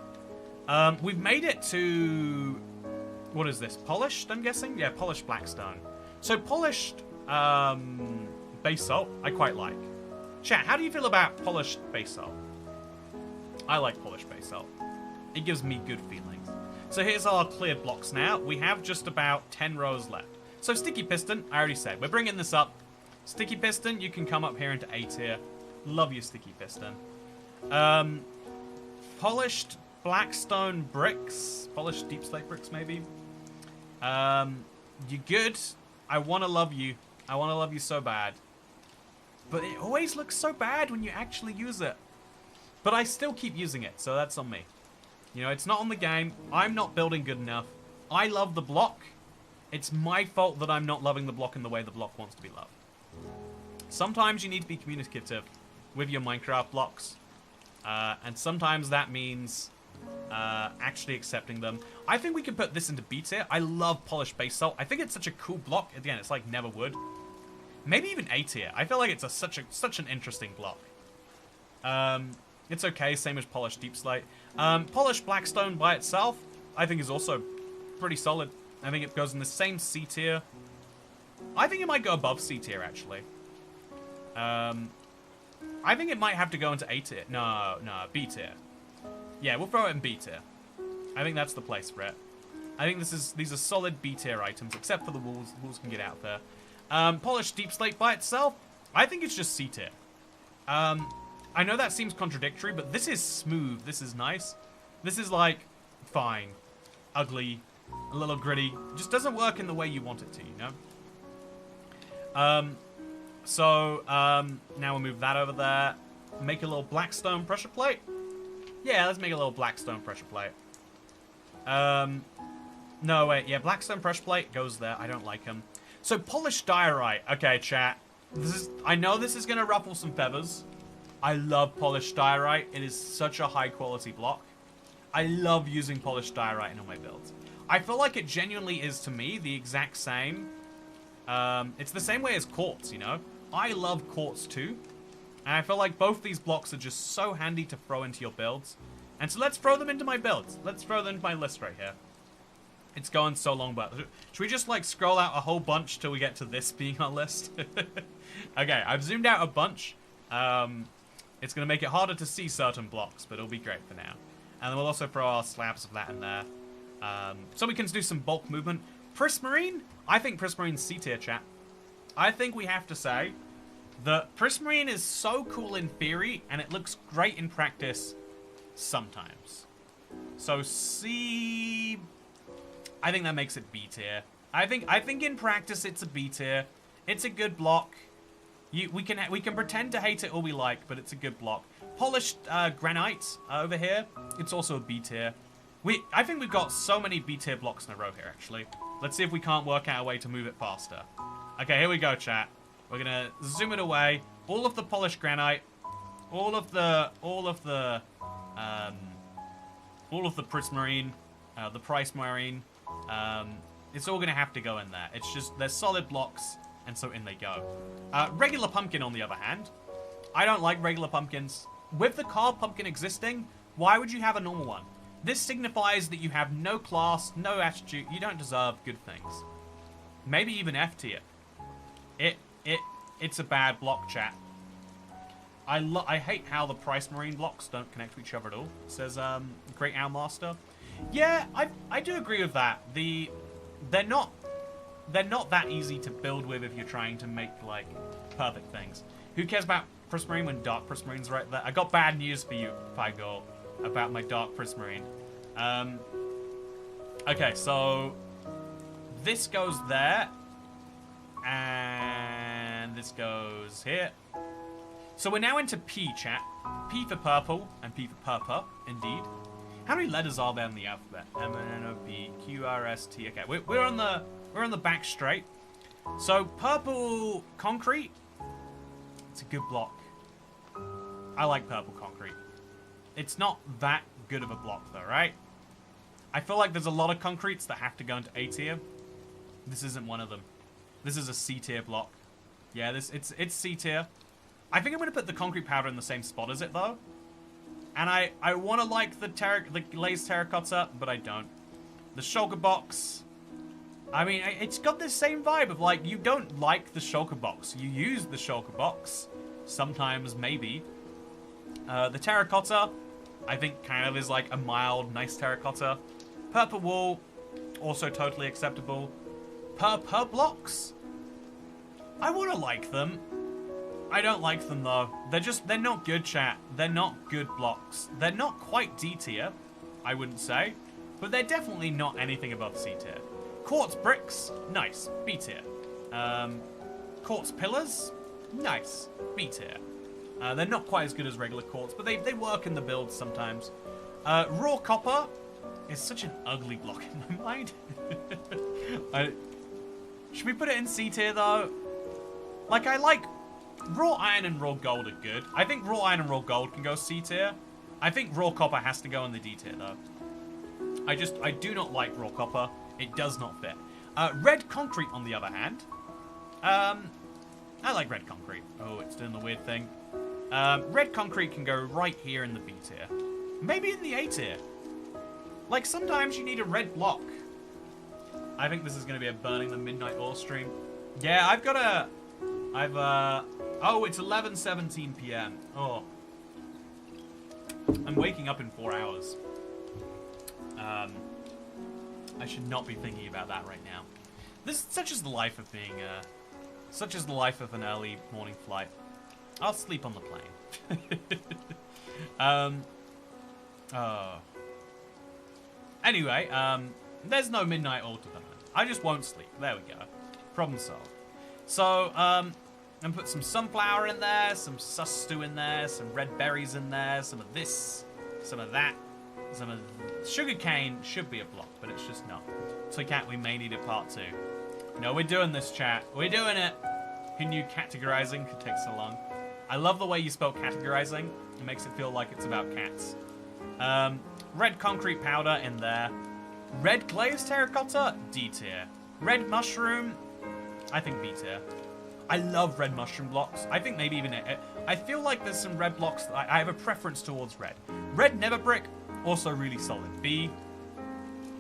We've made it to, what is this, polished, I'm guessing? Yeah, polished blackstone. So polished basalt, I quite like. Chat, how do you feel about polished basalt? I like polished basalt. It gives me good feelings. So here's our cleared blocks now. We have just about 10 rows left. So Sticky Piston, I already said, we're bringing this up. Sticky Piston, you can come up here into A tier. Love your Sticky Piston. Polished Blackstone bricks. Polished deep slate bricks, maybe. You good. I want to love you. I want to love you so bad. But it always looks so bad when you actually use it. But I still keep using it, so that's on me. You know, it's not on the game. I'm not building good enough. I love the block. It's my fault that I'm not loving the block in the way the block wants to be loved. Sometimes you need to be communicative with your Minecraft blocks. And sometimes that means actually accepting them. I think we can put this into B tier. I love polished basalt. I think it's such a cool block. Again, it's like never would. Maybe even A tier. I feel like it's such an interesting block. It's okay, same as polished deep slate. Polished blackstone by itself, I think is also pretty solid. I think it goes in the same C tier. I think it might go above C tier, actually. I think it might have to go into A tier. No, B tier. Yeah, we'll throw it in B tier. I think that's the place for it. I think these are solid B tier items, except for the walls. The walls can get out there. Polished deep slate by itself, I think it's just C tier. I know that seems contradictory, but this is smooth. This is nice. This is like fine, ugly, a little gritty. Just doesn't work in the way you want it to, you know? Now we'll move that over there. Make a little blackstone pressure plate. Yeah, let's make a little blackstone pressure plate. No, wait. Yeah, blackstone pressure plate goes there. I don't like them. So polished diorite. Okay, chat. I know this is going to ruffle some feathers. I love polished diorite. It is such a high quality block. I love using polished diorite in all my builds. I feel like it genuinely is, to me, the exact same. It's the same way as quartz, you know? I love quartz too. And I feel like both these blocks are just so handy to throw into your builds. And so let's throw them into my builds. Let's throw them into my list right here. It's going so long, but should we just like scroll out a whole bunch till we get to this being our list? Okay, I've zoomed out a bunch. It's going to make it harder to see certain blocks, but it'll be great for now. And then we'll also throw our slabs of that in there. So we can do some bulk movement. Prismarine? I think Prismarine's C tier, chat. I think we have to say that Prismarine is so cool in theory, and it looks great in practice sometimes. So C... I think that makes it B tier. I think in practice it's a B tier. It's a good block. We can pretend to hate it all we like, but it's a good block. Polished granite over here. It's also a B tier. I think we've got so many B tier blocks in a row here, actually. Let's see if we can't work out a way to move it faster. Okay, here we go, chat. We're gonna zoom it away. All of the polished granite, all of the prismarine, the price marine. It's all gonna have to go in there. It's just they're solid blocks, and so in they go. Regular pumpkin, on the other hand, I don't like regular pumpkins. with the carved pumpkin existing, why would you have a normal one? This signifies that you have no class, no attitude, you don't deserve good things. Maybe even F tier. It's a bad block, chat. I hate how the Price Marine blocks don't connect to each other at all, says Great Owl Master. Yeah, I do agree with that. They're not that easy to build with if you're trying to make, like, perfect things. Who cares about Prismarine when Dark Prismarine's right there? I got bad news for you, Pygo, about my Dark Prismarine. Okay, so this goes there, and this goes here. So we're now into P, chat. P for purple, and P for purple, indeed. How many letters are there in the alphabet? M, N, O, P, Q, R, S, T. Okay, we're on the back straight. So purple concrete. It's a good block. I like purple concrete. It's not that good of a block though, right? I feel like there's a lot of concretes that have to go into A tier. This isn't one of them. This is a C tier block. Yeah, it's C tier. I think I'm gonna put the concrete powder in the same spot as it though. And I wanna like the glazed terracotta, but I don't. The shulker box. I mean, it's got this same vibe of like, you don't like the shulker box. You use the shulker box. Sometimes, maybe. The terracotta, I think kind of is like a mild, nice terracotta. Purple wool, also totally acceptable. Per blocks, I wanna like them. I don't like them though. They're not good, chat. They're not good blocks. They're not quite D tier, I wouldn't say. But they're definitely not anything above C tier. Quartz bricks, nice, B tier. Quartz pillars, nice, B tier. They're not quite as good as regular quartz, but they work in the builds sometimes. Raw copper is such an ugly block in my mind. Should we put it in C tier though? Like, I like raw iron and raw gold are good. I think raw iron and raw gold can go C tier. I think raw copper has to go in the D tier though. I do not like raw copper. It does not fit. Red concrete, on the other hand. I like red concrete. Oh, it's doing the weird thing. Red concrete can go right here in the B tier. Maybe in the A tier. Like, sometimes you need a red block. I think this is going to be a Burning the Midnight Oil stream. Yeah, oh, it's 11:17 p.m. Oh. I'm waking up in 4 hours. I should not be thinking about that right now. Such is the life of being, such is the life of an early morning flight. I'll sleep on the plane. Anyway, there's no midnight oil tournament. I just won't sleep. There we go. Problem solved. So, I'm gonna put some sunflower in there, some sus stew in there, some red berries in there, some of this, some of that, some of... Sugarcane should be a block, but it's just not. So we may need a part 2. No, we're doing this, chat. We're doing it. Who knew categorizing could take so long? I love the way you spell categorizing. It makes it feel like it's about cats. Red concrete powder in there. Red glazed terracotta, D tier. Red mushroom, I think B tier. I love red mushroom blocks. I think maybe even... I feel like there's some red blocks that I have a preference towards red. Red nether brick, also really solid. B.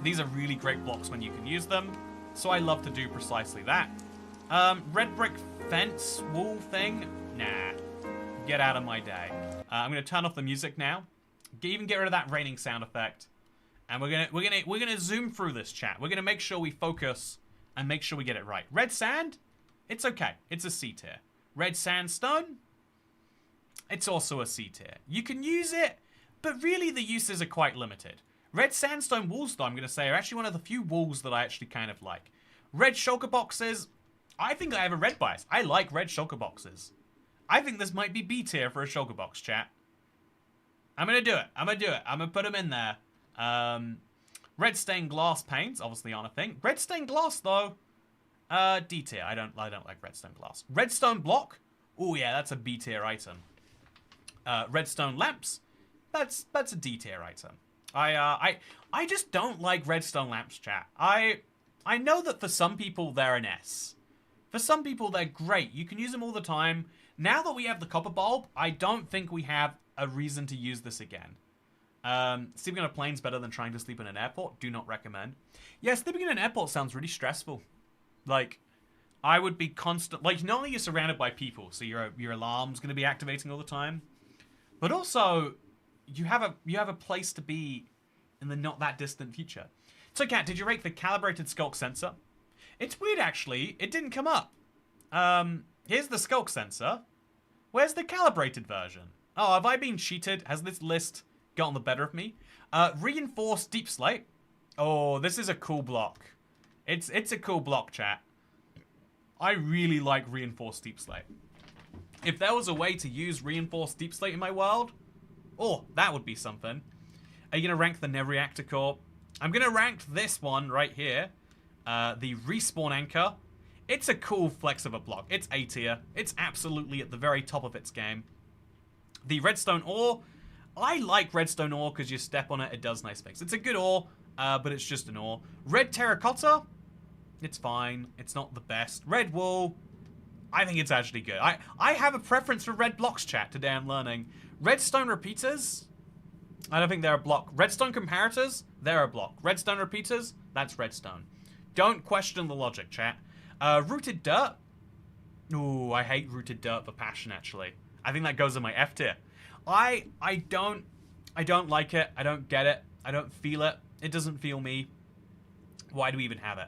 These are really great blocks when you can use them. So I love to do precisely that. Red brick fence wall thing, nah. Get out of my day. I'm gonna turn off the music now. Even get rid of that raining sound effect. And we're gonna zoom through this, chat. We're gonna make sure we focus and make sure we get it right. Red sand, it's okay. It's a C tier. Red sandstone, it's also a C tier. You can use it, but really the uses are quite limited. Red sandstone walls, though, I'm gonna say, are actually one of the few walls that I actually kind of like. Red shulker boxes, I think I have a red bias. I like red shulker boxes. I think this might be B tier for a shulker box, chat. I'm gonna do it. I'm gonna put them in there. Red stained glass paints obviously aren't a thing. Red stained glass though, D tier. I don't like red stained glass. Redstone block. Oh yeah, that's a B tier item. Redstone lamps. That's a D tier item. I just don't like redstone lamps, chat. I know that for some people they're an S. For some people they're great. You can use them all the time. Now that we have the copper bulb, I don't think we have a reason to use this again. Sleeping on a plane's better than trying to sleep in an airport. Do not recommend. Yeah, sleeping in an airport sounds really stressful. Like, I would be constant. Like, not only you're surrounded by people, so your alarm's going to be activating all the time, but also you have a place to be in the not that distant future. So, Kat, did you rate the calibrated skulk sensor? It's weird, actually. It didn't come up. Here's the skulk sensor. Where's the calibrated version? Oh, have I been cheated? Has this list gotten the better of me? Reinforced deep slate. Oh, this is a cool block. It's a cool block, chat. I really like reinforced deep slate. If there was a way to use reinforced deep slate in my world, oh, that would be something. Are you going to rank the Nev Reactor Core? I'm going to rank this one right here. The Respawn Anchor. It's a cool flex of a block. It's A tier. It's absolutely at the very top of its game. The Redstone Ore. I like Redstone Ore because you step on it, it does nice things. It's a good ore, but it's just an ore. Red Terracotta. It's fine. It's not the best. Red Wool. I think it's actually good. I have a preference for red blocks, chat. Today I'm learning. Redstone Repeaters. I don't think they're a block. Redstone Comparators. They're a block. Redstone Repeaters. That's redstone. Don't question the logic, chat. Rooted Dirt. Ooh, I hate Rooted Dirt for passion, actually. I think that goes in my F tier. I don't like it. I don't get it. I don't feel it. It doesn't feel me. Why do we even have it?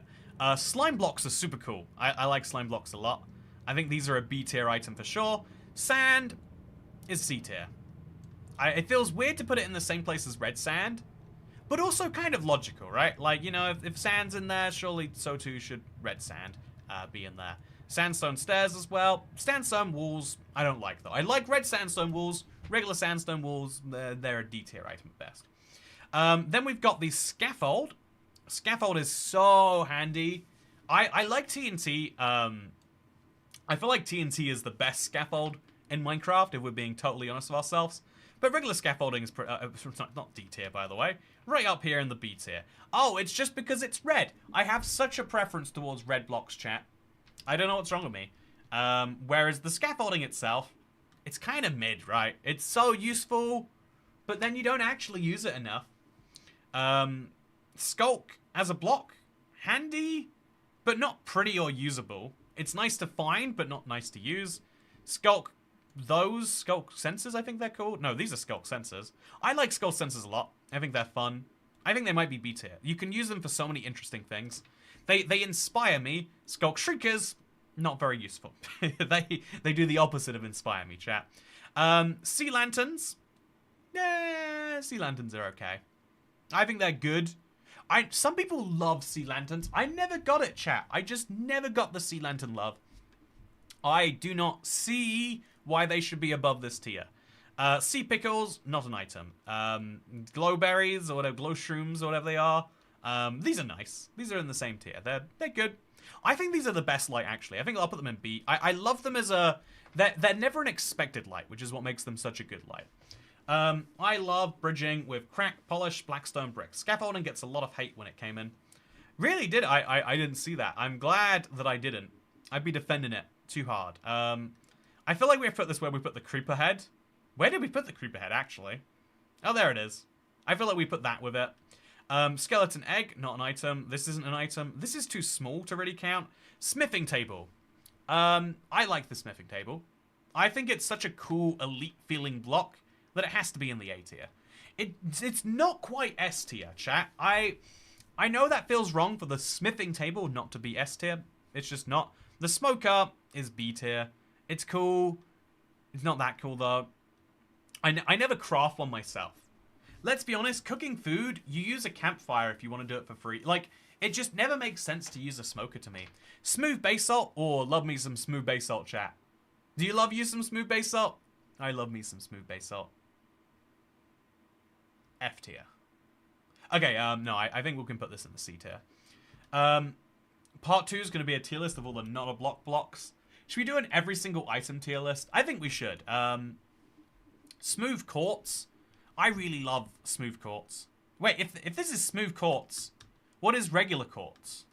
Slime blocks are super cool. I like slime blocks a lot. I think these are a B tier item for sure. Sand is C tier. It feels weird to put it in the same place as red sand, but also kind of logical, right? Like, you know, if sand's in there, surely so too should red sand be in there. Sandstone stairs as well. Sandstone walls, I don't like though. I like red sandstone walls. Regular sandstone walls, they're a D tier item at best. Then we've got the scaffold. Scaffold is so handy. I like TNT. I feel like TNT is the best scaffold in Minecraft, if we're being totally honest with ourselves. But regular scaffolding is not D tier, by the way. Right up here in the B tier. Oh, it's just because it's red. I have such a preference towards red blocks, chat. I don't know what's wrong with me. Whereas the scaffolding itself, it's kind of mid, right? It's so useful, but then you don't actually use it enough. Skulk as a block, handy, but not pretty or usable. It's nice to find, but not nice to use. Skulk, those skulk sensors, I think they're called. No, these are skulk sensors. I like skulk sensors a lot. I think they're fun. I think they might be B tier. You can use them for so many interesting things. They inspire me. Skulk shrinkers, not very useful. they do the opposite of inspire me, chat. Sea lanterns. Yeah, sea lanterns are okay. I think they're good. Some people love sea lanterns. I never got it, chat. I just never got the sea lantern love. I do not see why they should be above this tier. Sea pickles, not an item. Glowberries or whatever, glow shrooms or whatever they are. These are nice. These are in the same tier. They're good. I think these are the best light, actually. I think I'll put them in B. I love them as a... They're never an expected light, which is what makes them such a good light. I love bridging with cracked, polished blackstone bricks. Scaffolding gets a lot of hate when it came in. Really did. I didn't see that. I'm glad that I didn't. I'd be defending it too hard. I feel like we have put this where we put the creeper head. Where did we put the creeper head, actually? Oh, there it is. I feel like we put that with it. Skeleton egg, not an item. This isn't an item. This is too small to really count. Smithing table. I like the smithing table. I think it's such a cool, elite-feeling block that it has to be in the A tier. It's not quite S tier, chat. I know that feels wrong for the smithing table not to be S tier. It's just not. The smoker is B tier. It's cool. It's not that cool, though. I never craft one myself. Let's be honest, cooking food, you use a campfire if you want to do it for free. Like, it just never makes sense to use a smoker to me. Smooth basalt, or love me some smooth basalt, chat. Do you love you some smooth basalt? I love me some smooth basalt. F tier. Okay, no, I think we can put this in the C tier. Part 2 is going to be a tier list of all the not a block blocks. Should we do an every single item tier list? I think we should. Smooth quartz. I really love smooth quartz. Wait, if this is smooth quartz, what is regular quartz?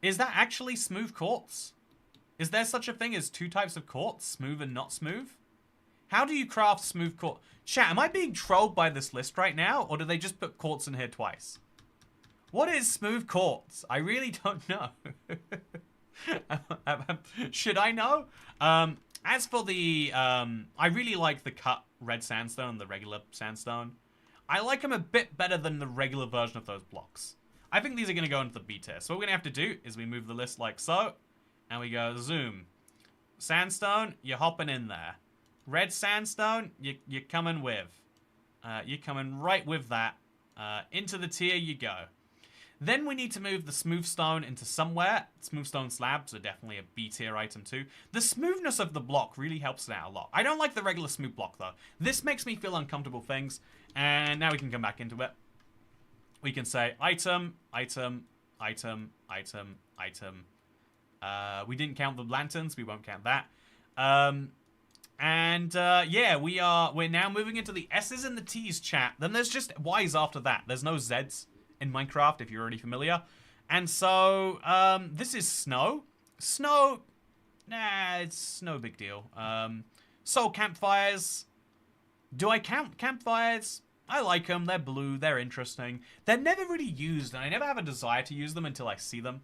Is that actually smooth quartz? Is there such a thing as two types of quartz, smooth and not smooth? How do you craft smooth quartz? Chat, am I being trolled by this list right now? Or do they just put quartz in here twice? What is smooth quartz? I really don't know. Should I know? As for the, I really like the cut red sandstone and the regular sandstone. I like them a bit better than the regular version of those blocks. I think these are going to go into the B tier. So what we're going to have to do is we move the list like so. And we go zoom. Sandstone, you're hopping in there. Red sandstone, you're coming with. You're coming right with that. Into the tier you go. Then we need to move the smooth stone into somewhere. Smooth stone slabs are definitely a B tier item too. The smoothness of the block really helps it out a lot. I don't like the regular smooth block though. This makes me feel uncomfortable things. And now we can come back into it. We can say item, item, item, item, item. We didn't count the lanterns. We won't count that. Yeah, we're now moving into the S's and the T's, chat. Then there's just Y's after that. There's no Z's in Minecraft, if you're already familiar. And so, this is snow. Snow, nah, it's no big deal. Soul campfires. Do I count campfires? I like them. They're blue. They're interesting. They're never really used, and I never have a desire to use them until I see them.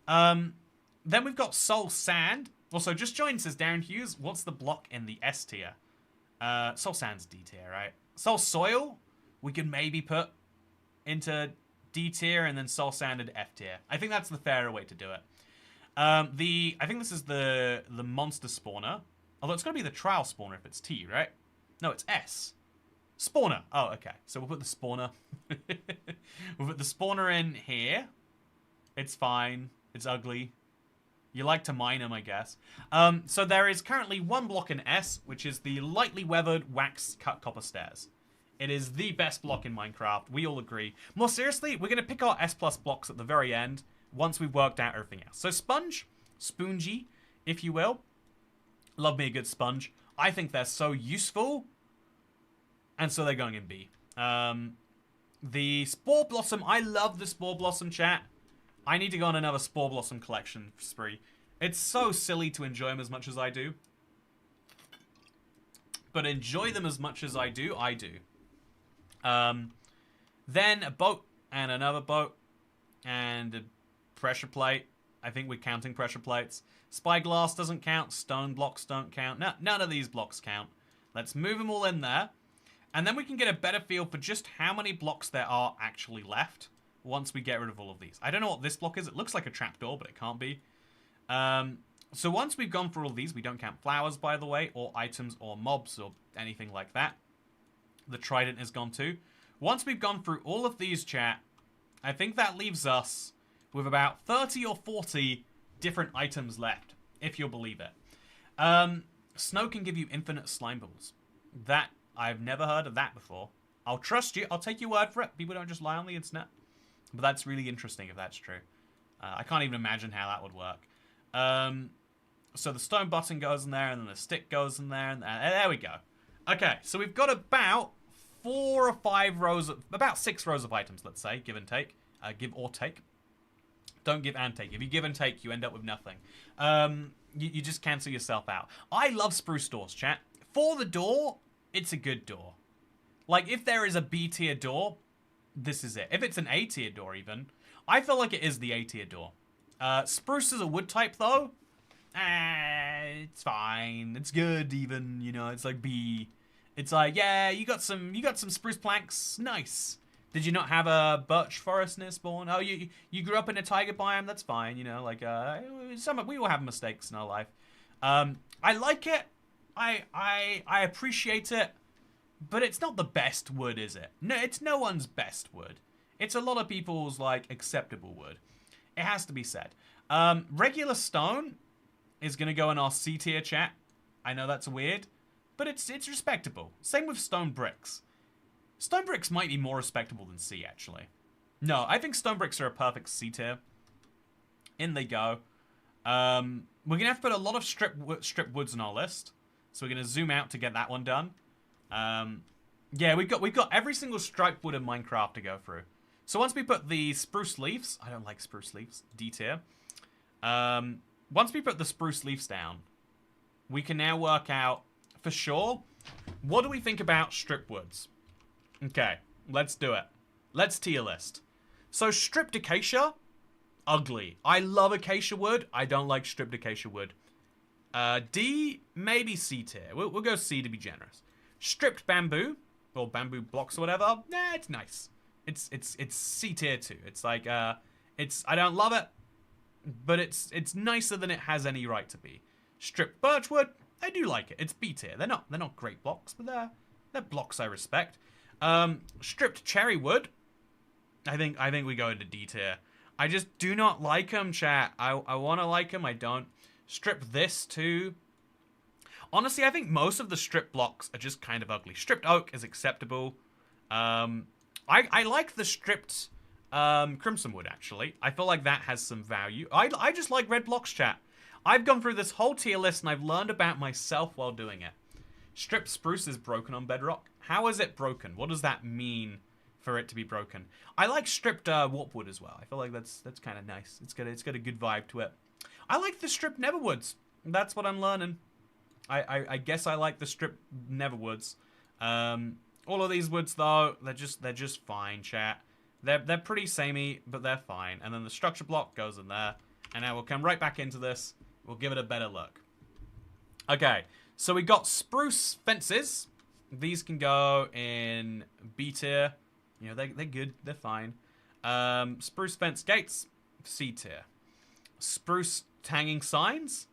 Then we've got soul sand. Also, just joined says Darren Hughes. What's the block in the S tier? Soul sand's D tier, right? Soul soil, we could maybe put into D tier, and then soul sand into F tier. I think that's the fairer way to do it. I think this is the monster spawner. Although it's going to be the trial spawner if it's T, right? No, it's S. Spawner. Oh, okay. So we'll put the spawner. We'll put the spawner in here. It's fine. It's ugly. You like to mine them, I guess. So there is currently one block in S, which is the lightly weathered wax cut copper stairs. It is the best block in Minecraft. We all agree. More seriously, we're going to pick our S+ blocks at the very end once we've worked out everything else. So sponge, spongy, if you will. Love me a good sponge. I think they're so useful. And so they're going in B. The Spore Blossom. I love the Spore Blossom, chat. I need to go on another Spore Blossom collection spree. It's so silly to enjoy them as much as I do. But enjoy them as much as I do, I do. Then a boat and another boat. And a pressure plate. I think we're counting pressure plates. Spyglass doesn't count. Stone blocks don't count. No, none of these blocks count. Let's move them all in there. And then we can get a better feel for just how many blocks there are actually left once we get rid of all of these. I don't know what this block is. It looks like a trapdoor, but it can't be. So once we've gone through all of these, we don't count flowers, by the way, or items or mobs or anything like that. The trident is gone too. Once we've gone through all of these, chat, I think that leaves us with about 30 or 40 different items left, if you'll believe it. Snow can give you infinite slime balls. That... I've never heard of that before. I'll trust you. I'll take your word for it. People don't just lie on the internet. But that's really interesting if that's true. I can't even imagine how that would work. So the stone button goes in there, and then the stick goes in there, and there we go. Okay, so we've got about 4 or 5 rows, about 6 rows of items, let's say, give and take. Give or take. Don't give and take. If you give and take, you end up with nothing. You just cancel yourself out. I love spruce doors, chat. For the door... It's a good door. Like, if there is a B tier door, this is it. If it's an A tier door, even, I feel like it is the A tier door. Spruce is a wood type, though. It's fine. It's good, even. You know, it's like B. It's like, yeah, you got some spruce planks. Nice. Did you not have a birch forest near spawn? Oh, you grew up in a tiger biome. That's fine. You know, like we all have mistakes in our life. I like it. I appreciate it, but it's not the best wood, is it? No, it's no one's best wood. It's a lot of people's, like, acceptable wood. It has to be said. Regular stone is going to go in our C tier, chat. I know that's weird, but it's respectable. Same with stone bricks. Stone bricks might be more respectable than C, actually. No, I think stone bricks are a perfect C tier. In they go. We're going to have to put a lot of strip woods on our list. So we're going to zoom out to get that one done. Yeah, we've got every single striped wood in Minecraft to go through. So once we put the spruce leaves... I don't like spruce leaves. D tier. Once we put the spruce leaves down, we can now work out... for sure. What do we think about strip woods? Okay, let's do it. Let's tier list. So stripped acacia, ugly. I love acacia wood. I don't like stripped acacia wood. D, maybe C tier. We'll go C to be generous. Stripped bamboo, or bamboo blocks or whatever. Nah, it's nice. It's C tier too. It's like I don't love it, but it's nicer than it has any right to be. Stripped birchwood, I do like it. It's B tier. They're not great blocks, but they're blocks I respect. Stripped cherry wood, I think we go into D tier. I just do not like them, chat. I want to like them, I don't. Strip this too. Honestly, I think most of the strip blocks are just kind of ugly. Stripped oak is acceptable. I like the stripped crimson wood, actually. I feel like that has some value. I just like red blocks, chat. I've gone through this whole tier list and I've learned about myself while doing it. Stripped spruce is broken on Bedrock. How is it broken? What does that mean for it to be broken? I like stripped warpwood as well. I feel like that's kind of nice. It's got a good vibe to it. I like the stripped neverwoods. That's what I'm learning. I guess I like the stripped neverwoods. All of these woods though, they're just fine, chat. They're pretty samey, but they're fine. And then the structure block goes in there. And now we'll come right back into this. We'll give it a better look. Okay, so we got spruce fences. These can go in B tier. You know, they're good. They're fine. Spruce fence gates, C tier. Spruce hanging signs,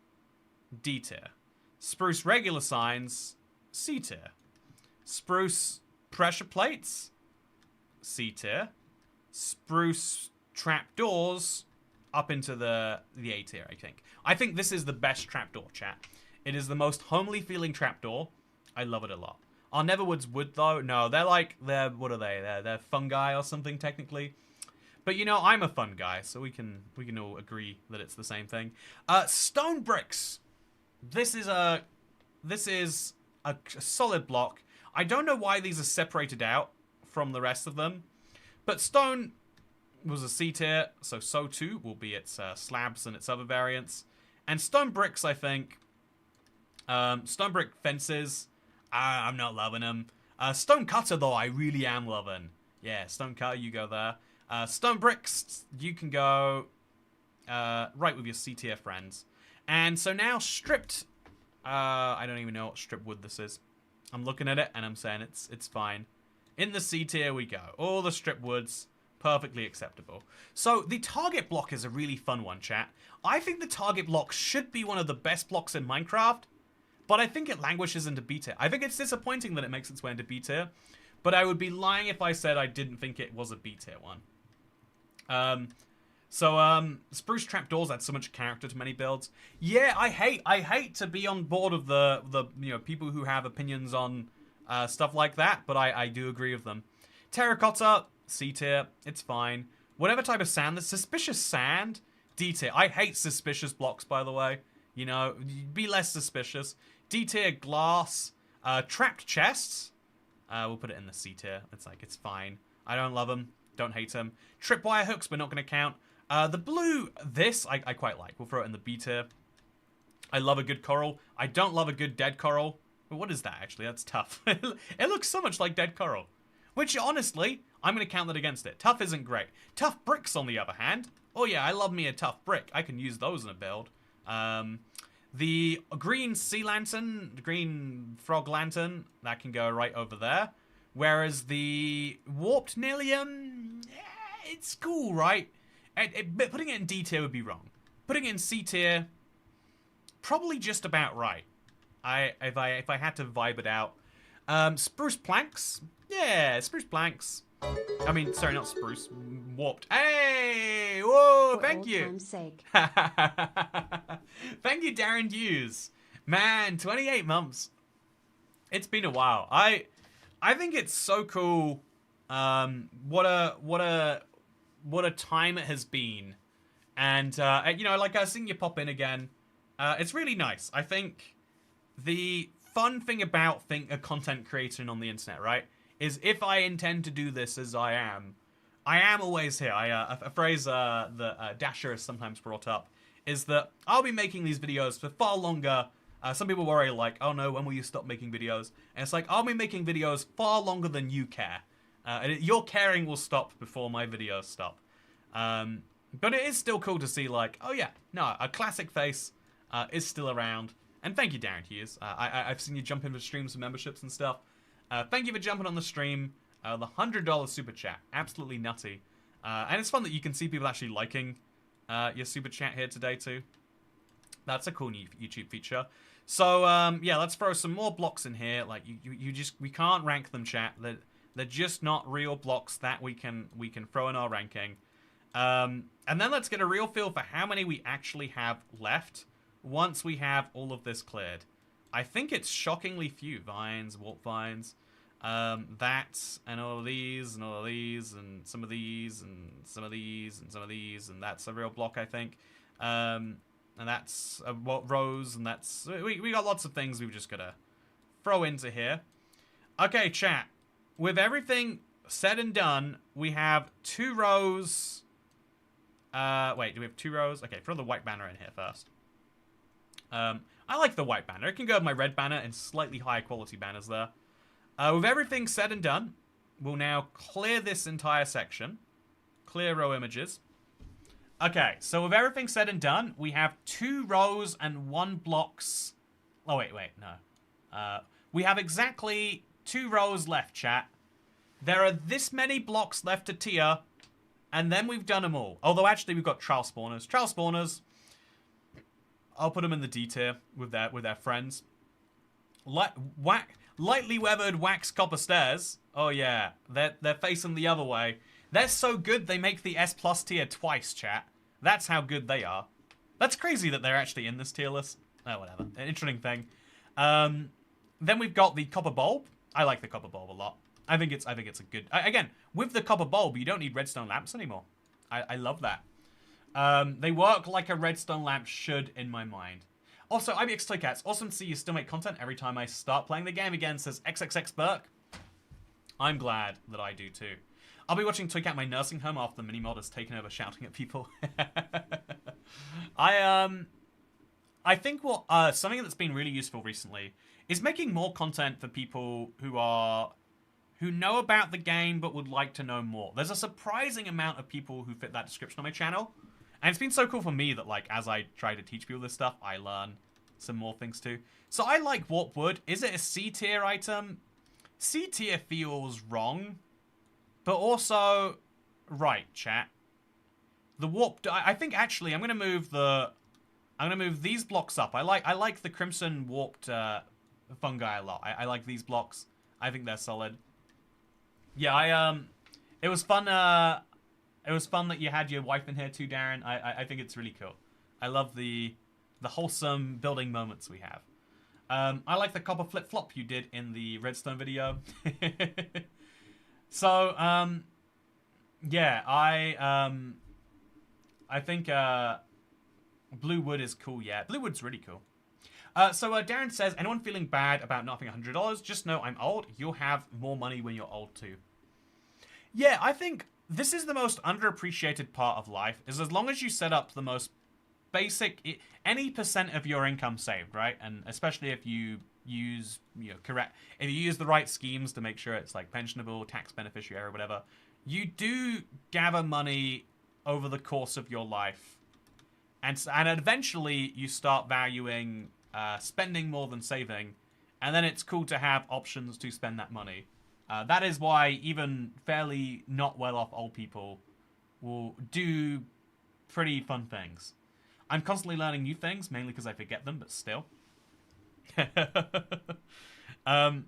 D tier. Spruce regular signs, C tier. Spruce pressure plates, C tier. Spruce trapdoors, up into the A tier, I think. I think this is the best trapdoor, chat. It is the most homely feeling trapdoor. I love it a lot. Are Neverwoods wood though? No, what are they? They're fungi or something technically. But you know, I'm a fun guy, so we can all agree that it's the same thing. Stone bricks. This is a solid block. I don't know why these are separated out from the rest of them, but stone was a C tier, so too will be its slabs and its other variants. And stone bricks, I think. Stone brick fences, I'm not loving them. Stone cutter though, I really am loving. Yeah, stone cutter, you go there. Stone bricks, you can go right with your C tier friends. And so now stripped, I don't even know what stripped wood this is. I'm looking at it and I'm saying it's fine. In the C tier we go. All the stripped woods, perfectly acceptable. So the target block is a really fun one, chat. I think the target block should be one of the best blocks in Minecraft, but I think it languishes into B tier. I think it's disappointing that it makes its way into B tier, but I would be lying if I said I didn't think it was a B tier one. Spruce trapdoors add so much character to many builds. Yeah, I hate to be on board of the people who have opinions on stuff like that, but I do agree with them. Terracotta, C tier, it's fine. Whatever type of sand, the suspicious sand, D tier. I hate suspicious blocks, by the way. You know, be less suspicious. D tier glass, trapped chests. We'll put it in the C tier. It's fine. I don't love them. Don't hate them. Tripwire hooks, we're not going to count. The blue, I quite like. We'll throw it in the B tier. I love a good coral. I don't love a good dead coral. But what is that, actually? That's tough. It looks so much like dead coral. Which, honestly, I'm going to count that against it. Tough isn't great. Tough bricks, on the other hand. Oh, yeah, I love me a tough brick. I can use those in a build. The green sea lantern, the green frog lantern, that can go right over there. Whereas the warped nilium, it's cool, right? But putting it in D tier would be wrong. Putting it in C tier, probably just about right. If I had to vibe it out. Spruce planks, yeah, spruce planks. I mean, sorry, not spruce. Warped. Hey, whoa, thank you. For old time's sake. Thank you, Darren Hughes. Man, 28 months. It's been a while. I think it's so cool. What a time it has been, and seeing you pop in again, it's really nice. I think the fun thing about a content creator on the internet, right, is if I intend to do this as I am always here. A phrase that Dasher has sometimes brought up is that I'll be making these videos for far longer Some people worry like, oh no, when will you stop making videos? And it's like, I'll be making videos far longer than you care. Your caring will stop before my videos stop. But it is still cool to see like, oh yeah, no, a classic face is still around. And thank you, Darren Hughes. I've seen you jump in for streams and memberships and stuff. Thank you for jumping on the stream. The $100 super chat, absolutely nutty. And it's fun that you can see people actually liking your super chat here today too. That's a cool new YouTube feature. So yeah, let's throw some more blocks in here. Like we can't rank them, chat. They're just not real blocks that we can throw in our ranking. And then let's get a real feel for how many we actually have left once we have all of this cleared. I think it's shockingly few. Vines, warp vines, that, and all of these, and all of these, and some of these, and some of these, and some of these, and that's a real block, I think. And that's rows, and that's... We got lots of things we've just got to throw into here. Okay, chat. With everything said and done, we have 2 rows... wait, do we have 2 rows? Okay, throw the white banner in here first. I like the white banner. It can go with my red banner and slightly higher quality banners there. With everything said and done, we'll now clear this entire section. Clear row images. Okay, so with everything said and done, we have 2 rows and 1 blocks. Oh, wait, no. We have exactly 2 rows left, chat. There are this many blocks left to tier, and then we've done them all. Although, actually, we've got trial spawners. Trial spawners, I'll put them in the D tier with their friends. Lightly weathered wax copper stairs. Oh, yeah. They're facing the other way. They're so good, they make the S+ tier twice, chat. That's how good they are. That's crazy that they're actually in this tier list. Oh, whatever. An interesting thing. Then we've got the copper bulb. I like the copper bulb a lot. I think it's a good... Again, with the copper bulb, you don't need redstone lamps anymore. I love that. They work like a redstone lamp should in my mind. Also, IBX Toycats, awesome to see you still make content every time I start playing the game again, says XXX Burke. I'm glad that I do too. I'll be watching Toycat my nursing home after the mini-mod has taken over shouting at people. I think what something that's been really useful recently is making more content for people who know about the game but would like to know more. There's a surprising amount of people who fit that description on my channel. And it's been so cool for me that, like, as I try to teach people this stuff, I learn some more things too. So I like warp wood. Is it a C tier item? C tier feels wrong, but also right, chat. The warp. I think actually I'm gonna move these blocks up. I like the crimson warped fungi a lot. I like these blocks. I think they're solid. Yeah, it was fun. It was fun that you had your wife in here too, Darren. I think it's really cool. I love the wholesome building moments we have. I like the copper flip-flop you did in the redstone video. So, yeah, I think blue wood is cool, yeah. Blue wood's really cool. So Darren says, anyone feeling bad about not having $100? Just know I'm old. You'll have more money when you're old too. Yeah, I think this is the most underappreciated part of life, is as long as you set up the most basic, any % of your income saved, right? And especially if you use, if you use the right schemes to make sure it's like pensionable, tax beneficiary, or whatever, you do gather money over the course of your life. And eventually you start valuing spending more than saving. And then it's cool to have options to spend that money. That is why even fairly not well-off old people will do pretty fun things. I'm constantly learning new things, mainly because I forget them, but still. Okay, I'm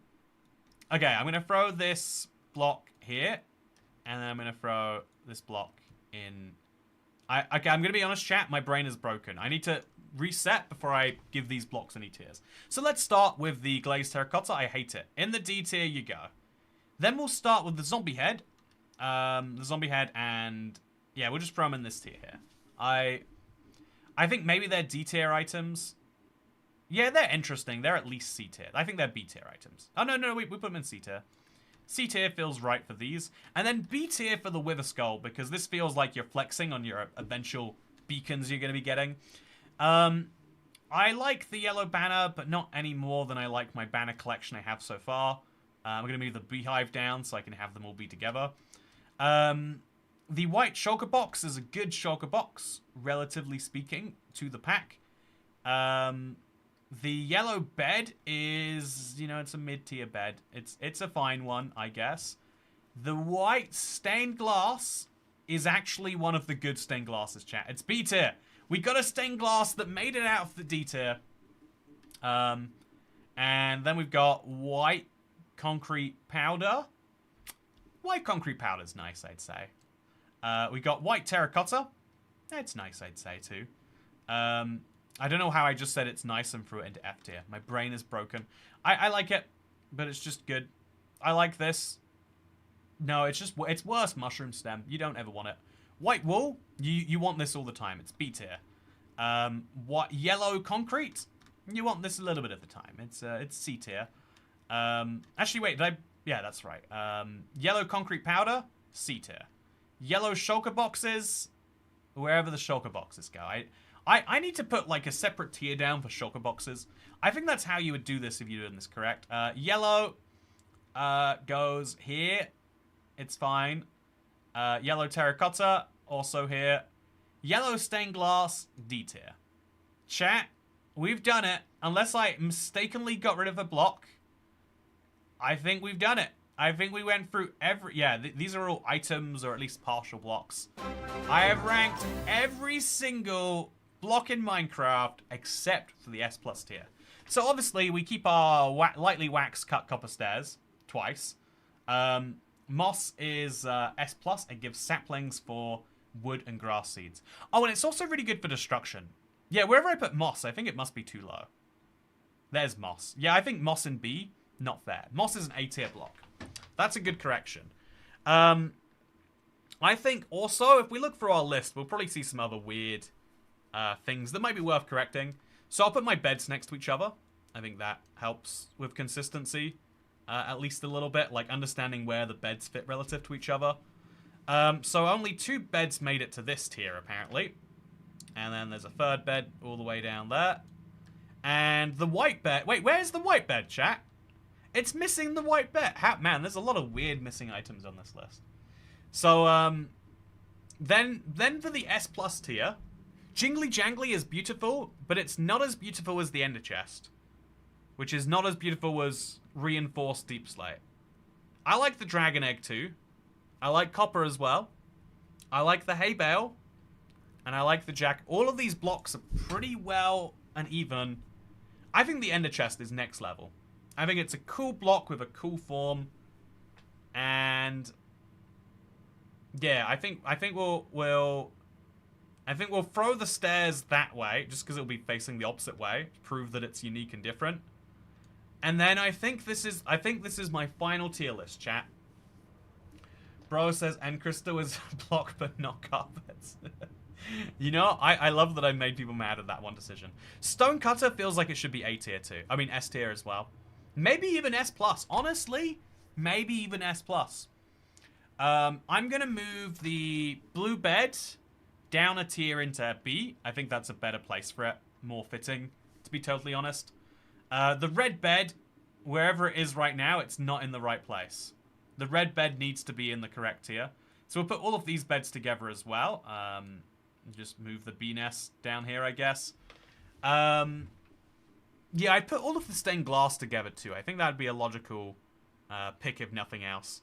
going to throw this block here, and then I'm going to throw this block in. Okay, I'm going to be honest, chat, my brain is broken. I need to reset before I give these blocks any tiers. So let's start with the glazed terracotta. I hate it. In the D tier you go. Then we'll start with the zombie head. And yeah, we'll just throw them in this tier here. I think maybe they're D tier items. Yeah, they're interesting. They're at least C tier. I think they're B tier items. Oh, no, we put them in C tier. C tier feels right for these. And then B tier for the Wither Skull, because this feels like you're flexing on your eventual beacons you're going to be getting. I like the yellow banner, but not any more than I like my banner collection I have so far. I'm going to move the beehive down so I can have them all be together. The white shulker box is a good shulker box, relatively speaking, to the pack. The yellow bed is, you know, it's a mid-tier bed. It's a fine one, I guess. The white stained glass is actually one of the good stained glasses, chat. It's B tier. We got a stained glass that made it out of the D tier. And then we've got white concrete powder. White concrete powder is nice, I'd say. We got white terracotta. It's nice, I'd say, too. I don't know how I just said it's nice and threw it into F tier. My brain is broken. I like it, but it's just good. I like this. No, it's worse mushroom stem. You don't ever want it. White wool, you want this all the time. It's B tier. What yellow concrete? You want this a little bit at the time. It's C tier. Actually, wait, yeah, that's right. Yellow concrete powder, C tier. Yellow shulker boxes, wherever the shulker boxes go. I need to put like a separate tier down for shulker boxes. I think that's how you would do this if you're doing this correct. Yellow goes here. It's fine. Yellow terracotta, also here. Yellow stained glass, D tier. Chat, we've done it. Unless I mistakenly got rid of a block, I think we've done it. I think we went through every... Yeah, these are all items, or at least partial blocks. I have ranked every single block in Minecraft except for the S+ tier. So obviously, we keep our lightly waxed cut copper stairs twice. Moss is S+. It gives saplings for wood and grass seeds. Oh, and it's also really good for destruction. Yeah, wherever I put moss, I think it must be too low. There's moss. Yeah, I think moss in B, not fair. Moss is an A tier block. That's a good correction. I think also, if we look through our list, we'll probably see some other weird things that might be worth correcting. So I'll put my beds next to each other. I think that helps with consistency. At least a little bit, like understanding where the beds fit relative to each other. So only 2 beds made it to this tier, apparently. And then there's a third bed all the way down there. And the white bed... Wait, where's the white bed, chat? It's missing the white bed. Man, there's a lot of weird missing items on this list. So, then for the S+ tier, Jingly Jangly is beautiful, but it's not as beautiful as the Ender Chest. Which is not as beautiful as Reinforced Deep Slate. I like the Dragon Egg too. I like Copper as well. I like the Hay Bale. And I like the Jack. All of these blocks are pretty well and even. I think the Ender Chest is next level. I think it's a cool block with a cool form. And yeah, I think we'll throw the stairs that way, just because it'll be facing the opposite way, to prove that it's unique and different. And then I think this is my final tier list, chat. Bro says End Crystal is block but not carpets. You know, I love that I made people mad at that one decision. Stone Cutter feels like it should be A tier too. I mean S tier as well. Maybe even S+. Honestly, maybe even S+. I'm gonna move the blue bed down a tier into B. I think that's a better place for it. More fitting, to be totally honest. The red bed, wherever it is right now, it's not in the right place. The red bed needs to be in the correct tier. So we'll put all of these beds together as well. Just move the bee nest down here, I guess. Yeah, I'd put all of the stained glass together too. I think that'd be a logical pick if nothing else.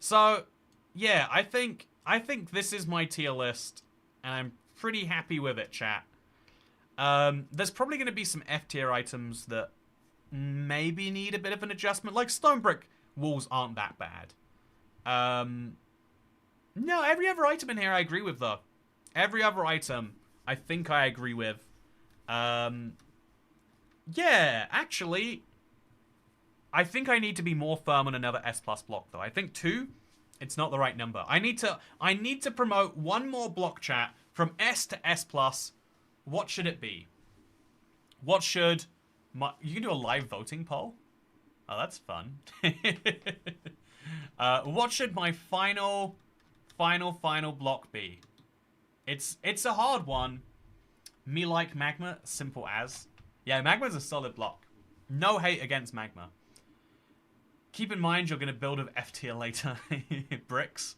So, yeah, I think this is my tier list, and I'm pretty happy with it, chat. There's probably going to be some F tier items that maybe need a bit of an adjustment. Like stone brick walls aren't that bad. No, every other item in here I agree with, though. Every other item I think I agree with. Yeah, actually, I think I need to be more firm on another S+ block, though. I think 2, it's not the right number. I need to promote one more block, chat, from S to S+. What should it be? What should... You can do a live voting poll? Oh, that's fun. What should my final block be? It's a hard one. Me like magma, simple as. Yeah, Magma's a solid block. No hate against Magma. Keep in mind you're going to build with F tier later. Bricks.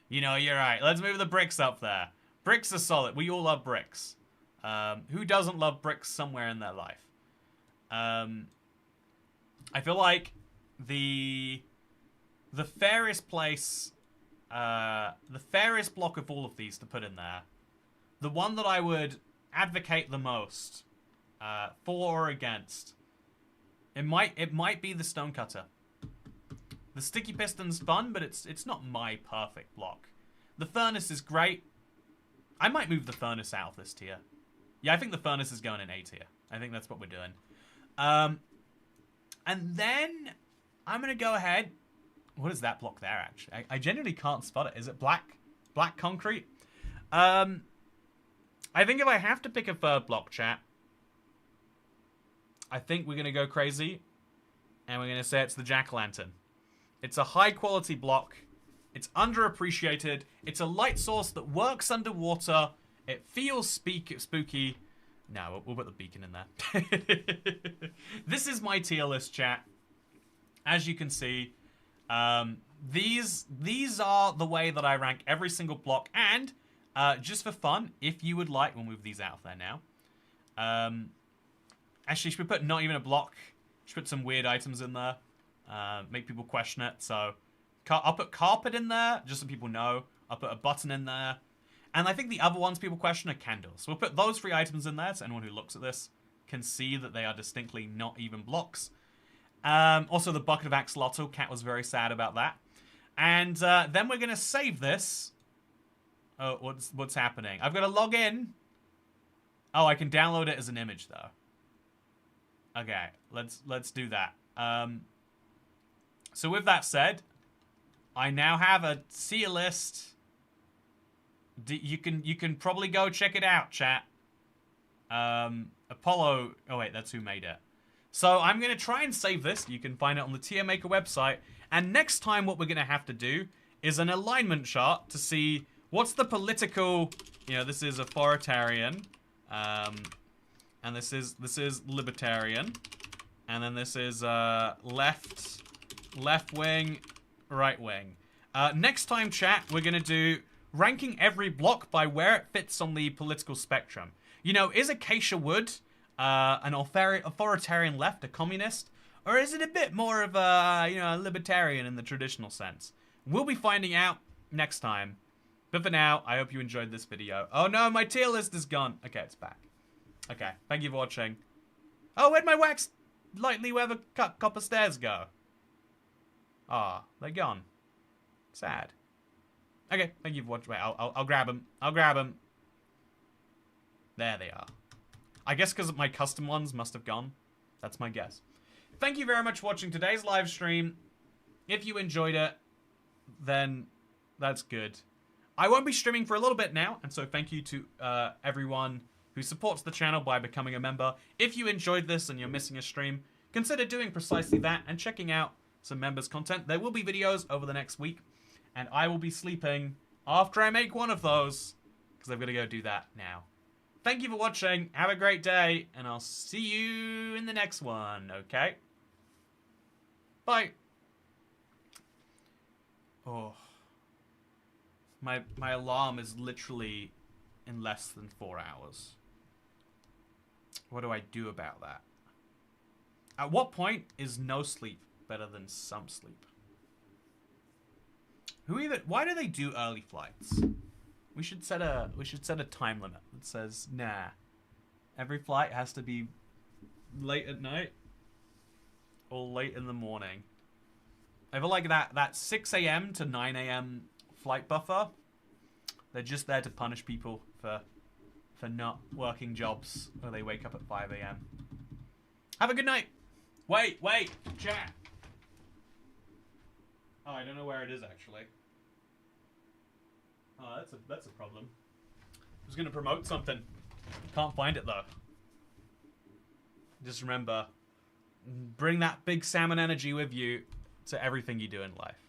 You know, you're right. Let's move the bricks up there. Bricks are solid. We all love bricks. Who doesn't love bricks somewhere in their life? I feel like the fairest place, the fairest block of all of these to put in there, the one that I would advocate the most for or against, it might be the Stonecutter. The Sticky Piston's fun, but it's not my perfect block. The Furnace is great. I might move the Furnace out of this tier. Yeah, I think the Furnace is going in A tier. I think that's what we're doing. And then I'm going to go ahead. What is that block there, actually? I genuinely can't spot it. Is it black? Black concrete? I think if I have to pick a third block, chat, I think we're going to go crazy. And we're going to say it's the Jack-o'-lantern. It's a high-quality block. It's underappreciated. It's a light source that works underwater. It feels spooky. No, we'll put the beacon in there. This is my tier list, chat. As you can see, these are the way that I rank every single block. And just for fun, if you would like, we'll move these out of there now. Actually, should we put not even a block? Should put some weird items in there. Make people question it. So I'll put carpet in there, just so people know. I'll put a button in there. And I think the other ones people question are candles. So we'll put those 3 items in there so anyone who looks at this can see that they are distinctly not even blocks. Also, the bucket of axolotl. Cat was very sad about that. And then we're going to save this. Oh, what's happening? I've got to log in. Oh, I can download it as an image, though. Okay, let's do that. So with that said, I now have a tier list. You can probably go check it out, chat. Apollo. Oh wait, that's who made it. So I'm gonna try and save this. You can find it on the Tier Maker website. And next time, what we're gonna have to do is an alignment chart to see what's the political. You know, this is authoritarian, and this is libertarian, and then this is left wing, right wing. Next time, chat, we're gonna do ranking every block by where it fits on the political spectrum. You know, is Acacia Wood an authoritarian left, a communist? Or is it a bit more of a, you know, a libertarian in the traditional sense? We'll be finding out next time. But for now, I hope you enjoyed this video. Oh no, my tier list is gone. Okay, it's back. Okay, thank you for watching. Oh, where'd my wax lightly weather copper stairs go? Ah, they're gone. Sad. Okay, thank you for watching. Wait, I'll grab them. I'll grab them. There they are. I guess because my custom ones must have gone. That's my guess. Thank you very much for watching today's live stream. If you enjoyed it, then that's good. I won't be streaming for a little bit now, and so thank you to everyone who supports the channel by becoming a member. If you enjoyed this and you're missing a stream, consider doing precisely that and checking out some members' content. There will be videos over the next week, and I will be sleeping after I make one of those, because I've got to go do that now. Thank you for watching, have a great day, and I'll see you in the next one, okay? Bye. Oh. My alarm is literally in less than 4 hours. What do I do about that? At what point is no sleep better than some sleep? Why do they do early flights? We should set a time limit that says, nah, every flight has to be late at night or late in the morning. I feel like that 6 a.m. to 9 a.m. flight buffer, they're just there to punish people for not working jobs where they wake up at 5 a.m. Have a good night. Wait, chat. Oh, I don't know where it is actually. Oh, that's a problem. I was gonna promote something. Can't find it though. Just remember, bring that big salmon energy with you to everything you do in life.